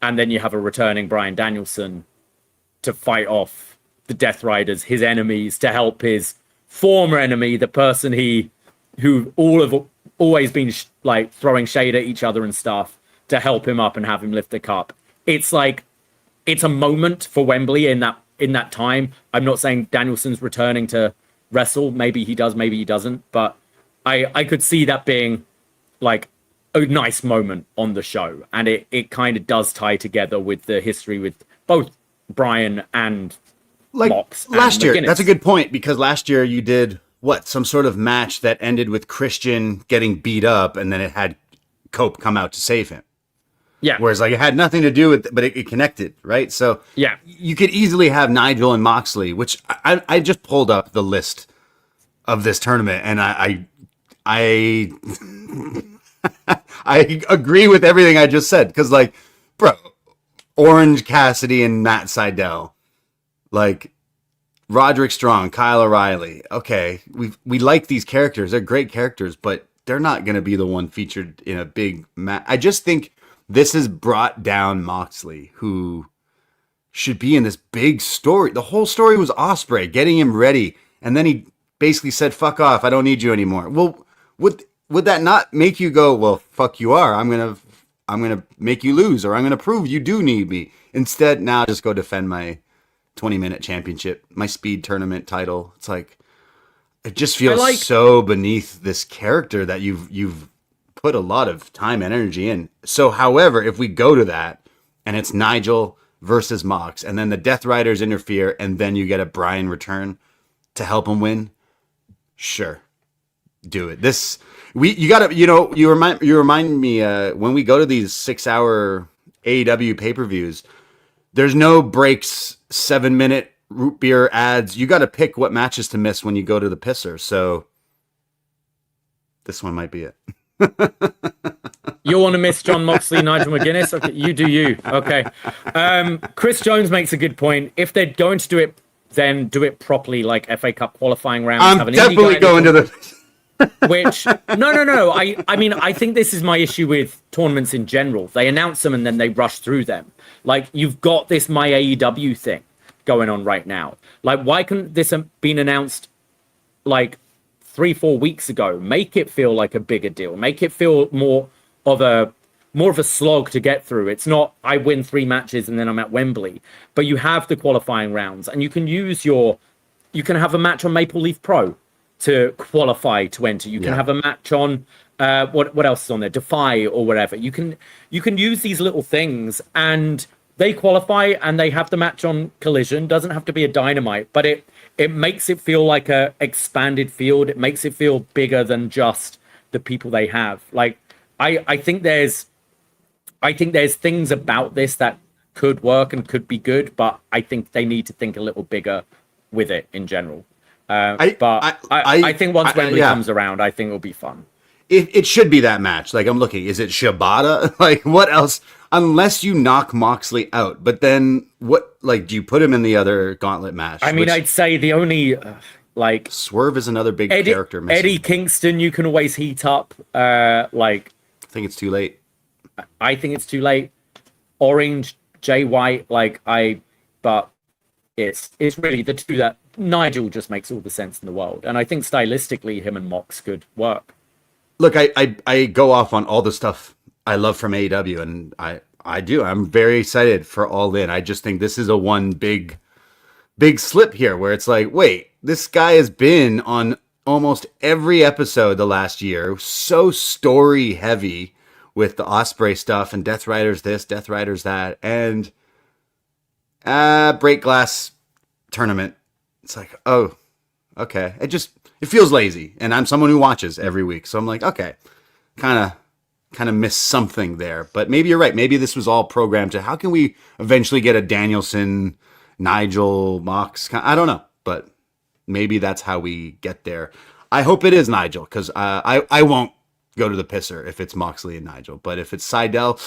And then you have a returning Bryan Danielson to fight off the Death Riders, his enemies, to help his former enemy, the person who all have always been like throwing shade at each other and stuff, to help him up and have him lift the cup. It's like, it's a moment for Wembley in that time. I'm not saying Danielson's returning to wrestle. Maybe he does, maybe he doesn't. But I could see that being like a nice moment on the show. And it kind of does tie together with the history with both Bryan and like Mox last year. McGuinness. That's a good point, because last year you did some sort of match that ended with Christian getting beat up and then it had Cope come out to save him. Yeah. Whereas like it had nothing to do with, but it connected, right? So yeah, you could easily have Nigel and Moxley, which I just pulled up the list of this tournament, and I agree with everything I just said, because like, bro, Orange Cassidy and Matt Sydal, like Roderick Strong, Kyle O'Reilly. Okay, we like these characters; they're great characters, but they're not going to be the one featured in a big match. I just think this has brought down Moxley, who should be in this big story. The whole story was Ospreay getting him ready, and then he basically said, "Fuck off, I don't need you anymore." Well, would that not make you go, "Well, fuck you are. I'm gonna I'm going to make you lose, or I'm going to prove you do need me. Instead, now just go defend my 20-minute championship, my speed tournament title. It's like, it just feels so beneath this character that you've put a lot of time and energy in. So, however, if we go to that and it's Nigel versus Mox, and then the Death Riders interfere, and then you get a Bryan return to help him win, sure, do it. You remind me when we go to these 6-hour AEW pay-per-views, there's no breaks, 7-minute root beer ads. You got to pick what matches to miss when you go to the pisser. So this one might be it. You want to miss John Moxley, Nigel McGuinness? Okay, you do you. Okay. Chris Jones makes a good point. If they're going to do it, then do it properly, like FA Cup qualifying rounds. I'm definitely going to the... Which, no. I mean, I think this is my issue with tournaments in general. They announce them and then they rush through them. Like, you've got this My AEW thing going on right now. Like, why couldn't this have been announced, like, 3-4 weeks ago? Make it feel like a bigger deal. Make it feel more of a slog to get through. It's not I win 3 matches and then I'm at Wembley, but you have the qualifying rounds, and you can have a match on Maple Leaf Pro to qualify to enter. You can have a match on what else is on there, Defy or whatever. You can use these little things, and they qualify and they have the match on Collision. Doesn't have to be a Dynamite, but it makes it feel like a expanded field. It makes it feel bigger than just the people they have. Like, I think there's things about this that could work and could be good, but I think they need to think a little bigger with it in general. I think once Wembley comes around, I think it'll be fun. It should be that match. Like, I'm looking, is it Shibata? Like, what else? Unless you knock Moxley out, but then what? Like, do you put him in the other gauntlet match? I mean, I'd say the only Swerve is another big character missing. Eddie Kingston, you can always heat up. I think it's too late. I think it's too late. Orange, Jay White, but it's really the two that Nigel just makes all the sense in the world, and I think stylistically him and Mox could work. Look, I go off on all the stuff I love from AEW, and I do. I'm very excited for All In. I just think this is a one big slip here where it's like, wait, this guy has been on almost every episode the last year, so story heavy with the Ospreay stuff and Death Riders this, Death Riders that, and break glass tournament. It's like, oh, okay. It feels lazy, and I'm someone who watches every week, so I'm like, okay, kind of miss something there. But maybe you're right. Maybe this was all programmed to how can we eventually get a Danielson, Nigel, Mox? I don't know, but maybe that's how we get there. I hope it is Nigel, because I won't go to the pisser if it's Moxley and Nigel. But if it's Seidel,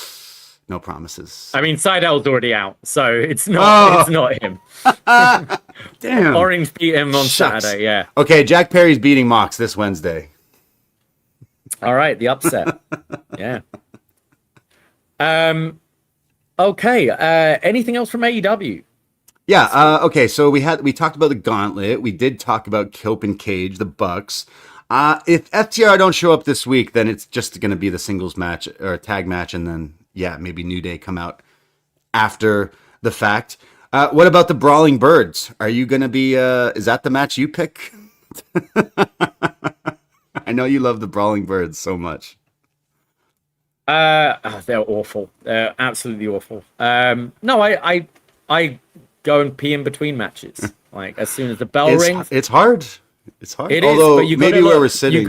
no promises. I mean, Seidel's already out, so it's not him. Damn. Orange beat him on Saturday, yeah. Okay, Jack Perry's beating Mox this Wednesday. All right, the upset. Yeah. Okay, anything else from AEW? Yeah, okay, so we talked about the gauntlet. We did talk about Cope and Cage, the Bucks. If FTR don't show up this week, then it's just going to be the singles match or tag match, and then, yeah, maybe New Day come out after the fact. What about the Brawling Birds? Are you going to be, is that the match you pick? I know you love the Brawling Birds so much. They're awful. They're absolutely awful. No, I go and pee in between matches. Like, as soon as the bell rings. It's hard. It's hard. It Although, is, but maybe where we're sitting,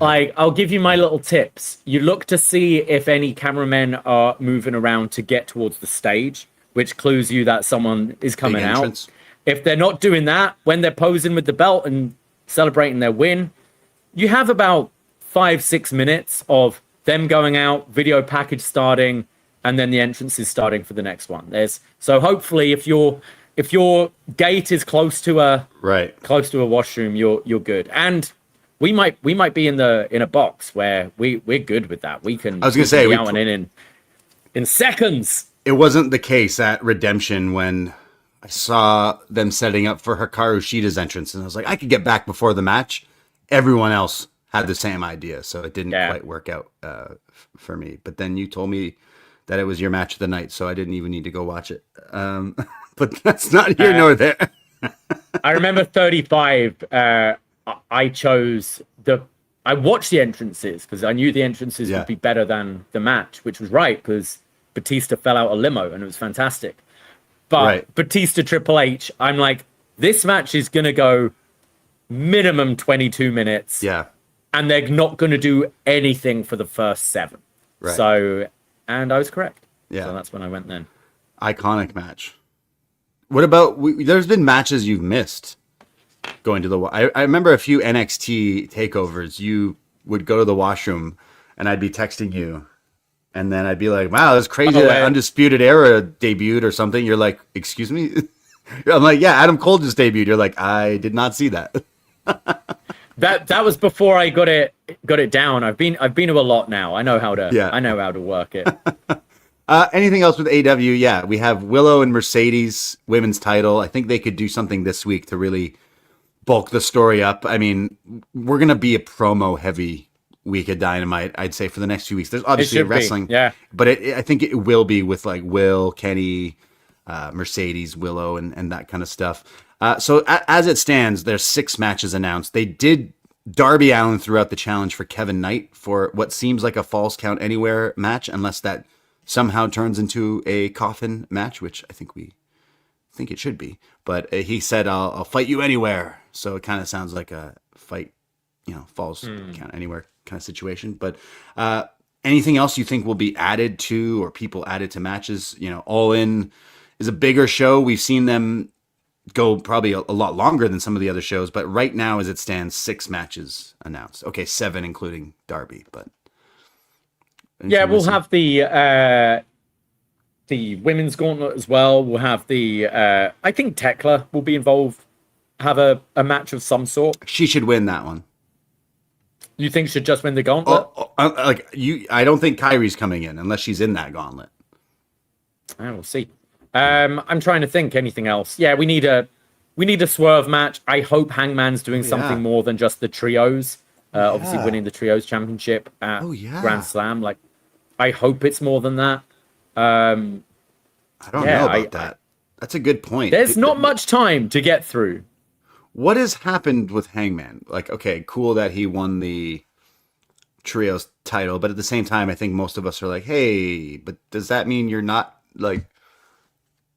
I'll give you my little tips. You look to see if any cameramen are moving around to get towards the stage, which clues you that someone is coming out. If they're not doing that, when they're posing with the belt and celebrating their win, you have about 5-6 minutes of them going out, video package starting, and then the entrance is starting for the next one. So hopefully if your gate is close to a washroom, you're good. And we might be in a box where we're good with that. We can. I was gonna say be out and in seconds. It wasn't the case at Redemption when I saw them setting up for Hikaru Shida's entrance, and I was like, I could get back before the match. Everyone else had the same idea, so it didn't quite work out for me. But then you told me that it was your match of the night, so I didn't even need to go watch it. But that's not here nor there. I remember 35. I chose I watched the entrances because I knew the entrances would be better than the match, which was right because Batista fell out a limo and it was fantastic. But Batista Triple H, I'm like, this match is gonna go minimum 22 minutes. Yeah. And they're not going to do anything for the first 7. Right. So, and I was correct. Yeah. So that's when I went then. Iconic match. What about, there's been matches you've missed going to the, I remember a few NXT takeovers. You would go to the washroom and I'd be texting you. And then I'd be like, wow, that's crazy that Undisputed Era debuted or something. You're like, excuse me? I'm like, yeah, Adam Cole just debuted. You're like, I did not see that. That was before I got it down. I've been to a lot now. I know how to work it. Anything else with AEW? Yeah, we have Willow and Mercedes women's title. I think they could do something this week to really bulk the story up. I mean, we're gonna be a promo heavy week of Dynamite, I'd say, for the next few weeks. There's obviously wrestling, but I think it will be with like Will, Kenny, Mercedes, Willow, and that kind of stuff. So as it stands, there's 6 matches announced. They did Darby Allin throughout the challenge for Kevin Knight for what seems like a Falls Count Anywhere match, unless that somehow turns into a coffin match, which I think it should be. But he said, I'll fight you anywhere. So it kind of sounds like a fight, Falls Count Anywhere kind of situation. But anything else you think will be added to or people added to matches? All In is a bigger show. We've seen them go probably a lot longer than some of the other shows, but right now as it stands, 6 matches announced. Okay, 7 including Darby, but we'll have the women's gauntlet as well. We'll have the I think Tekla will be involved, have a match of some sort. She should win that one. You think she should just win the gauntlet? I don't think Kyrie's coming in unless she's in that gauntlet. I will see. I'm trying to think anything else. Yeah, we need a swerve match. I hope Hangman's doing something more than just the trios. Obviously winning the trios championship at Grand Slam. Like, I hope it's more than that. I don't know about that. That's a good point. There's not much time to get through. What has happened with Hangman? Like, okay, cool that he won the trios title, but at the same time, I think most of us are like, hey, but does that mean you're not like,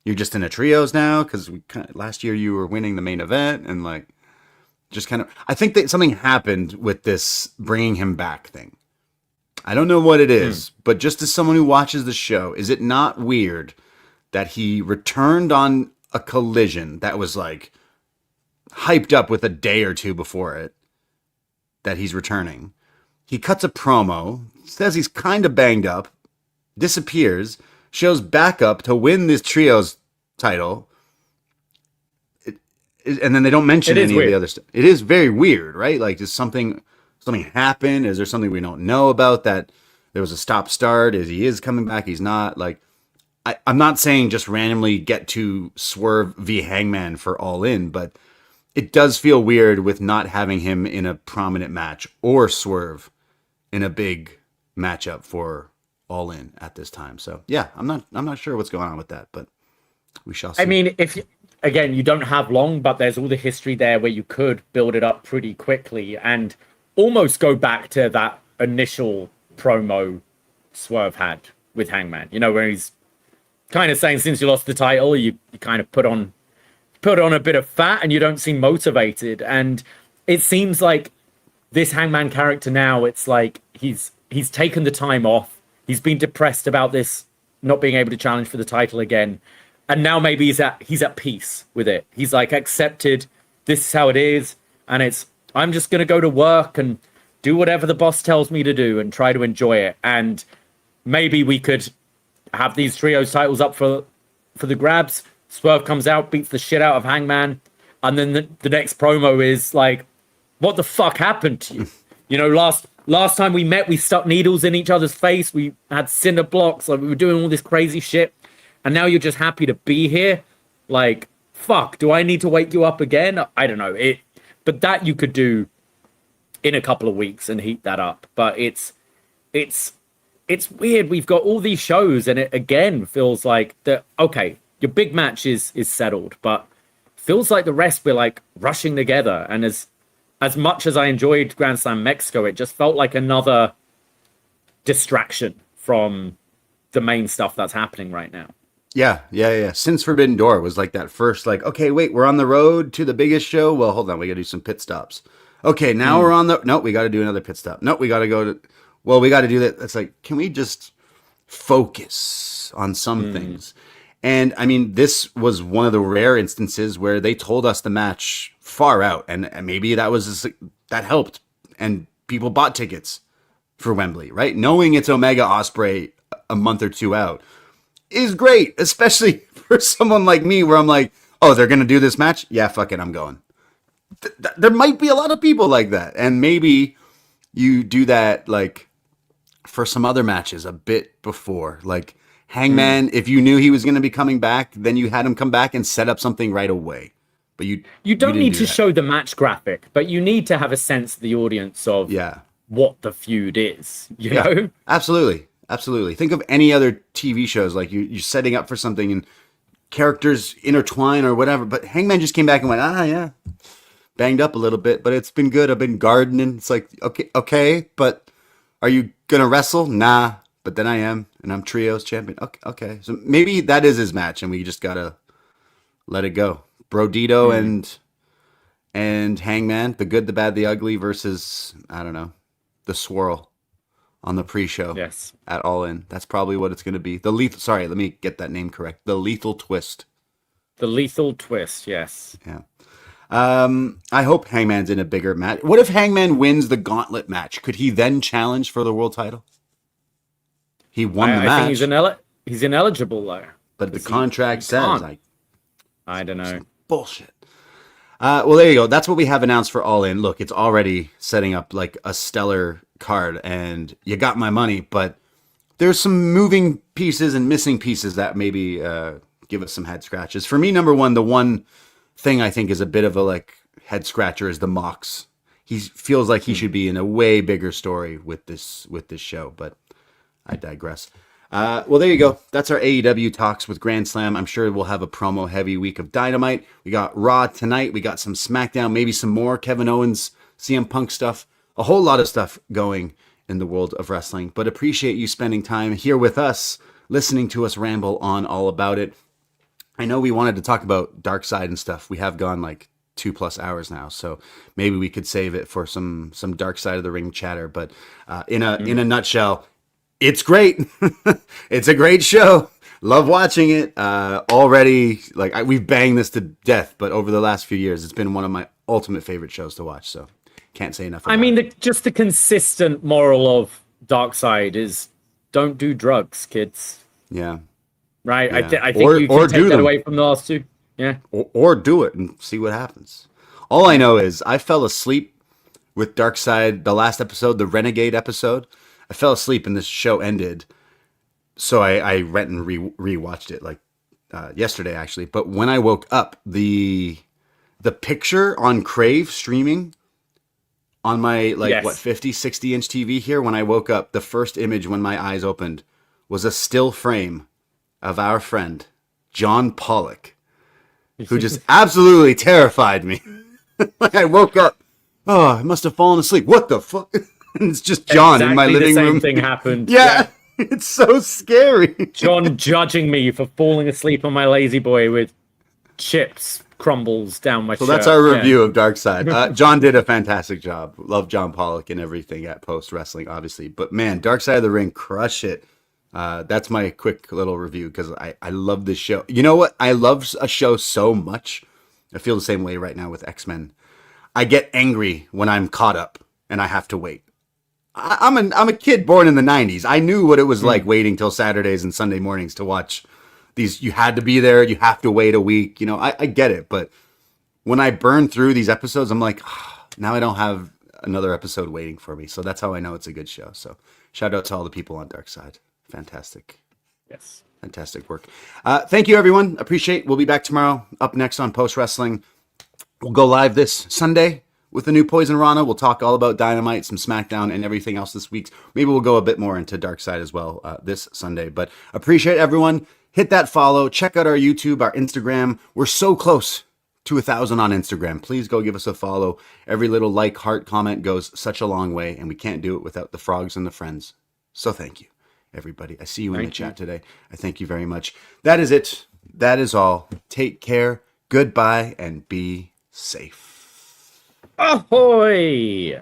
you're just in a trios now? Because last year you were winning the main event and like, just kind of, I think that something happened with this bringing him back thing. I don't know what it is, but just as someone who watches the show, is it not weird that he returned on a Collision that was like hyped up with a day or two before it that he's returning? He cuts a promo, says he's kind of banged up, disappears, shows back up to win this trios title, and then they don't mention any of the other stuff. It is very weird, right? Like, does something happen? Is there something we don't know about, that there was a stop-start? He is coming back? He's not? Like, I'm not saying just randomly get to Swerve v Hangman for All In, but it does feel weird with not having him in a prominent match or Swerve in a big matchup for All In at this time. So yeah, I'm not sure what's going on with that, but we shall see. I mean, again, you don't have long, but there's all the history there where you could build it up pretty quickly and almost go back to that initial promo Swerve had with Hangman, where he's kind of saying, since you lost the title, you kind of put on a bit of fat and you don't seem motivated. And it seems like this Hangman character now, it's like he's taken the time off. He's been depressed about this not being able to challenge for the title again. And now maybe he's at peace with it. He's like accepted, this is how it is. And I'm just going to go to work and do whatever the boss tells me to do and try to enjoy it. And maybe we could have these trios titles up for the grabs. Swerve comes out, beats the shit out of Hangman. And then the next promo is like, what the fuck happened to you? Last time we met, we stuck needles in each other's face. We had cinder blocks. Like, we were doing all this crazy shit. And now you're just happy to be here. Like, fuck, do I need to wake you up again? I don't know. But that you could do in a couple of weeks and heat that up. But it's weird. We've got all these shows, and it again feels like that. Okay, your big match is settled, but feels like the rest we're like rushing together. And as much as I enjoyed Grand Slam Mexico, it just felt like another distraction from the main stuff that's happening right now. Yeah. Since Forbidden Door was like that first, like, okay, wait, we're on the road to the biggest show. Well, hold on, we got to do some pit stops. Okay, now we're on the. No, we got to do another pit stop. No, we got to go to. Well, we got to do that. It's like, can we just focus on some things? And I mean, this was one of the rare instances where they told us the match far out, and maybe that helped, and people bought tickets for Wembley, right? Knowing it's Omega Ospreay a month or two out is great, especially for someone like me, where I'm like, oh, they're gonna do this match? Yeah, fuck it, I'm going. There might be a lot of people like that, and maybe you do that like for some other matches a bit before, like Hangman. If you knew he was going to be coming back, then you had him come back and set up something right away. But you don't need to show the match graphic, but you need to have a sense of the audience of what the feud is. You know, absolutely. Think of any other TV shows, like you're setting up for something and characters intertwine or whatever. But Hangman just came back and went, banged up a little bit, but it's been good. I've been gardening. It's like, okay, but are you gonna wrestle? Nah, but then I am, and I'm trios champion. Okay. So maybe that is his match, and we just gotta let it go. Brodito and Hangman, the good, the bad, the ugly versus, I don't know, the Swirl on the pre-show. Yes, at All In. That's probably what it's gonna be. The lethal. Sorry, let me get that name correct. The Lethal Twist. The Lethal Twist. Yes. Yeah. I hope Hangman's in a bigger match. What if Hangman wins the gauntlet match? Could he then challenge for the world title? He won the match. I think he's ineligible though. But the contract says I don't know. Bullshit. Well, there you go. That's what we have announced for All In. Look, it's already setting up like a stellar card, and you got my money, but there's some moving pieces and missing pieces that maybe give us some head scratches. For me, number one, the one thing I think is a bit of a like head scratcher is the Mox. He feels like he should be in a way bigger story with this show, but I digress. Well, there you go. That's our AEW talks with Grand Slam. I'm sure we'll have a promo heavy week of Dynamite. We got Raw tonight. We got some Smackdown, maybe some more Kevin Owens, CM Punk stuff. A whole lot of stuff going in the world of wrestling. But appreciate you spending time here with us, listening to us ramble on all about it. I know we wanted to talk about Dark Side and stuff. We have gone like 2+ hours now, so maybe we could save it for some Dark Side of the Ring chatter. But in a nutshell, it's great. It's a great show. Love watching it. Already, like we've banged this to death, but over the last few years, it's been one of my ultimate favorite shows to watch. So can't say enough. Just the consistent moral of Dark Side is don't do drugs, kids. Yeah. Right. Yeah. I think you can take that away from the last two. Yeah. Or do it and see what happens. All I know is I fell asleep with Dark Side, the last episode, the Renegade episode. I fell asleep and this show ended. So I went and rewatched it like yesterday, actually. But when I woke up, the picture on Crave streaming on my 50, 60 inch TV here, when I woke up, the first image when my eyes opened was a still frame of our friend, John Pollock, who just absolutely terrified me. Like I woke up, I must have fallen asleep. What the fuck? And it's just John in my living room. The same thing happened. Yeah, it's so scary. John judging me for falling asleep on my lazy boy with chips crumbles down my shirt. So that's our review of Dark Side. John did a fantastic job. Love John Pollock and everything at Post Wrestling, obviously. But man, Dark Side of the Ring, crush it. That's my quick little review because I love this show. You know what? I love a show so much. I feel the same way right now with X-Men. I get angry when I'm caught up and I have to wait. I'm a kid born in the 90s. I knew what it was like waiting till Saturdays and Sunday mornings to watch these. You had to be there. You have to wait a week. You know, I get it. But when I burn through these episodes, I'm like, now I don't have another episode waiting for me. So that's how I know it's a good show. So shout out to all the people on Dark Side. Fantastic. Yes. Fantastic work. Thank you, everyone. Appreciate. We'll be back tomorrow. Up next on Post Wrestling. We'll go live this Sunday with the new Poisonrana. We'll talk all about Dynamite, some Smackdown, and everything else this week. Maybe we'll go a bit more into Dark Side as well this Sunday. But appreciate everyone. Hit that follow. Check out our YouTube, our Instagram. We're so close to 1,000 on Instagram. Please go give us a follow. Every little like, heart, comment goes such a long way, and we can't do it without the frogs and the friends. So thank you, everybody. I see you in the chat today. I thank you very much. That is it. That is all. Take care. Goodbye, and be safe. Ahoy!